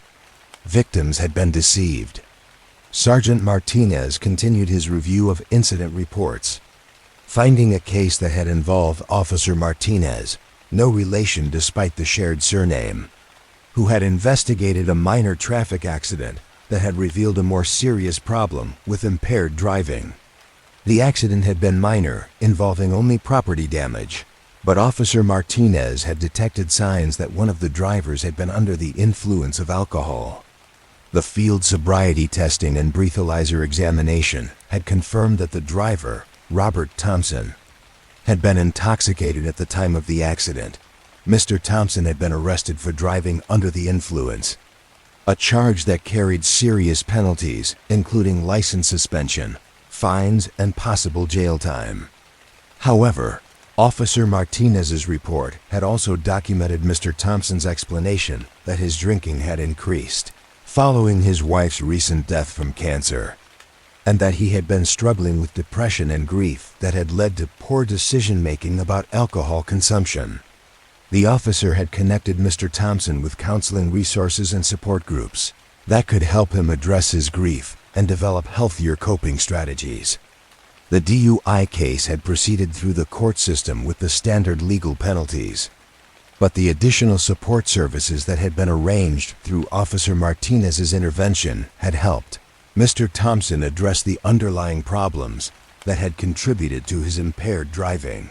Speaker 1: victims had been deceived. Sergeant Martinez continued his review of incident reports, finding a case that had involved Officer Martinez, no relation despite the shared surname, who had investigated a minor traffic accident that had revealed a more serious problem with impaired driving. The accident had been minor, involving only property damage, but Officer Martinez had detected signs that one of the drivers had been under the influence of alcohol. The field sobriety testing and breathalyzer examination had confirmed that the driver, Robert Thompson, had been intoxicated at the time of the accident. Mr. Thompson had been arrested for driving under the influence a charge that carried serious penalties, including license suspension, fines, and possible jail time. However, Officer Martinez's report had also documented Mr. Thompson's explanation that his drinking had increased following his wife's recent death from cancer, and that he had been struggling with depression and grief that had led to poor decision-making about alcohol consumption. The officer had connected Mr. Thompson with counseling resources and support groups that could help him address his grief and develop healthier coping strategies. The DUI case had proceeded through the court system with the standard legal penalties, but the additional support services that had been arranged through Officer Martinez's intervention had helped Mr. Thompson address the underlying problems that had contributed to his impaired driving.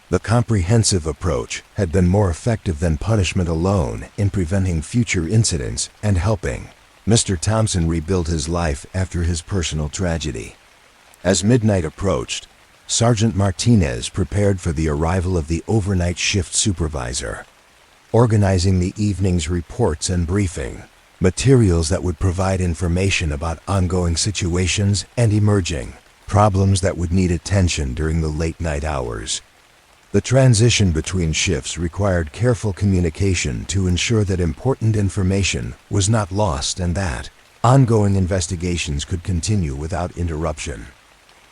Speaker 1: The comprehensive approach had been more effective than punishment alone in preventing future incidents and helping Mr. Thompson rebuild his life after his personal tragedy. As midnight approached, Sergeant Martinez prepared for the arrival of the overnight shift supervisor, organizing the evening's reports and briefing, materials that would provide information about ongoing situations and emerging problems that would need attention during the late night hours. The transition between shifts required careful communication to ensure that important information was not lost and that ongoing investigations could continue without interruption.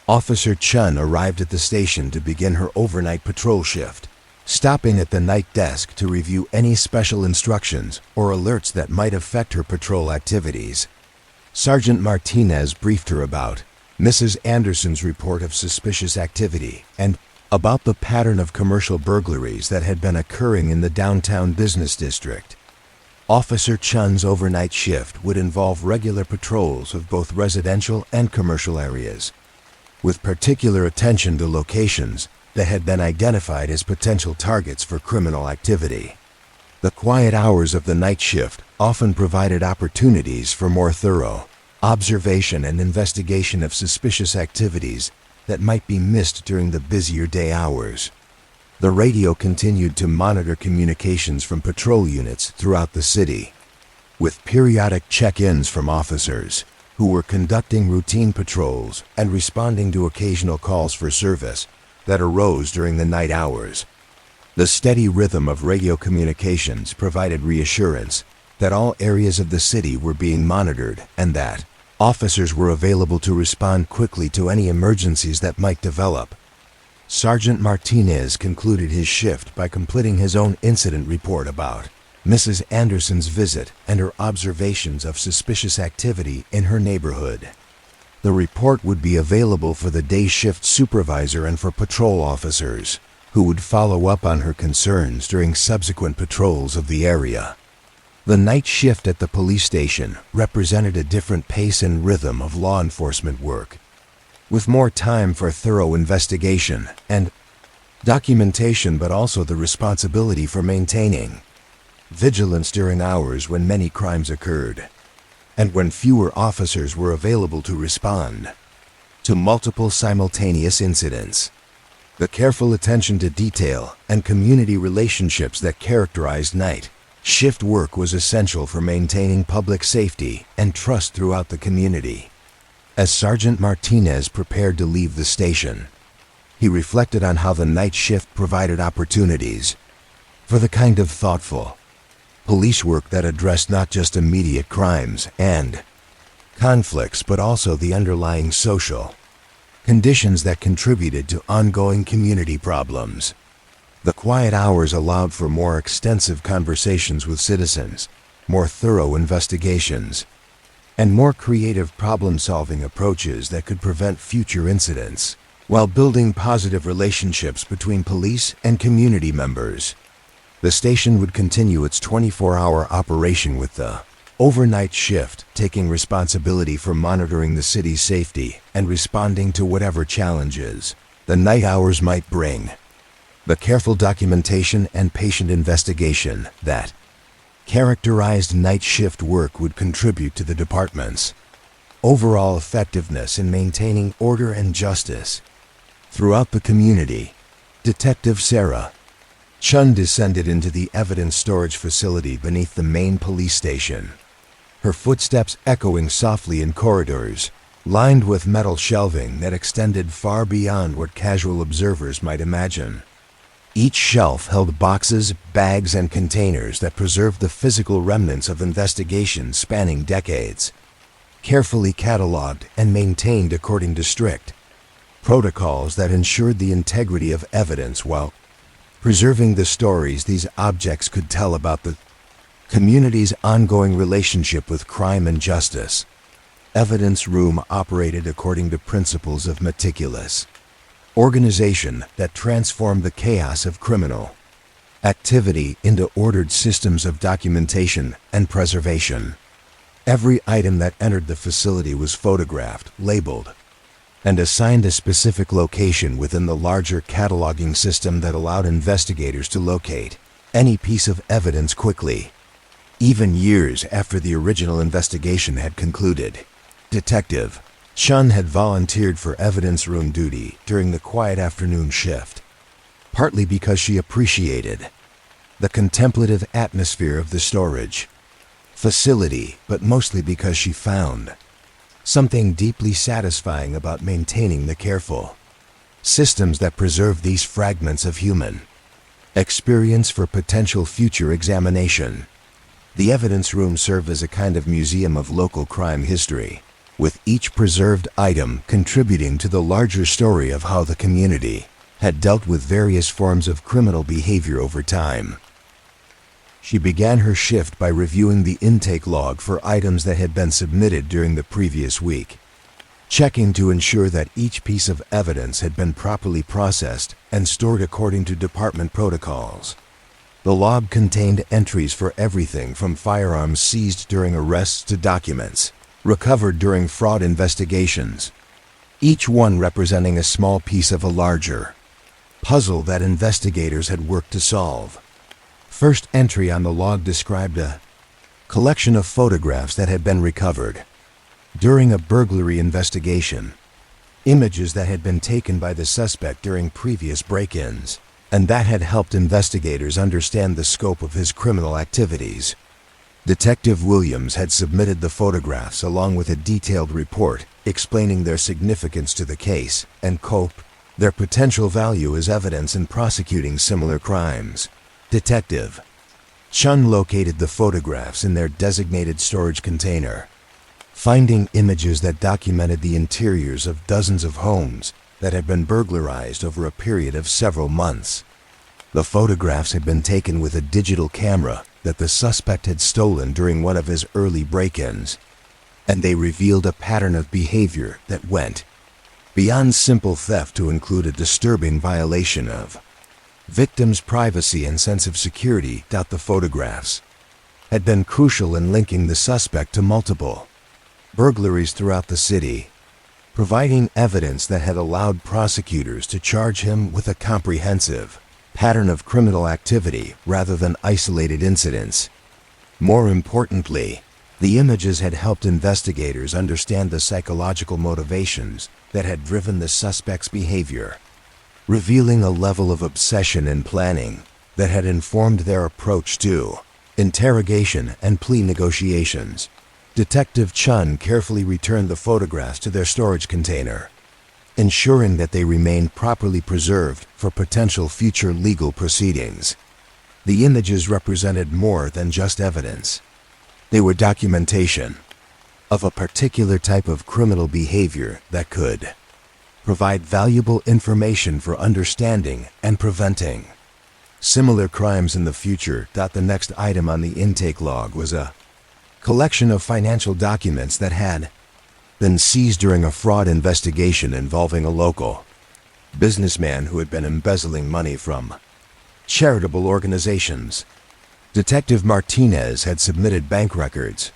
Speaker 1: Officer Chun arrived at the station to begin her overnight patrol shift, stopping at the night desk to review any special instructions or alerts that might affect her patrol activities. Sergeant Martinez briefed her about Mrs. Anderson's report of suspicious activity and about the pattern of commercial burglaries that had been occurring in the downtown business district. Officer Chun's overnight shift would involve regular patrols of both residential and commercial areas, with particular attention to locations that had been identified as potential targets for criminal activity. The quiet hours of the night shift often provided opportunities for more thorough observation and investigation of suspicious activities that might be missed during the busier day hours. The radio continued to monitor communications from patrol units throughout the city, with periodic check-ins from officers who were conducting routine patrols and responding to occasional calls for service that arose during the night hours. The steady rhythm of radio communications provided reassurance that all areas of the city were being monitored and that officers were available to respond quickly to any emergencies that might develop. Sergeant Martinez concluded his shift by completing his own incident report about Mrs. Anderson's visit and her observations of suspicious activity in her neighborhood. The report would be available for the day shift supervisor and for patrol officers, who would follow up on her concerns during subsequent patrols of the area. The night shift at the police station represented a different pace and rhythm of law enforcement work, with more time for thorough investigation and documentation, but also the responsibility for maintaining vigilance during hours when many crimes occurred, and when fewer officers were available to respond to multiple simultaneous incidents. The careful attention to detail and community relationships that characterized night shift work was essential for maintaining public safety and trust throughout the community. As Sergeant Martinez prepared to leave the station, he reflected on how the night shift provided opportunities for the kind of thoughtful police work that addressed not just immediate crimes and conflicts, but also the underlying social conditions that contributed to ongoing community problems. The quiet hours allowed for more extensive conversations with citizens, more thorough investigations, and more creative problem-solving approaches that could prevent future incidents, while building positive relationships between police and community members. The station would continue its 24-hour operation with the overnight shift taking responsibility for monitoring the city's safety and responding to whatever challenges the night hours might bring. The careful documentation and patient investigation that characterized night shift work would contribute to the department's overall effectiveness in maintaining order and justice throughout the community. Detective Sarah Chun descended into the evidence storage facility beneath the main police station. her footsteps echoing softly in corridors, lined with metal shelving that extended far beyond what casual observers might imagine. Each shelf held boxes, bags, and containers that preserved the physical remnants of investigations spanning decades, carefully cataloged and maintained according to strict protocols that ensured the integrity of evidence while preserving the stories these objects could tell about the community's ongoing relationship with crime and justice. Evidence Room operated according to principles of meticulous organization that transformed the chaos of criminal activity into ordered systems of documentation and preservation. Every item that entered the facility was photographed, labeled, and assigned a specific location within the larger cataloging system that allowed investigators to locate any piece of evidence quickly. Even years after the original investigation had concluded, Detective Chun had volunteered for evidence room duty during the quiet afternoon shift, partly because she appreciated the contemplative atmosphere of the storage facility, but mostly because she found something deeply satisfying about maintaining the careful systems that preserve these fragments of human experience for potential future examination. The evidence room served as a kind of museum of local crime history, with each preserved item contributing to the larger story of how the community had dealt with various forms of criminal behavior over time. She began her shift by reviewing the intake log for items that had been submitted during the previous week, checking to ensure that each piece of evidence had been properly processed and stored according to department protocols. The log contained entries for everything from firearms seized during arrests to documents recovered during fraud investigations, each one representing a small piece of a larger puzzle that investigators had worked to solve. First entry on the log described a collection of photographs that had been recovered during a burglary investigation, images that had been taken by the suspect during previous break-ins, and that had helped investigators understand the scope of his criminal activities. Detective Williams had submitted the photographs along with a detailed report explaining their significance to the case and their potential value as evidence in prosecuting similar crimes. Detective Chun located the photographs in their designated storage container, finding images that documented the interiors of dozens of homes that had been burglarized over a period of several months. The photographs had been taken with a digital camera that the suspect had stolen during one of his early break-ins, and they revealed a pattern of behavior that went beyond simple theft to include a disturbing violation of victims' privacy and sense of security. The photographs had been crucial in linking the suspect to multiple burglaries throughout the city, providing evidence that had allowed prosecutors to charge him with a comprehensive pattern of criminal activity rather than isolated incidents. More importantly, the images had helped investigators understand the psychological motivations that had driven the suspect's behavior, revealing a level of obsession and planning that had informed their approach to interrogation and plea negotiations. Detective Chun carefully returned the photographs to their storage container, ensuring that they remained properly preserved for potential future legal proceedings. The images represented more than just evidence. They were documentation of a particular type of criminal behavior that could provide valuable information for understanding and preventing similar crimes in the future. The next item on the intake log was a collection of financial documents that had been seized during a fraud investigation involving a local businessman who had been embezzling money from charitable organizations. Detective Martinez had submitted bank records,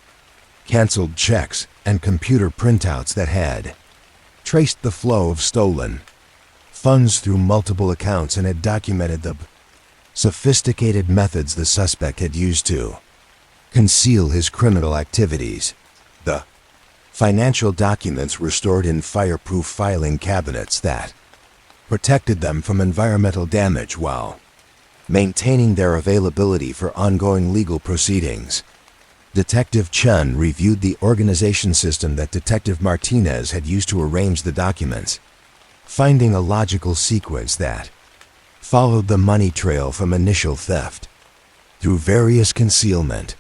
Speaker 1: canceled checks, and computer printouts that had traced the flow of stolen funds through multiple accounts and had documented the sophisticated methods the suspect had used to conceal his criminal activities. The financial documents were stored in fireproof filing cabinets that protected them from environmental damage while maintaining their availability for ongoing legal proceedings. Detective Chun reviewed the organization system that Detective Martinez had used to arrange the documents, finding a logical sequence that followed the money trail from initial theft through various concealment,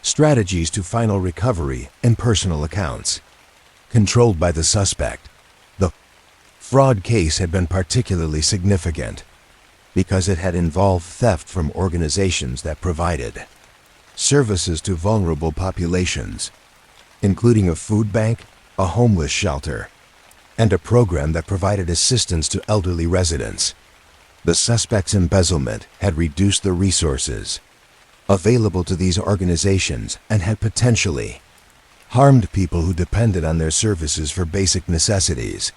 Speaker 1: strategies to final recovery, and personal accounts controlled by the suspect. The fraud case had been particularly significant because it had involved theft from organizations that provided services to vulnerable populations, including a food bank, a homeless shelter, and a program that provided assistance to elderly residents. The suspect's embezzlement had reduced the resources available to these organizations and had potentially harmed people who depended on their services for basic necessities.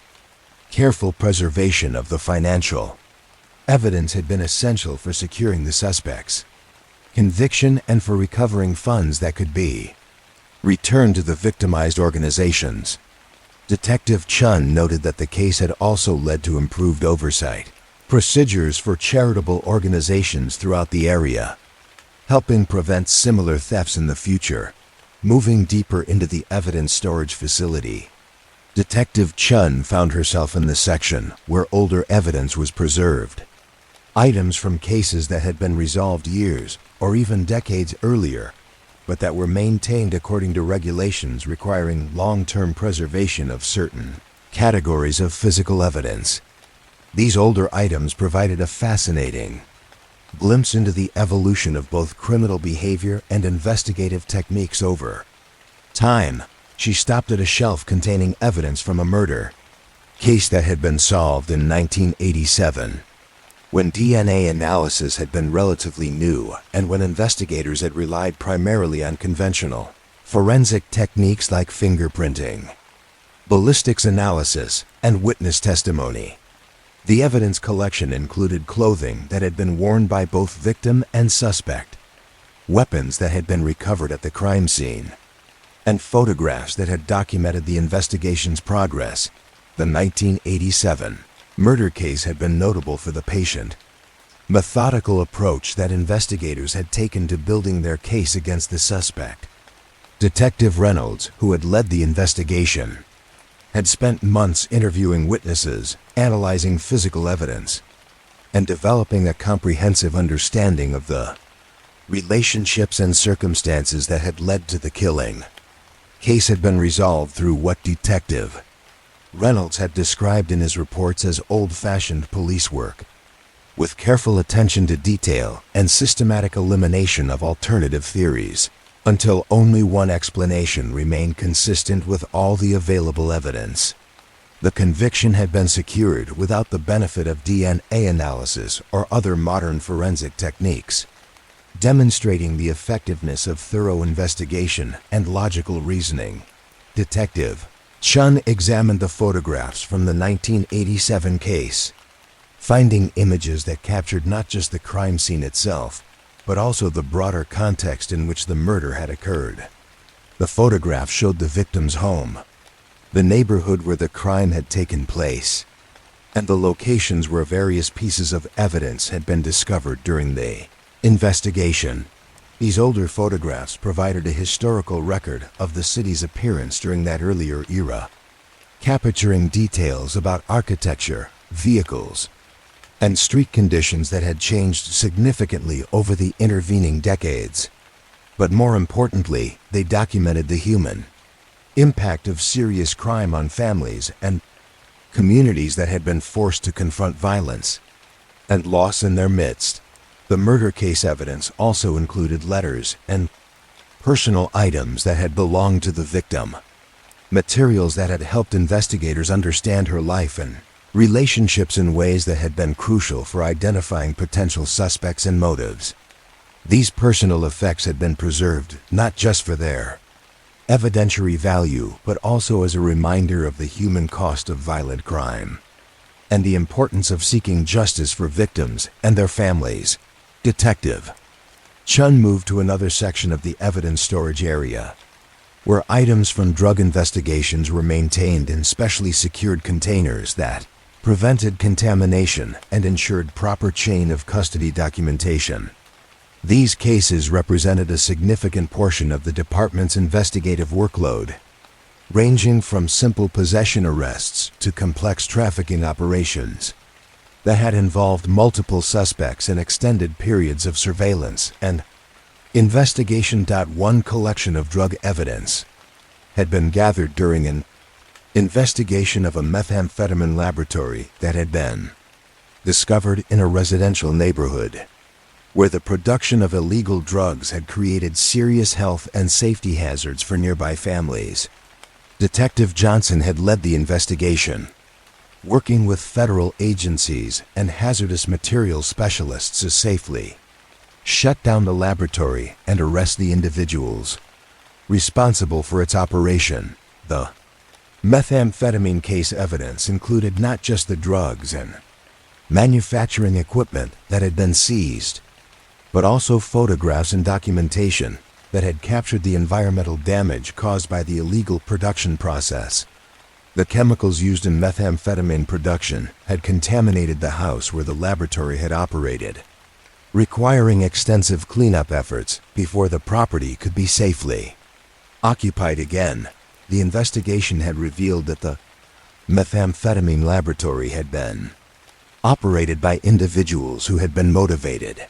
Speaker 1: Careful preservation of the financial evidence had been essential for securing the suspects' conviction and for recovering funds that could be returned to the victimized organizations. Detective Chun noted that the case had also led to improved oversight procedures for charitable organizations throughout the area, helping prevent similar thefts in the future. Moving deeper into the evidence storage facility, Detective Chun found herself in the section where older evidence was preserved. Items from cases that had been resolved years or even decades earlier, but that were maintained according to regulations requiring long-term preservation of certain categories of physical evidence. These older items provided a fascinating glimpse into the evolution of both criminal behavior and investigative techniques over time. She stopped at a shelf containing evidence from a murder case that had been solved in 1987, when DNA analysis had been relatively new and when investigators had relied primarily on conventional forensic techniques like fingerprinting, ballistics analysis, and witness testimony. The evidence collection included clothing that had been worn by both victim and suspect, weapons that had been recovered at the crime scene, and photographs that had documented the investigation's progress. The 1987 murder case had been notable for the patient, methodical approach that investigators had taken to building their case against the suspect. Detective Reynolds, who had led the investigation, had spent months interviewing witnesses, analyzing physical evidence, and developing a comprehensive understanding of the relationships and circumstances that had led to the killing. Case had been resolved through what Detective Reynolds had described in his reports as old-fashioned police work, with careful attention to detail and systematic elimination of alternative theories, until only one explanation remained consistent with all the available evidence. The conviction had been secured without the benefit of DNA analysis or other modern forensic techniques, demonstrating the effectiveness of thorough investigation and logical reasoning. Detective Chun examined the photographs from the 1987 case, finding images that captured not just the crime scene itself, but also the broader context in which the murder had occurred. The photographs showed the victim's home, the neighborhood where the crime had taken place, and the locations where various pieces of evidence had been discovered during the investigation. These older photographs provided a historical record of the city's appearance during that earlier era, capturing details about architecture, vehicles, and street conditions that had changed significantly over the intervening decades. But more importantly, they documented the human impact of serious crime on families and communities that had been forced to confront violence and loss in their midst. The murder case evidence also included letters and personal items that had belonged to the victim, materials that had helped investigators understand her life and relationships in ways that had been crucial for identifying potential suspects and motives. These personal effects had been preserved not just for their evidentiary value, but also as a reminder of the human cost of violent crime and the importance of seeking justice for victims and their families. Detective Chun moved to another section of the evidence storage area, where items from drug investigations were maintained in specially secured containers that prevented contamination and ensured proper chain of custody documentation. These cases represented a significant portion of the department's investigative workload, ranging from simple possession arrests to complex trafficking operations that had involved multiple suspects and extended periods of surveillance. And investigation. One collection of drug evidence had been gathered during an investigation of a methamphetamine laboratory that had been discovered in a residential neighborhood, where the production of illegal drugs had created serious health and safety hazards for nearby families. Detective Johnson had led the investigation, working with federal agencies and hazardous materials specialists to safely shut down the laboratory and arrest the individuals responsible for its operation. The methamphetamine case evidence included not just the drugs and manufacturing equipment that had been seized, but also photographs and documentation that had captured the environmental damage caused by the illegal production process. The chemicals used in methamphetamine production had contaminated the house where the laboratory had operated, requiring extensive cleanup efforts before the property could be safely occupied again. The investigation had revealed that the methamphetamine laboratory had been operated by individuals who had been motivated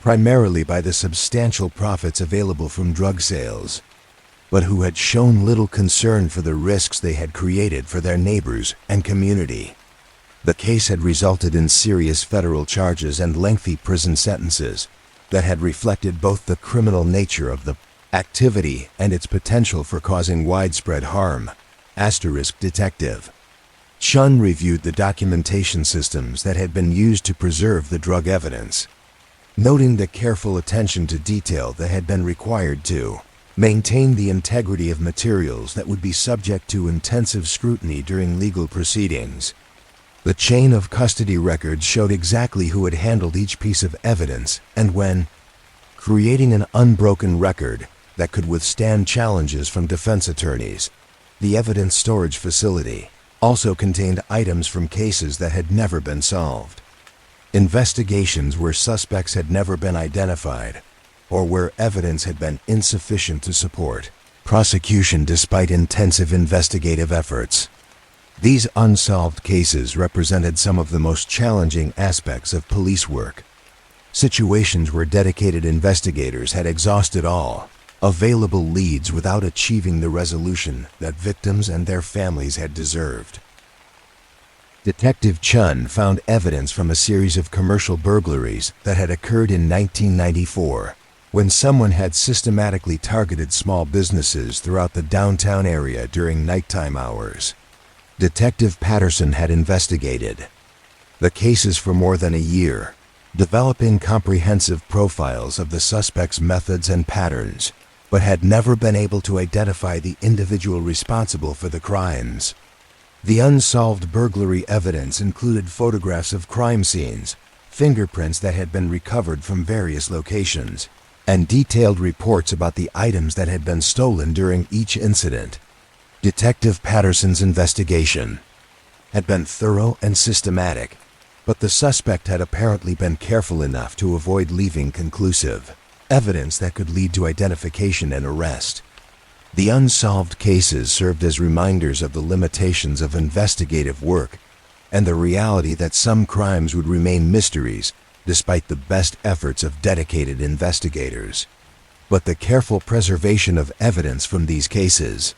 Speaker 1: primarily by the substantial profits available from drug sales, but who had shown little concern for the risks they had created for their neighbors and community. The case had resulted in serious federal charges and lengthy prison sentences that had reflected both the criminal nature of the activity and its potential for causing widespread harm. Detective Chun reviewed the documentation systems that had been used to preserve the drug evidence, noting the careful attention to detail that had been required to maintain the integrity of materials that would be subject to intensive scrutiny during legal proceedings. The chain of custody records showed exactly who had handled each piece of evidence and when, creating an unbroken record that could withstand challenges from defense attorneys. The evidence storage facility also contained items from cases that had never been solved, investigations where suspects had never been identified, or where evidence had been insufficient to support prosecution despite intensive investigative efforts. These unsolved cases represented some of the most challenging aspects of police work, situations where dedicated investigators had exhausted all available leads without achieving the resolution that victims and their families had deserved. Detective Chun found evidence from a series of commercial burglaries that had occurred in 1994, when someone had systematically targeted small businesses throughout the downtown area during nighttime hours. Detective Patterson had investigated the cases for more than a year, developing comprehensive profiles of the suspects' methods and patterns, but had never been able to identify the individual responsible for the crimes. The unsolved burglary evidence included photographs of crime scenes, fingerprints that had been recovered from various locations, and detailed reports about the items that had been stolen during each incident. Detective Patterson's investigation had been thorough and systematic, but the suspect had apparently been careful enough to avoid leaving conclusive evidence that could lead to identification and arrest. The unsolved cases served as reminders of the limitations of investigative work and the reality that some crimes would remain mysteries despite the best efforts of dedicated investigators. But the careful preservation of evidence from these cases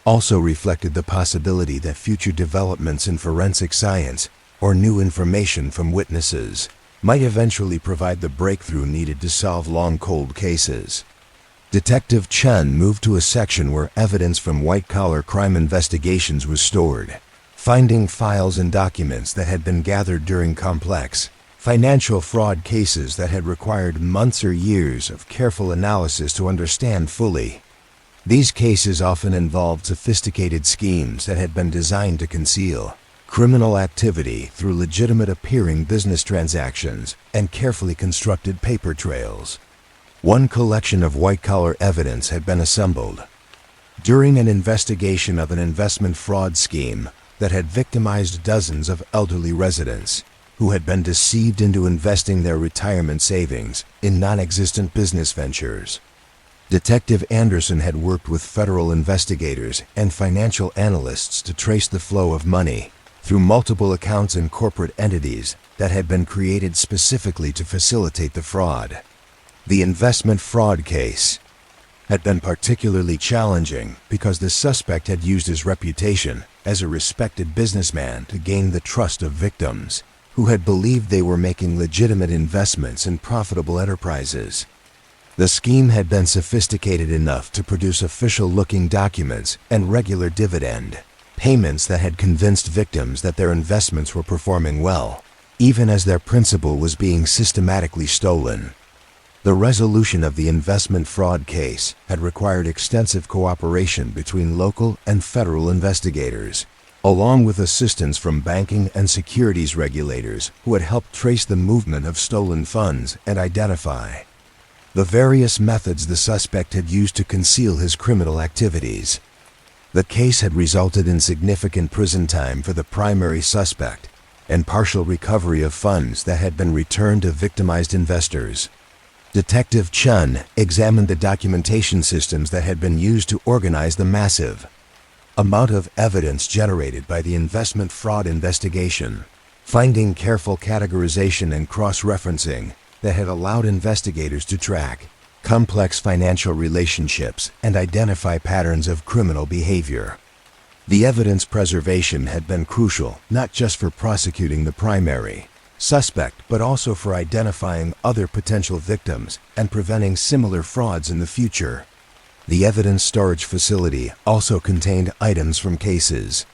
Speaker 1: also reflected the possibility that future developments in forensic science or new information from witnesses might eventually provide the breakthrough needed to solve long cold cases. Detective Chun moved to a section where evidence from white-collar crime investigations was stored, finding files and documents that had been gathered during complex financial fraud cases that had required months or years of careful analysis to understand fully. These cases often involved sophisticated schemes that had been designed to conceal criminal activity through legitimate-appearing business transactions and carefully constructed paper trails. One collection of white-collar evidence had been assembled during an investigation of an investment fraud scheme that had victimized dozens of elderly residents. who had been deceived into investing their retirement savings in non-existent business ventures. Detective Anderson had worked with federal investigators and financial analysts to trace the flow of money through multiple accounts and corporate entities that had been created specifically to facilitate the fraud. The investment fraud case had been particularly challenging because the suspect had used his reputation as a respected businessman to gain the trust of victims who had believed they were making legitimate investments in profitable enterprises. The scheme had been sophisticated enough to produce official-looking documents and regular dividend payments that had convinced victims that their investments were performing well, even as their principal was being systematically stolen. The resolution of the investment fraud case had required extensive cooperation between local and federal investigators, along with assistance from banking and securities regulators who had helped trace the movement of stolen funds and identify the various methods the suspect had used to conceal his criminal activities. The case had resulted in significant prison time for the primary suspect and partial recovery of funds that had been returned to victimized investors. Detective Chun examined the documentation systems that had been used to organize the massive amount of evidence generated by the investment fraud investigation, finding careful categorization and cross-referencing that had allowed investigators to track complex financial relationships and identify patterns of criminal behavior. The evidence preservation had been crucial not just for prosecuting the primary suspect, but also for identifying other potential victims and preventing similar frauds in the future. The evidence storage facility also contained items from cases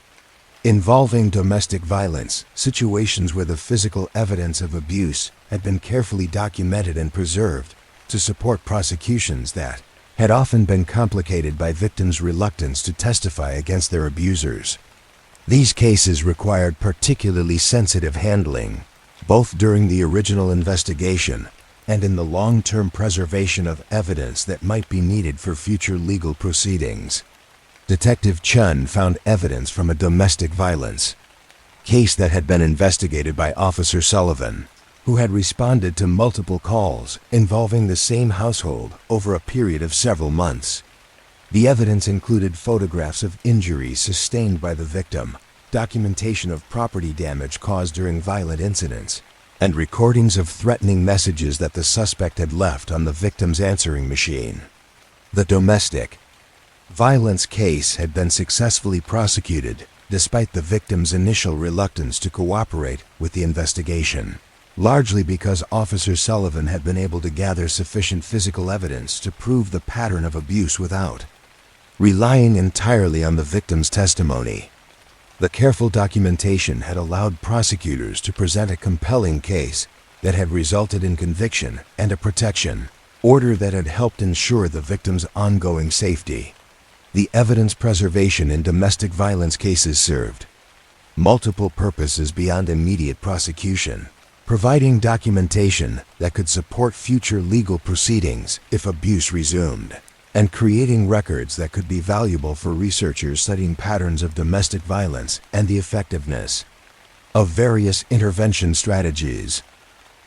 Speaker 1: involving domestic violence, situations where the physical evidence of abuse had been carefully documented and preserved to support prosecutions that had often been complicated by victims' reluctance to testify against their abusers. These cases required particularly sensitive handling, both during the original investigation and in the long-term preservation of evidence that might be needed for future legal proceedings. Detective Chun found evidence from a domestic violence case that had been investigated by Officer Sullivan, who had responded to multiple calls involving the same household over a period of several months. The evidence included photographs of injuries sustained by the victim, documentation of property damage caused during violent incidents, and recordings of threatening messages that the suspect had left on the victim's answering machine. The domestic violence case had been successfully prosecuted despite the victim's initial reluctance to cooperate with the investigation, largely because Officer Sullivan had been able to gather sufficient physical evidence to prove the pattern of abuse without relying entirely on the victim's testimony. The careful documentation had allowed prosecutors to present a compelling case that had resulted in conviction and a protection order that had helped ensure the victim's ongoing safety. The evidence preservation in domestic violence cases served multiple purposes beyond immediate prosecution, providing documentation that could support future legal proceedings if abuse resumed, and creating records that could be valuable for researchers studying patterns of domestic violence and the effectiveness of various intervention strategies.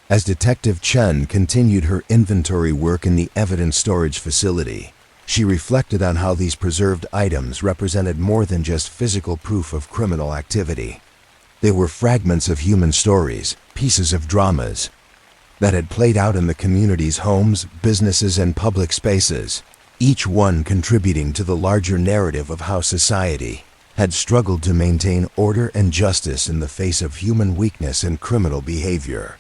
Speaker 1: As Detective Chen continued her inventory work in the evidence storage facility, she reflected on how these preserved items represented more than just physical proof of criminal activity. They were fragments of human stories, pieces of dramas that had played out in the community's homes, businesses, and public spaces, each one contributing to the larger narrative of how society had struggled to maintain order and justice in the face of human weakness and criminal behavior.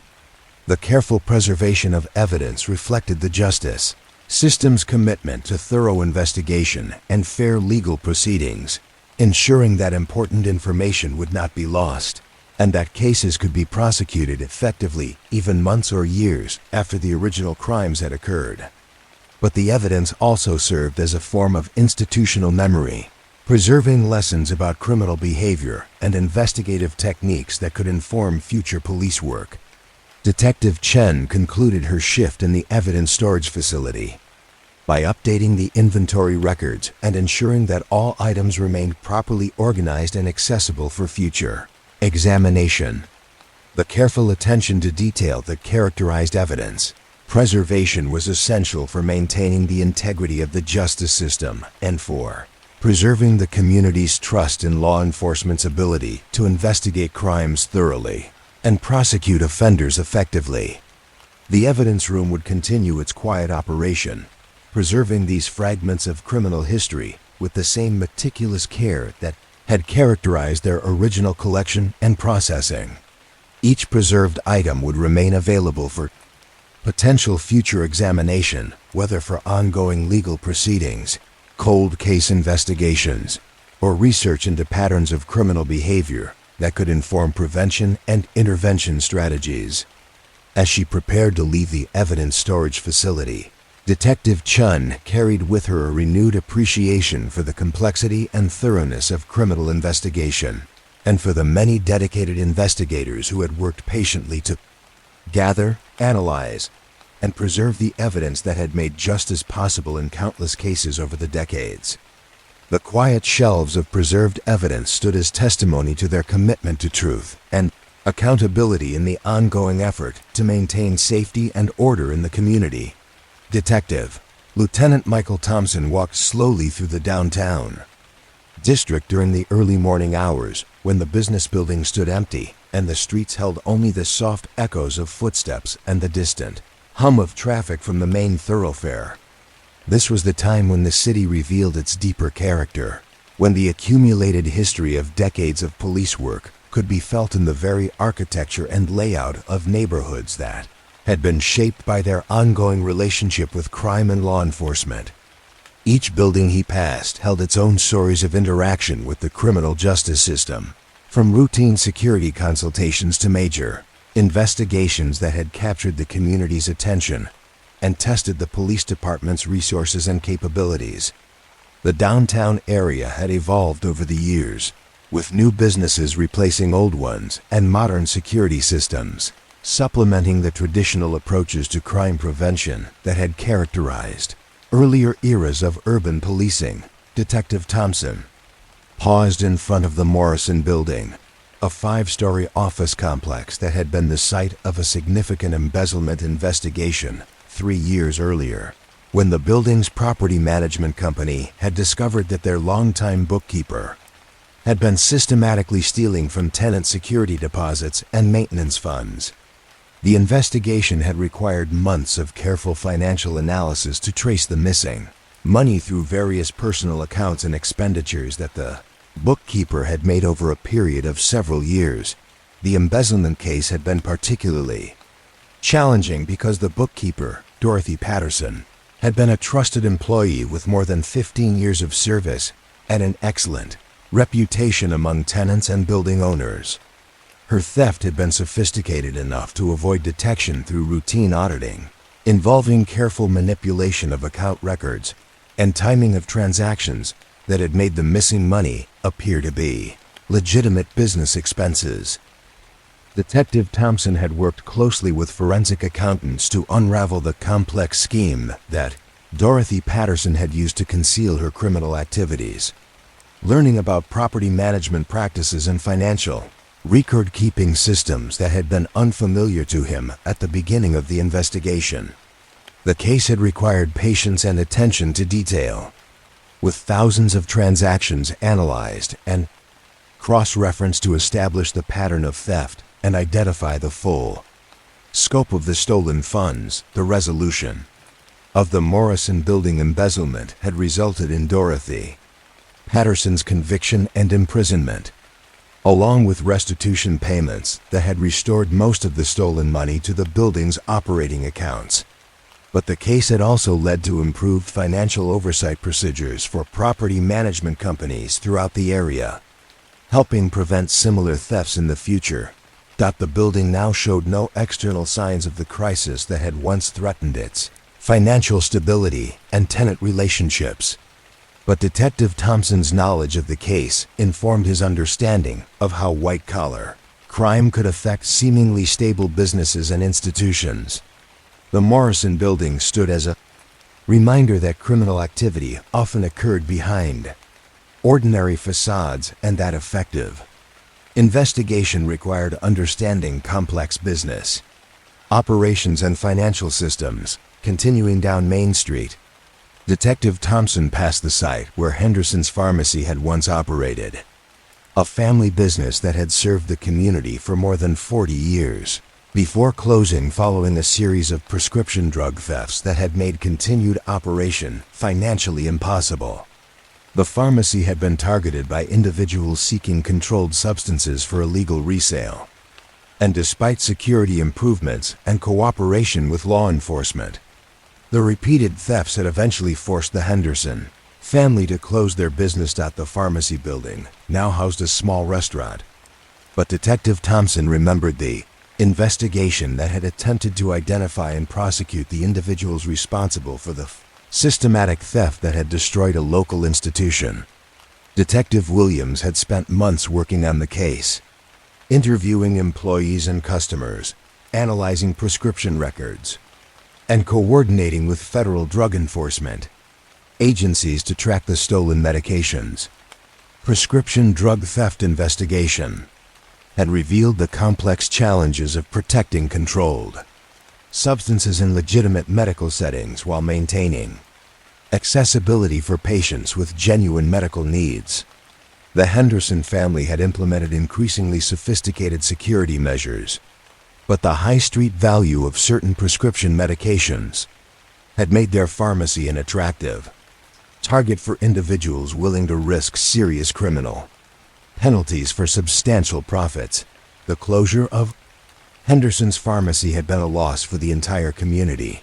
Speaker 1: The careful preservation of evidence reflected the justice system's commitment to thorough investigation and fair legal proceedings, ensuring that important information would not be lost, and that cases could be prosecuted effectively even months or years after the original crimes had occurred. But the evidence also served as a form of institutional memory, preserving lessons about criminal behavior and investigative techniques that could inform future police work. Detective Chen concluded her shift in the evidence storage facility by updating the inventory records and ensuring that all items remained properly organized and accessible for future examination. The careful attention to detail that characterized evidence preservation was essential for maintaining the integrity of the justice system and for preserving the community's trust in law enforcement's ability to investigate crimes thoroughly and prosecute offenders effectively. The evidence room would continue its quiet operation, preserving these fragments of criminal history with the same meticulous care that had characterized their original collection and processing. Each preserved item would remain available for potential future examination, whether for ongoing legal proceedings, cold case investigations, or research into patterns of criminal behavior that could inform prevention and intervention strategies. As she prepared to leave the evidence storage facility, Detective Chun carried with her a renewed appreciation for the complexity and thoroughness of criminal investigation, and for the many dedicated investigators who had worked patiently to gather, analyze, and preserve the evidence that had made justice possible in countless cases over the decades. The quiet shelves of preserved evidence stood as testimony to their commitment to truth and accountability in the ongoing effort to maintain safety and order in the community. Detective Lieutenant Michael Thompson walked slowly through the downtown district during the early morning hours when the business building stood empty and the streets held only the soft echoes of footsteps and the distant hum of traffic from the main thoroughfare. This was the time when the city revealed its deeper character, when the accumulated history of decades of police work could be felt in the very architecture and layout of neighborhoods that had been shaped by their ongoing relationship with crime and law enforcement. Each building he passed held its own stories of interaction with the criminal justice system, from routine security consultations to major investigations that had captured the community's attention and tested the police department's resources and capabilities. The downtown area had evolved over the years, with new businesses replacing old ones and modern security systems, supplementing the traditional approaches to crime prevention that had characterized earlier eras of urban policing. Detective Thompson paused in front of the Morrison Building, a 5-story office complex that had been the site of a significant embezzlement investigation 3 years earlier, when the building's property management company had discovered that their longtime bookkeeper had been systematically stealing from tenant security deposits and maintenance funds. The investigation had required months of careful financial analysis to trace the missing money through various personal accounts and expenditures that the bookkeeper had made over a period of several years. The embezzlement case had been particularly challenging because the bookkeeper, Dorothy Patterson, had been a trusted employee with more than 15 years of service and an excellent reputation among tenants and building owners. Her theft had been sophisticated enough to avoid detection through routine auditing, involving careful manipulation of account records and timing of transactions that had made the missing money appear to be legitimate business expenses. Detective Thompson had worked closely with forensic accountants to unravel the complex scheme that Dorothy Patterson had used to conceal her criminal activities. Learning about property management practices and financial record-keeping systems that had been unfamiliar to him at the beginning of the investigation. The case had required patience and attention to detail, with thousands of transactions analyzed and cross-referenced to establish the pattern of theft and identify the full scope of the stolen funds. The resolution of the Morrison Building embezzlement had resulted in Dorothy Patterson's conviction and imprisonment, along with restitution payments that had restored most of the stolen money to the building's operating accounts. But the case had also led to improved financial oversight procedures for property management companies throughout the area, helping prevent similar thefts in the future. The building now showed no external signs of the crisis that had once threatened its financial stability and tenant relationships. But Detective Thompson's knowledge of the case informed his understanding of how white-collar crime could affect seemingly stable businesses and institutions. The Morrison Building stood as a reminder that criminal activity often occurred behind ordinary facades and that effective Investigation required understanding complex business, operations and financial systems. Continuing down Main Street, Detective Thompson passed the site where Henderson's Pharmacy had once operated, a family business that had served the community for more than 40 years, before closing following a series of prescription drug thefts that had made continued operation financially impossible. The pharmacy had been targeted by individuals seeking controlled substances for illegal resale, and despite security improvements and cooperation with law enforcement, the repeated thefts had eventually forced the Henderson family to close their business. The pharmacy building now housed a small restaurant, but Detective Thompson remembered the investigation that had attempted to identify and prosecute the individuals responsible for the systematic theft that had destroyed a local institution. Detective Williams had spent months working on the case, interviewing employees and customers, analyzing prescription records, and coordinating with federal drug enforcement agencies to track the stolen medications. Prescription drug theft investigation had revealed the complex challenges of protecting controlled substances in legitimate medical settings while maintaining accessibility for patients with genuine medical needs. The Henderson family had implemented increasingly sophisticated security measures, but the high street value of certain prescription medications had made their pharmacy an attractive target for individuals willing to risk serious criminal penalties for substantial profits. The closure of Henderson's Pharmacy had been a loss for the entire community,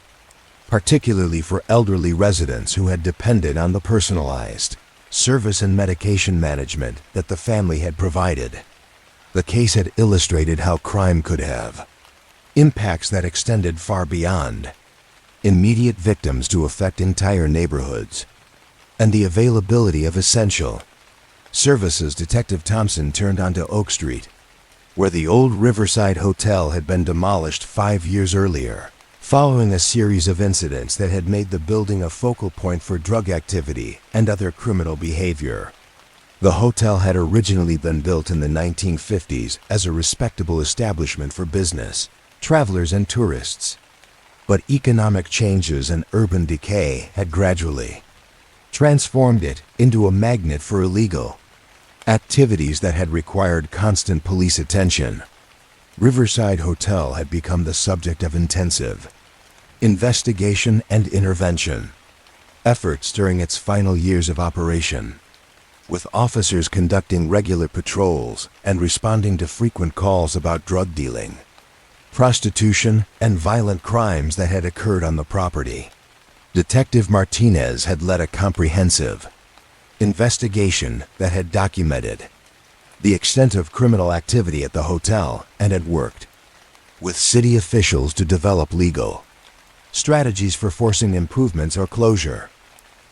Speaker 1: particularly for elderly residents who had depended on the personalized service and medication management that the family had provided. The case had illustrated how crime could have impacts that extended far beyond immediate victims to affect entire neighborhoods, and the availability of essential services. Detective Thompson turned onto Oak Street, where the old Riverside Hotel had been demolished 5 years earlier, following a series of incidents that had made the building a focal point for drug activity and other criminal behavior. The hotel had originally been built in the 1950s as a respectable establishment for business, travelers and tourists, but economic changes and urban decay had gradually transformed it into a magnet for illegal activities that had required constant police attention. Riverside Hotel had become the subject of intensive investigation and intervention efforts during its final years of operation, with officers conducting regular patrols and responding to frequent calls about drug dealing, prostitution, and violent crimes that had occurred on the property. Detective Martinez had led a comprehensive investigation that had documented the extent of criminal activity at the hotel and had worked with city officials to develop legal strategies for forcing improvements or closure.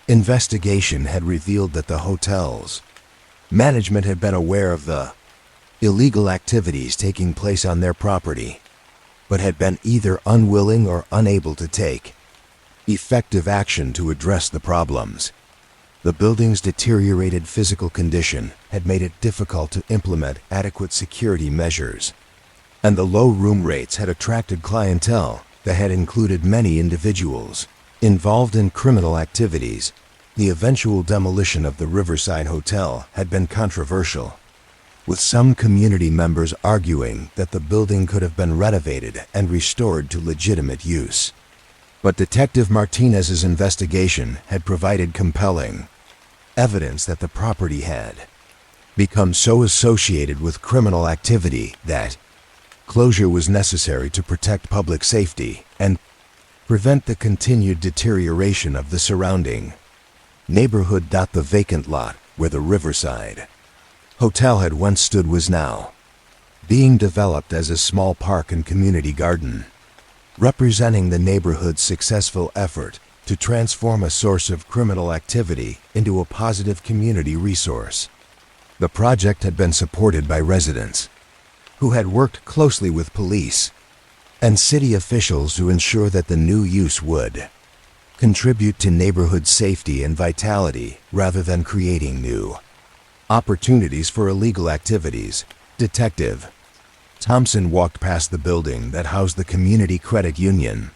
Speaker 1: Investigation had revealed that the hotel's management had been aware of the illegal activities taking place on their property, but had been either unwilling or unable to take effective action to address the problems. The building's deteriorated physical condition had made it difficult to implement adequate security measures, and the low room rates had attracted clientele that had included many individuals involved in criminal activities. The eventual demolition of the Riverside Hotel had been controversial, with some community members arguing that the building could have been renovated and restored to legitimate use. But Detective Martinez's investigation had provided compelling evidence that the property had become so associated with criminal activity that closure was necessary to protect public safety and prevent the continued deterioration of the surrounding neighborhood. The vacant lot where the Riverside Hotel had once stood was now being developed as a small park and community garden, representing the neighborhood's successful effort to transform a source of criminal activity into a positive community resource. The project had been supported by residents who had worked closely with police and city officials to ensure that the new use would contribute to neighborhood safety and vitality rather than creating new opportunities for illegal activities. Detective Thompson walked past the building that housed the Community Credit Union,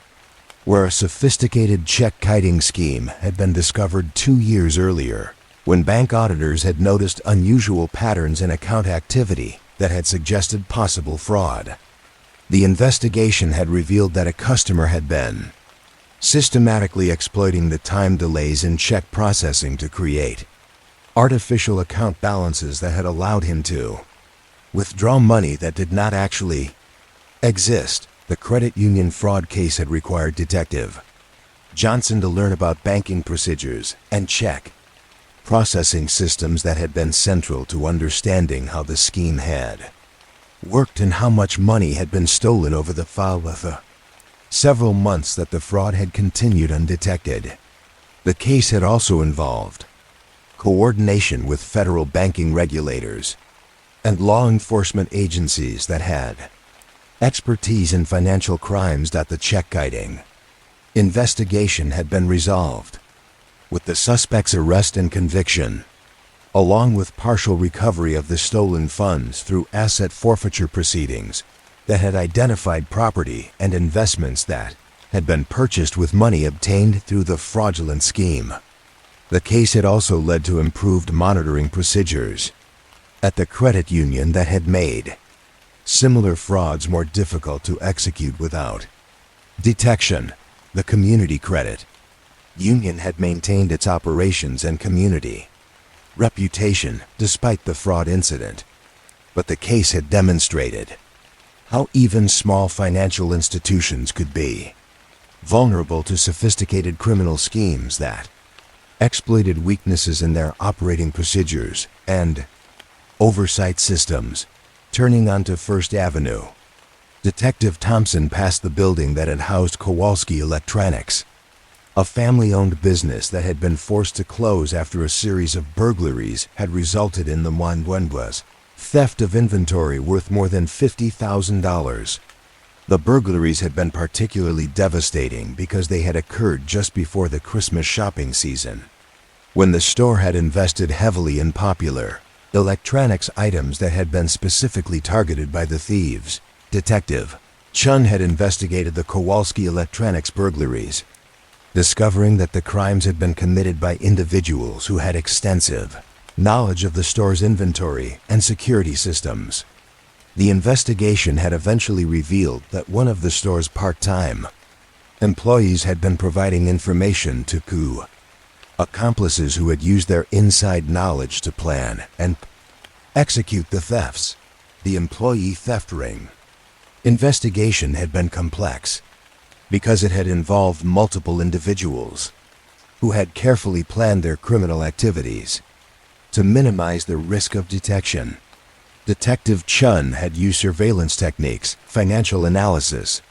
Speaker 1: where a sophisticated check-kiting scheme had been discovered 2 years earlier, when bank auditors had noticed unusual patterns in account activity that had suggested possible fraud. The investigation had revealed that a customer had been systematically exploiting the time delays in check processing to create artificial account balances that had allowed him to withdraw money that did not actually exist. The credit union fraud case had required Detective Johnson to learn about banking procedures and check processing systems that had been central to understanding how the scheme had worked and how much money had been stolen over the several months that the fraud had continued undetected. The case had also involved coordination with federal banking regulators and law enforcement agencies that had expertise in financial crimes. The check-kiting investigation had been resolved, with the suspect's arrest and conviction, along with partial recovery of the stolen funds through asset forfeiture proceedings that had identified property and investments that had been purchased with money obtained through the fraudulent scheme. The case had also led to improved monitoring procedures at the credit union that had made similar frauds more difficult to execute without detection. The Community Credit Union had maintained its operations and community reputation despite the fraud incident, but the case had demonstrated how even small financial institutions could be vulnerable to sophisticated criminal schemes that exploited weaknesses in their operating procedures and oversight systems. Turning onto First Avenue, Detective Thompson passed the building that had housed Kowalski Electronics, a family-owned business that had been forced to close after a series of burglaries had resulted in the unwind theft of inventory worth more than $50,000. The burglaries had been particularly devastating because they had occurred just before the Christmas shopping season, when the store had invested heavily in popular electronics items that had been specifically targeted by the thieves. Detective Chun had investigated the Kowalski Electronics burglaries, discovering that the crimes had been committed by individuals who had extensive knowledge of the store's inventory and security systems. The investigation had eventually revealed that one of the store's part-time employees had been providing information to accomplices who had used their inside knowledge to plan and execute the thefts. The employee theft ring investigation had been complex because it had involved multiple individuals who had carefully planned their criminal activities to minimize the risk of detection. Detective Chun had used surveillance techniques, financial analysis,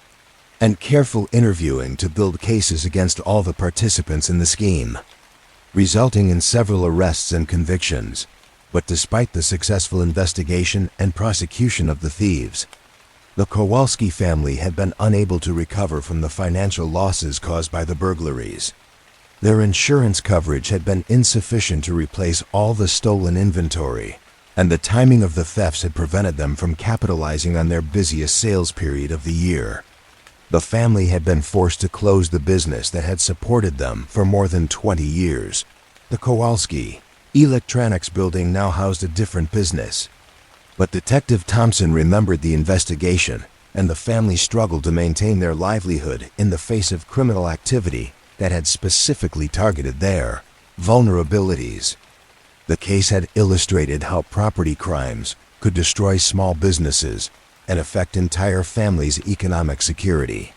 Speaker 1: and careful interviewing to build cases against all the participants in the scheme, resulting in several arrests and convictions. But despite the successful investigation and prosecution of the thieves, the Kowalski family had been unable to recover from the financial losses caused by the burglaries. Their insurance coverage had been insufficient to replace all the stolen inventory, and the timing of the thefts had prevented them from capitalizing on their busiest sales period of the year. The family had been forced to close the business that had supported them for more than 20 years. The Kowalski Electronics building now housed a different business, but Detective Thompson remembered the investigation, and the family struggled to maintain their livelihood in the face of criminal activity that had specifically targeted their vulnerabilities. The case had illustrated how property crimes could destroy small businesses and affect entire families' economic security.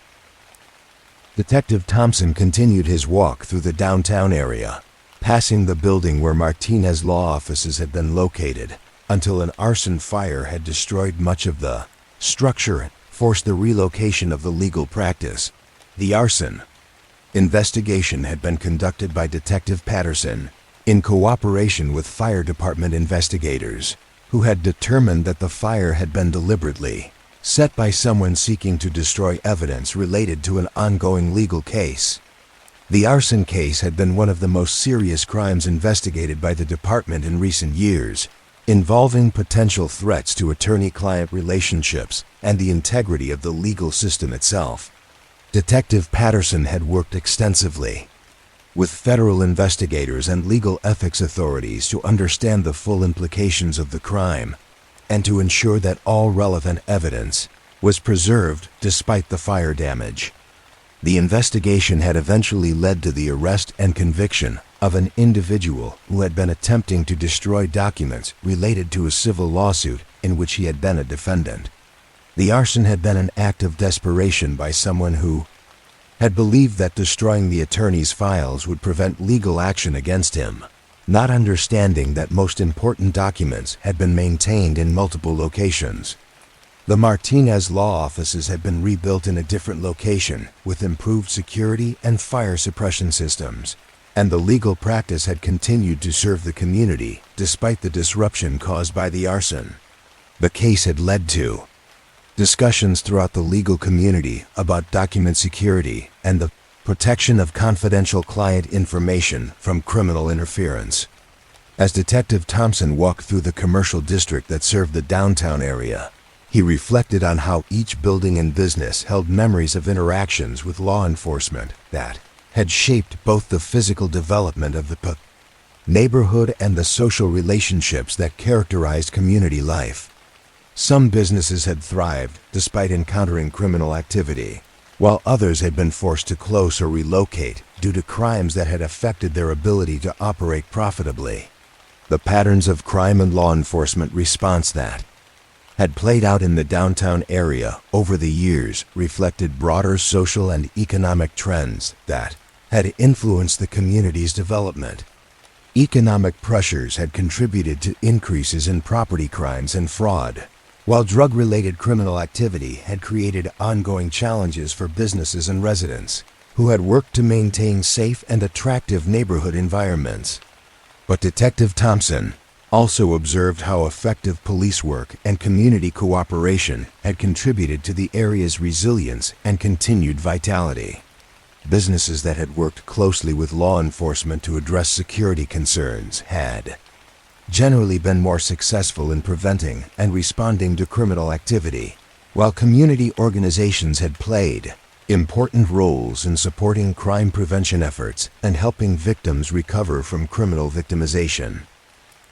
Speaker 1: Detective Thompson continued his walk through the downtown area, passing the building where Martinez law offices had been located, until an arson fire had destroyed much of the structure and forced the relocation of the legal practice. The arson investigation had been conducted by Detective Patterson in cooperation with fire department investigators, who had determined that the fire had been deliberately set by someone seeking to destroy evidence related to an ongoing legal case. The arson case had been one of the most serious crimes investigated by the department in recent years, involving potential threats to attorney-client relationships and the integrity of the legal system itself. Detective Patterson had worked extensively with federal investigators and legal ethics authorities to understand the full implications of the crime and to ensure that all relevant evidence was preserved despite the fire damage. The investigation had eventually led to the arrest and conviction of an individual who had been attempting to destroy documents related to a civil lawsuit in which he had been a defendant. The arson had been an act of desperation by someone who had believed that destroying the attorney's files would prevent legal action against him, not understanding that most important documents had been maintained in multiple locations. The Martinez law offices had been rebuilt in a different location with improved security and fire suppression systems, and the legal practice had continued to serve the community despite the disruption caused by the arson. The case had led to discussions throughout the legal community about document security and the protection of confidential client information from criminal interference. As Detective Thompson walked through the commercial district that served the downtown area, he reflected on how each building and business held memories of interactions with law enforcement that had shaped both the physical development of the neighborhood and the social relationships that characterized community life. Some businesses had thrived despite encountering criminal activity, while others had been forced to close or relocate due to crimes that had affected their ability to operate profitably. The patterns of crime and law enforcement response that had played out in the downtown area over the years reflected broader social and economic trends that had influenced the community's development. Economic pressures had contributed to increases in property crimes and fraud, while drug-related criminal activity had created ongoing challenges for businesses and residents who had worked to maintain safe and attractive neighborhood environments. But Detective Thompson also observed how effective police work and community cooperation had contributed to the area's resilience and continued vitality. Businesses that had worked closely with law enforcement to address security concerns had generally been more successful in preventing and responding to criminal activity, while community organizations had played important roles in supporting crime prevention efforts and helping victims recover from criminal victimization.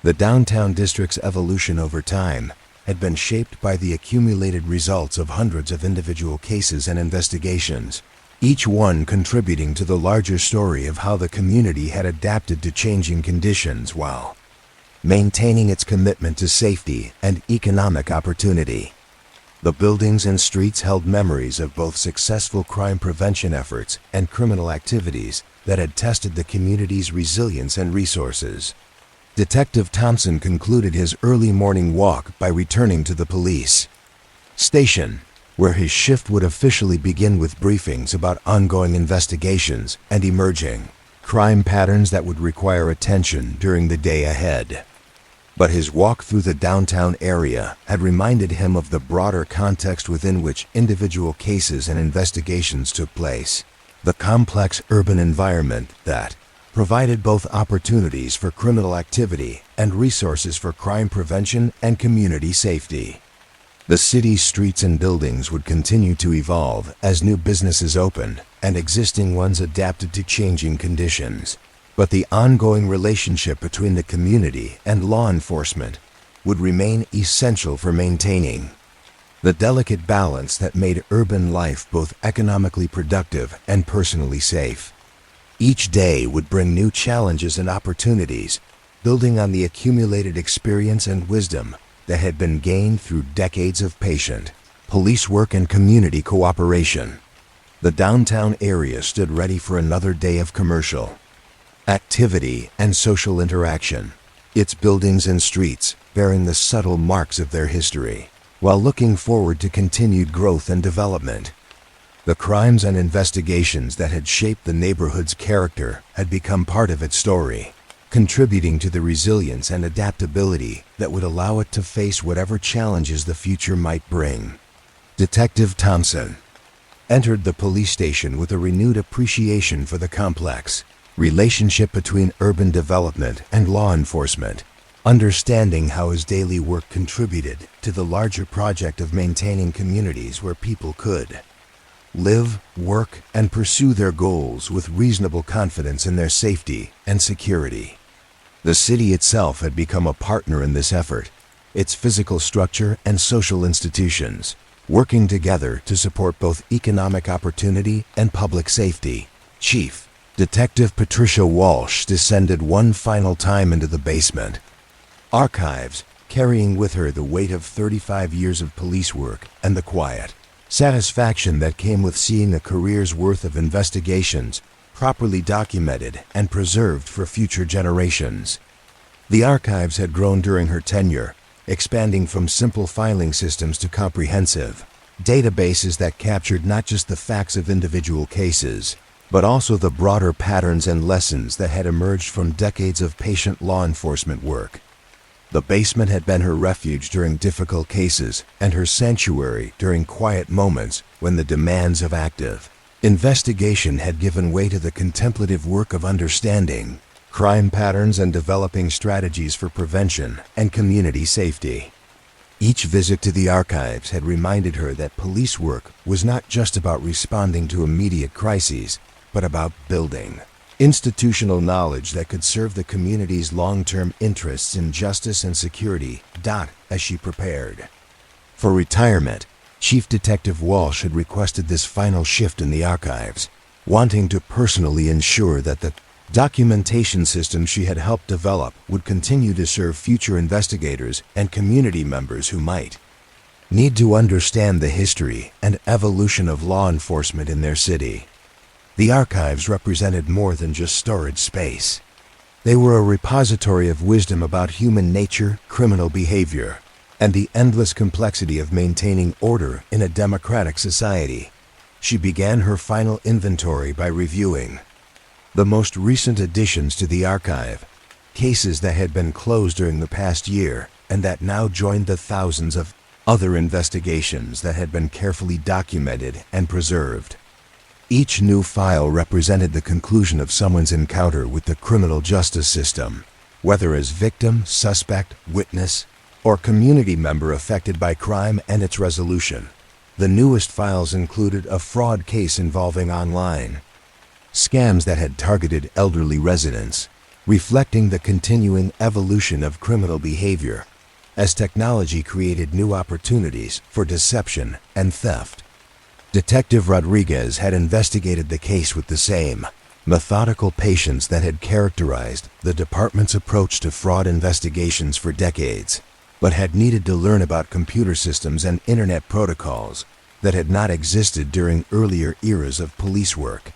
Speaker 1: The downtown district's evolution over time had been shaped by the accumulated results of hundreds of individual cases and investigations, each one contributing to the larger story of how the community had adapted to changing conditions while maintaining its commitment to safety and economic opportunity. The buildings and streets held memories of both successful crime prevention efforts and criminal activities that had tested the community's resilience and resources. Detective Thompson concluded his early morning walk by returning to the police station, where his shift would officially begin with briefings about ongoing investigations and emerging crime patterns that would require attention during the day ahead. But his walk through the downtown area had reminded him of the broader context within which individual cases and investigations took place, the complex urban environment that provided both opportunities for criminal activity and resources for crime prevention and community safety. The city's streets and buildings would continue to evolve as new businesses opened and existing ones adapted to changing conditions. But the ongoing relationship between the community and law enforcement would remain essential for maintaining the delicate balance that made urban life both economically productive and personally safe. Each day would bring new challenges and opportunities, building on the accumulated experience and wisdom that had been gained through decades of patient police work and community cooperation. The downtown area stood ready for another day of commercial activity and social interaction, its buildings and streets bearing the subtle marks of their history, while looking forward to continued growth and development. The crimes and investigations that had shaped the neighborhood's character had become part of its story, contributing to the resilience and adaptability that would allow it to face whatever challenges the future might bring. Detective Thompson entered the police station with a renewed appreciation for the complex relationship between urban development and law enforcement, understanding how his daily work contributed to the larger project of maintaining communities where people could live, work, and pursue their goals with reasonable confidence in their safety and security. The city itself had become a partner in this effort, its physical structure and social institutions working together to support both economic opportunity and public safety. Chief Detective Patricia Walsh descended one final time into the basement archives, carrying with her the weight of 35 years of police work and the quiet satisfaction that came with seeing a career's worth of investigations properly documented and preserved for future generations. The archives had grown during her tenure, expanding from simple filing systems to comprehensive databases that captured not just the facts of individual cases, but also the broader patterns and lessons that had emerged from decades of patient law enforcement work. The basement had been her refuge during difficult cases and her sanctuary during quiet moments when the demands of active investigation had given way to the contemplative work of understanding crime patterns and developing strategies for prevention and community safety. Each visit to the archives had reminded her that police work was not just about responding to immediate crises, but about building institutional knowledge that could serve the community's long-term interests in justice and security. As she prepared for retirement, Chief Detective Walsh had requested this final shift in the archives, wanting to personally ensure that the documentation system she had helped develop would continue to serve future investigators and community members who might need to understand the history and evolution of law enforcement in their city. The archives represented more than just storage space. They were a repository of wisdom about human nature, criminal behavior, and the endless complexity of maintaining order in a democratic society. She began her final inventory by reviewing the most recent additions to the archive, cases that had been closed during the past year and that now joined the thousands of other investigations that had been carefully documented and preserved. Each new file represented the conclusion of someone's encounter with the criminal justice system, whether as victim, suspect, witness, or community member affected by crime and its resolution. The newest files included a fraud case involving online scams that had targeted elderly residents, reflecting the continuing evolution of criminal behavior as technology created new opportunities for deception and theft. Detective Rodriguez had investigated the case with the same methodical patience that had characterized the department's approach to fraud investigations for decades, but had needed to learn about computer systems and internet protocols that had not existed during earlier eras of police work.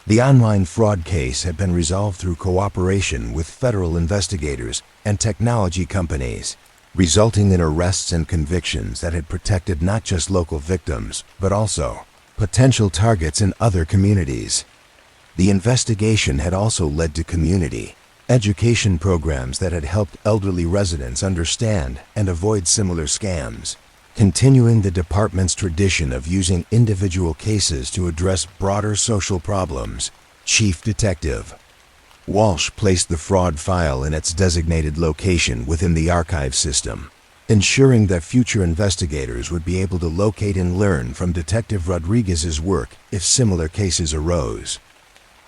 Speaker 1: The online fraud case had been resolved through cooperation with federal investigators and technology companies, resulting in arrests and convictions that had protected not just local victims, but also potential targets in other communities. The investigation had also led to community education programs that had helped elderly residents understand and avoid similar scams, continuing the department's tradition of using individual cases to address broader social problems. Chief Detective Walsh placed the fraud file in its designated location within the archive system, ensuring that future investigators would be able to locate and learn from Detective Rodriguez's work if similar cases arose.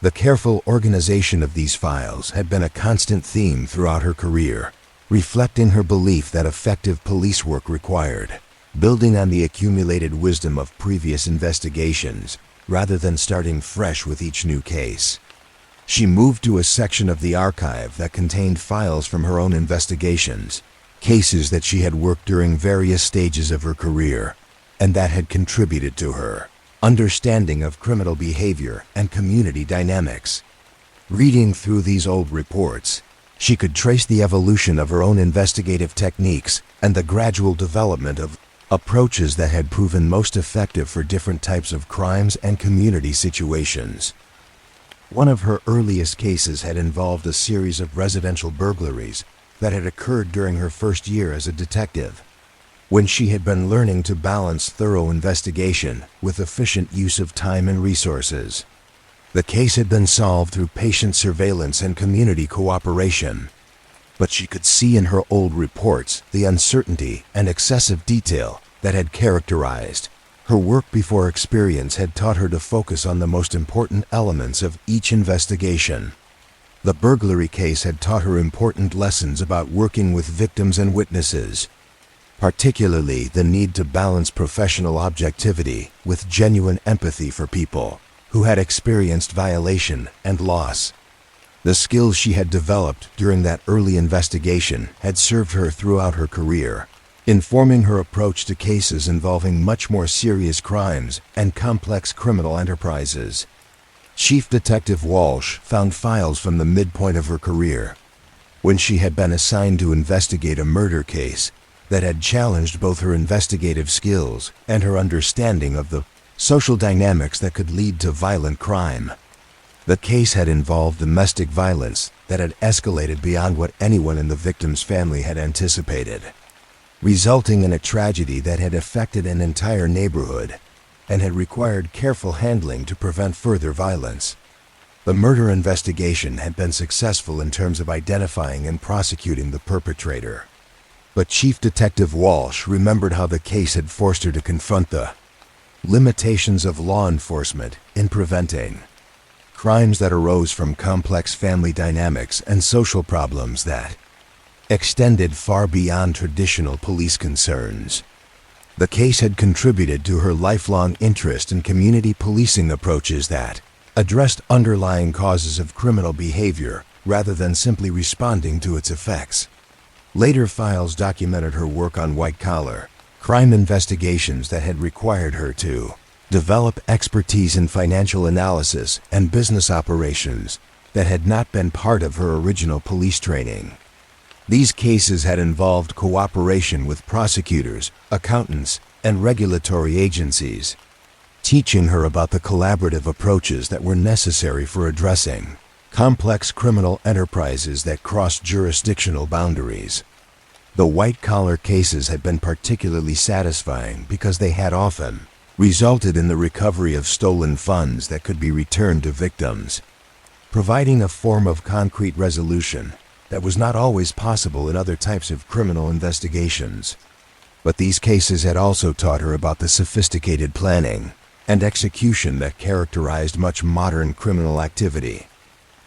Speaker 1: The careful organization of these files had been a constant theme throughout her career, reflecting her belief that effective police work required building on the accumulated wisdom of previous investigations rather than starting fresh with each new case. She moved to a section of the archive that contained files from her own investigations, cases that she had worked during various stages of her career, and that had contributed to her understanding of criminal behavior and community dynamics. Reading through these old reports, she could trace the evolution of her own investigative techniques and the gradual development of approaches that had proven most effective for different types of crimes and community situations. One of her earliest cases had involved a series of residential burglaries that had occurred during her first year as a detective, when she had been learning to balance thorough investigation with efficient use of time and resources. The case had been solved through patient surveillance and community cooperation. but she could see in her old reports the uncertainty and excessive detail that had characterized her work before. Experience had taught her to focus on the most important elements of each investigation. The burglary case had taught her important lessons about working with victims and witnesses, particularly the need to balance professional objectivity with genuine empathy for people who had experienced violation and loss. The skills she had developed during that early investigation had served her throughout her career, informing her approach to cases involving much more serious crimes and complex criminal enterprises. Chief Detective Walsh found files from the midpoint of her career, when she had been assigned to investigate a murder case that had challenged both her investigative skills and her understanding of the social dynamics that could lead to violent crime. The case had involved domestic violence that had escalated beyond what anyone in the victim's family had anticipated, resulting in a tragedy that had affected an entire neighborhood and had required careful handling to prevent further violence. The murder investigation had been successful in terms of identifying and prosecuting the perpetrator. But Chief Detective Walsh remembered how the case had forced her to confront the limitations of law enforcement in preventing crimes that arose from complex family dynamics and social problems that extended far beyond traditional police concerns. The case had contributed to her lifelong interest in community policing approaches that addressed underlying causes of criminal behavior rather than simply responding to its effects. Later files documented her work on white-collar crime investigations that had required her to develop expertise in financial analysis and business operations that had not been part of her original police training. These cases had involved cooperation with prosecutors, accountants, and regulatory agencies, teaching her about the collaborative approaches that were necessary for addressing complex criminal enterprises that crossed jurisdictional boundaries. The white-collar cases had been particularly satisfying because they had often resulted in the recovery of stolen funds that could be returned to victims, providing a form of concrete resolution that was not always possible in other types of criminal investigations. But these cases had also taught her about the sophisticated planning and execution that characterized much modern criminal activity,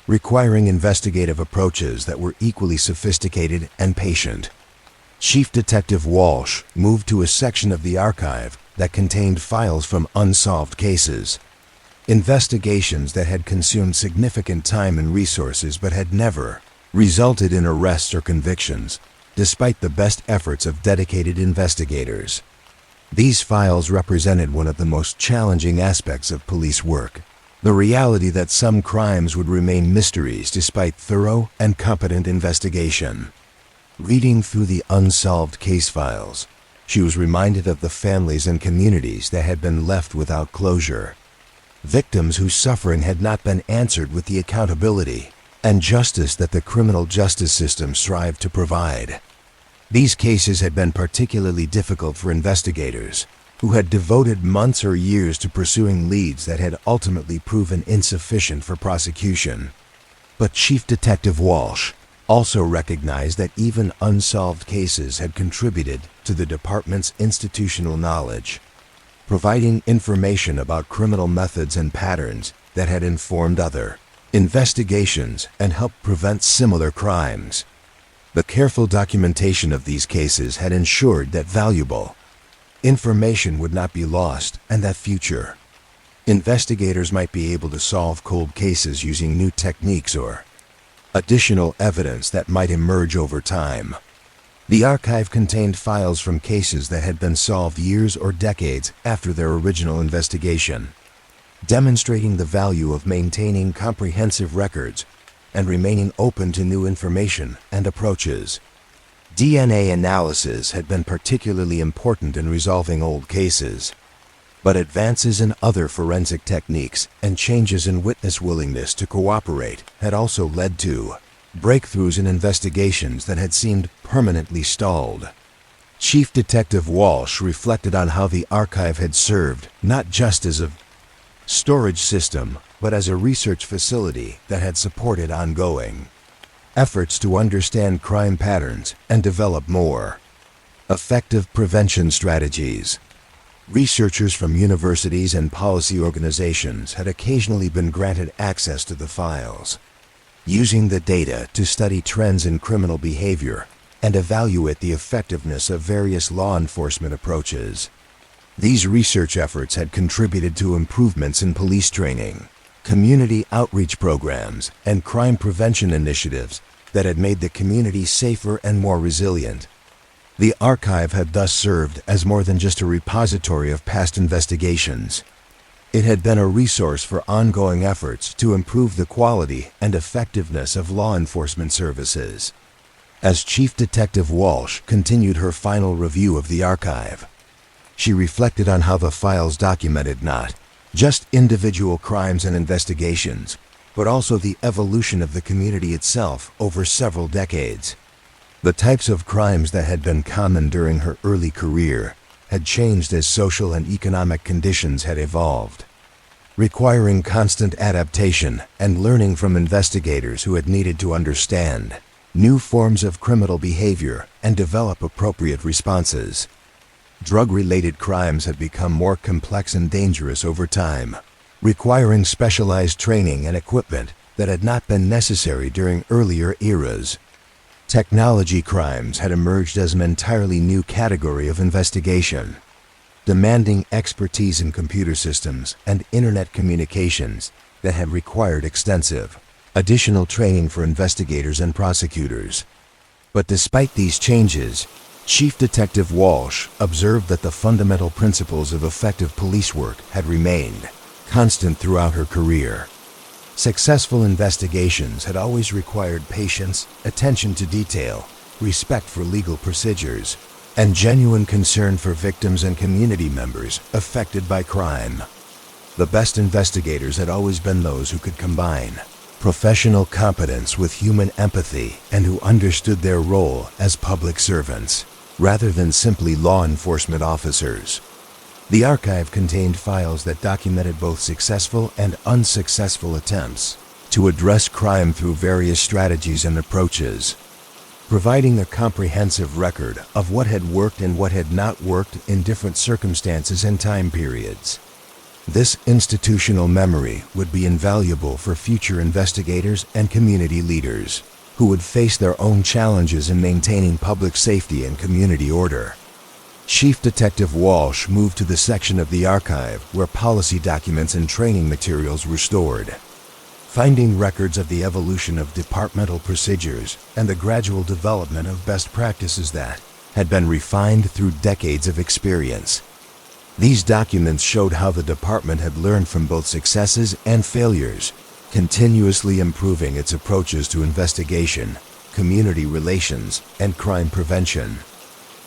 Speaker 1: requiring investigative approaches that were equally sophisticated and patient. Chief Detective Walsh moved to a section of the archive that contained files from unsolved cases, investigations that had consumed significant time and resources but had never resulted in arrests or convictions, despite the best efforts of dedicated investigators. These files represented one of the most challenging aspects of police work, the reality that some crimes would remain mysteries despite thorough and competent investigation. Reading through the unsolved case files, she was reminded of the families and communities that had been left without closure, victims whose suffering had not been answered with the accountability and justice that the criminal justice system strived to provide. These cases had been particularly difficult for investigators, who had devoted months or years to pursuing leads that had ultimately proven insufficient for prosecution. But Chief Detective Walsh also recognized that even unsolved cases had contributed to the department's institutional knowledge, providing information about criminal methods and patterns that had informed other investigations and helped prevent similar crimes. The careful documentation of these cases had ensured that valuable information would not be lost and that future investigators might be able to solve cold cases using new techniques or additional evidence that might emerge over time. The archive contained files from cases that had been solved years or decades after their original investigation, demonstrating the value of maintaining comprehensive records and remaining open to new information and approaches. DNA analysis had been particularly important in resolving old cases, but advances in other forensic techniques and changes in witness willingness to cooperate had also led to breakthroughs in investigations that had seemed permanently stalled. Chief Detective Walsh reflected on how the archive had served not just as a storage system, but as a research facility that had supported ongoing efforts to understand crime patterns and develop more effective prevention strategies. Researchers from universities and policy organizations had occasionally been granted access to the files, using the data to study trends in criminal behavior and evaluate the effectiveness of various law enforcement approaches. These research efforts had contributed to improvements in police training, community outreach programs, and crime prevention initiatives that had made the community safer and more resilient. The archive had thus served as more than just a repository of past investigations. It had been a resource for ongoing efforts to improve the quality and effectiveness of law enforcement services. As Chief Detective Walsh continued her final review of the archive, she reflected on how the files documented not just individual crimes and investigations, but also the evolution of the community itself over several decades. The types of crimes that had been common during her early career had changed as social and economic conditions had evolved, requiring constant adaptation and learning from investigators who had needed to understand new forms of criminal behavior and develop appropriate responses. Drug-related crimes had become more complex and dangerous over time, requiring specialized training and equipment that had not been necessary during earlier eras. Technology crimes had emerged as an entirely new category of investigation, demanding expertise in computer systems and internet communications that had required extensive, additional training for investigators and prosecutors. But despite these changes, Chief Detective Walsh observed that the fundamental principles of effective police work had remained constant throughout her career. Successful investigations had always required patience, attention to detail, respect for legal procedures, and genuine concern for victims and community members affected by crime. The best investigators had always been those who could combine professional competence with human empathy and who understood their role as public servants, rather than simply law enforcement officers. The archive contained files that documented both successful and unsuccessful attempts to address crime through various strategies and approaches, providing a comprehensive record of what had worked and what had not worked in different circumstances and time periods. This institutional memory would be invaluable for future investigators and community leaders who would face their own challenges in maintaining public safety and community order. Chief Detective Walsh moved to the section of the archive where policy documents and training materials were stored, finding records of the evolution of departmental procedures and the gradual development of best practices that had been refined through decades of experience. These documents showed how the department had learned from both successes and failures, continuously improving its approaches to investigation, community relations, and crime prevention.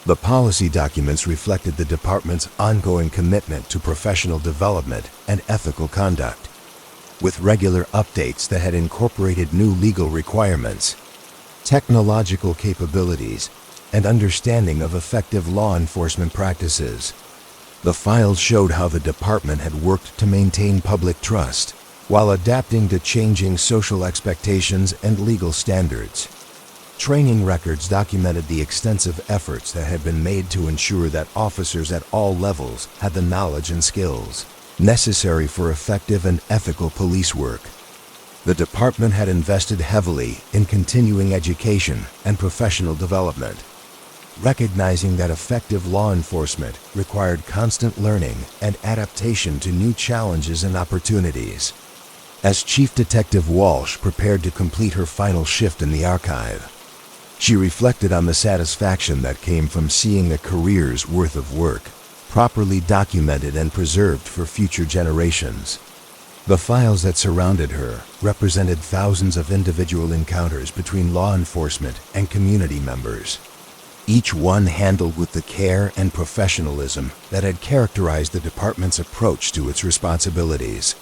Speaker 1: The policy documents reflected the department's ongoing commitment to professional development and ethical conduct, with regular updates that had incorporated new legal requirements, technological capabilities, and understanding of effective law enforcement practices. The files showed how the department had worked to maintain public trust while adapting to changing social expectations and legal standards. Training records documented the extensive efforts that had been made to ensure that officers at all levels had the knowledge and skills necessary for effective and ethical police work. The department had invested heavily in continuing education and professional development, recognizing that effective law enforcement required constant learning and adaptation to new challenges and opportunities. As Chief Detective Walsh prepared to complete her final shift in the archive, she reflected on the satisfaction that came from seeing a career's worth of work properly documented and preserved for future generations. The files that surrounded her represented thousands of individual encounters between law enforcement and community members, each one handled with the care and professionalism that had characterized the department's approach to its responsibilities.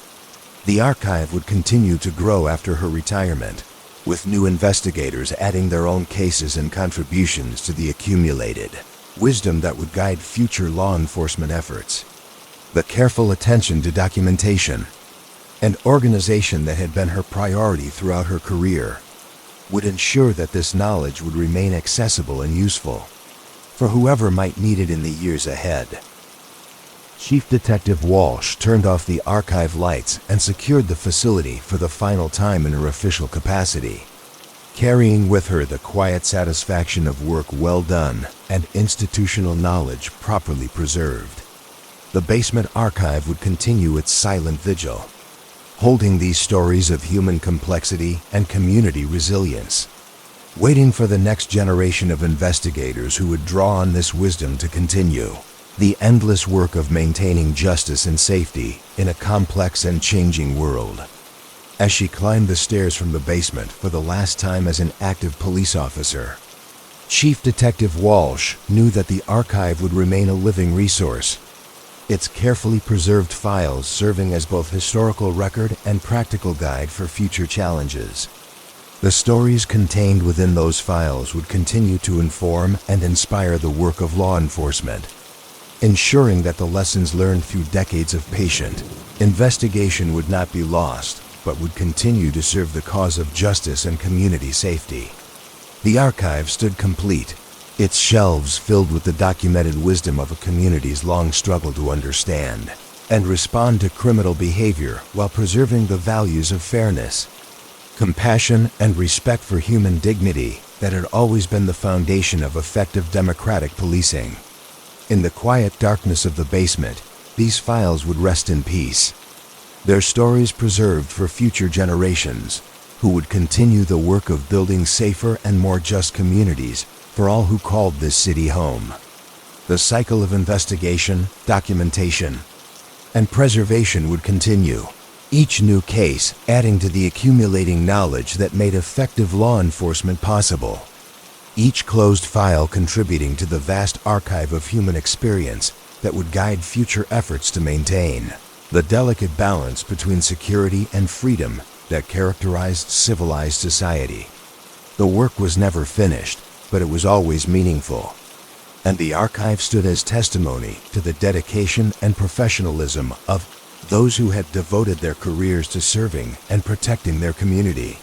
Speaker 1: The archive would continue to grow after her retirement, with new investigators adding their own cases and contributions to the accumulated wisdom that would guide future law enforcement efforts. The careful attention to documentation and organization that had been her priority throughout her career would ensure that this knowledge would remain accessible and useful for whoever might need it in the years ahead. Chief Detective Walsh turned off the archive lights and secured the facility for the final time in her official capacity, carrying with her the quiet satisfaction of work well done and institutional knowledge properly preserved. The basement archive would continue its silent vigil, holding these stories of human complexity and community resilience, waiting for the next generation of investigators who would draw on this wisdom to continue the endless work of maintaining justice and safety in a complex and changing world. As she climbed the stairs from the basement for the last time as an active police officer, Chief Detective Walsh knew that the archive would remain a living resource, its carefully preserved files serving as both historical record and practical guide for future challenges. The stories contained within those files would continue to inform and inspire the work of law enforcement, ensuring that the lessons learned through decades of patient investigation would not be lost, but would continue to serve the cause of justice and community safety. The archive stood complete, its shelves filled with the documented wisdom of a community's long struggle to understand and respond to criminal behavior while preserving the values of fairness, compassion, and respect for human dignity that had always been the foundation of effective democratic policing. In the quiet darkness of the basement, these files would rest in peace, their stories preserved for future generations who would continue the work of building safer and more just communities for all who called this city home. The cycle of investigation, documentation, and preservation would continue, each new case adding to the accumulating knowledge that made effective law enforcement possible. Each closed file contributing to the vast archive of human experience that would guide future efforts to maintain the delicate balance between security and freedom that characterized civilized society. The work was never finished, but it was always meaningful, and the archive stood as testimony to the dedication and professionalism of those who had devoted their careers to serving and protecting their community.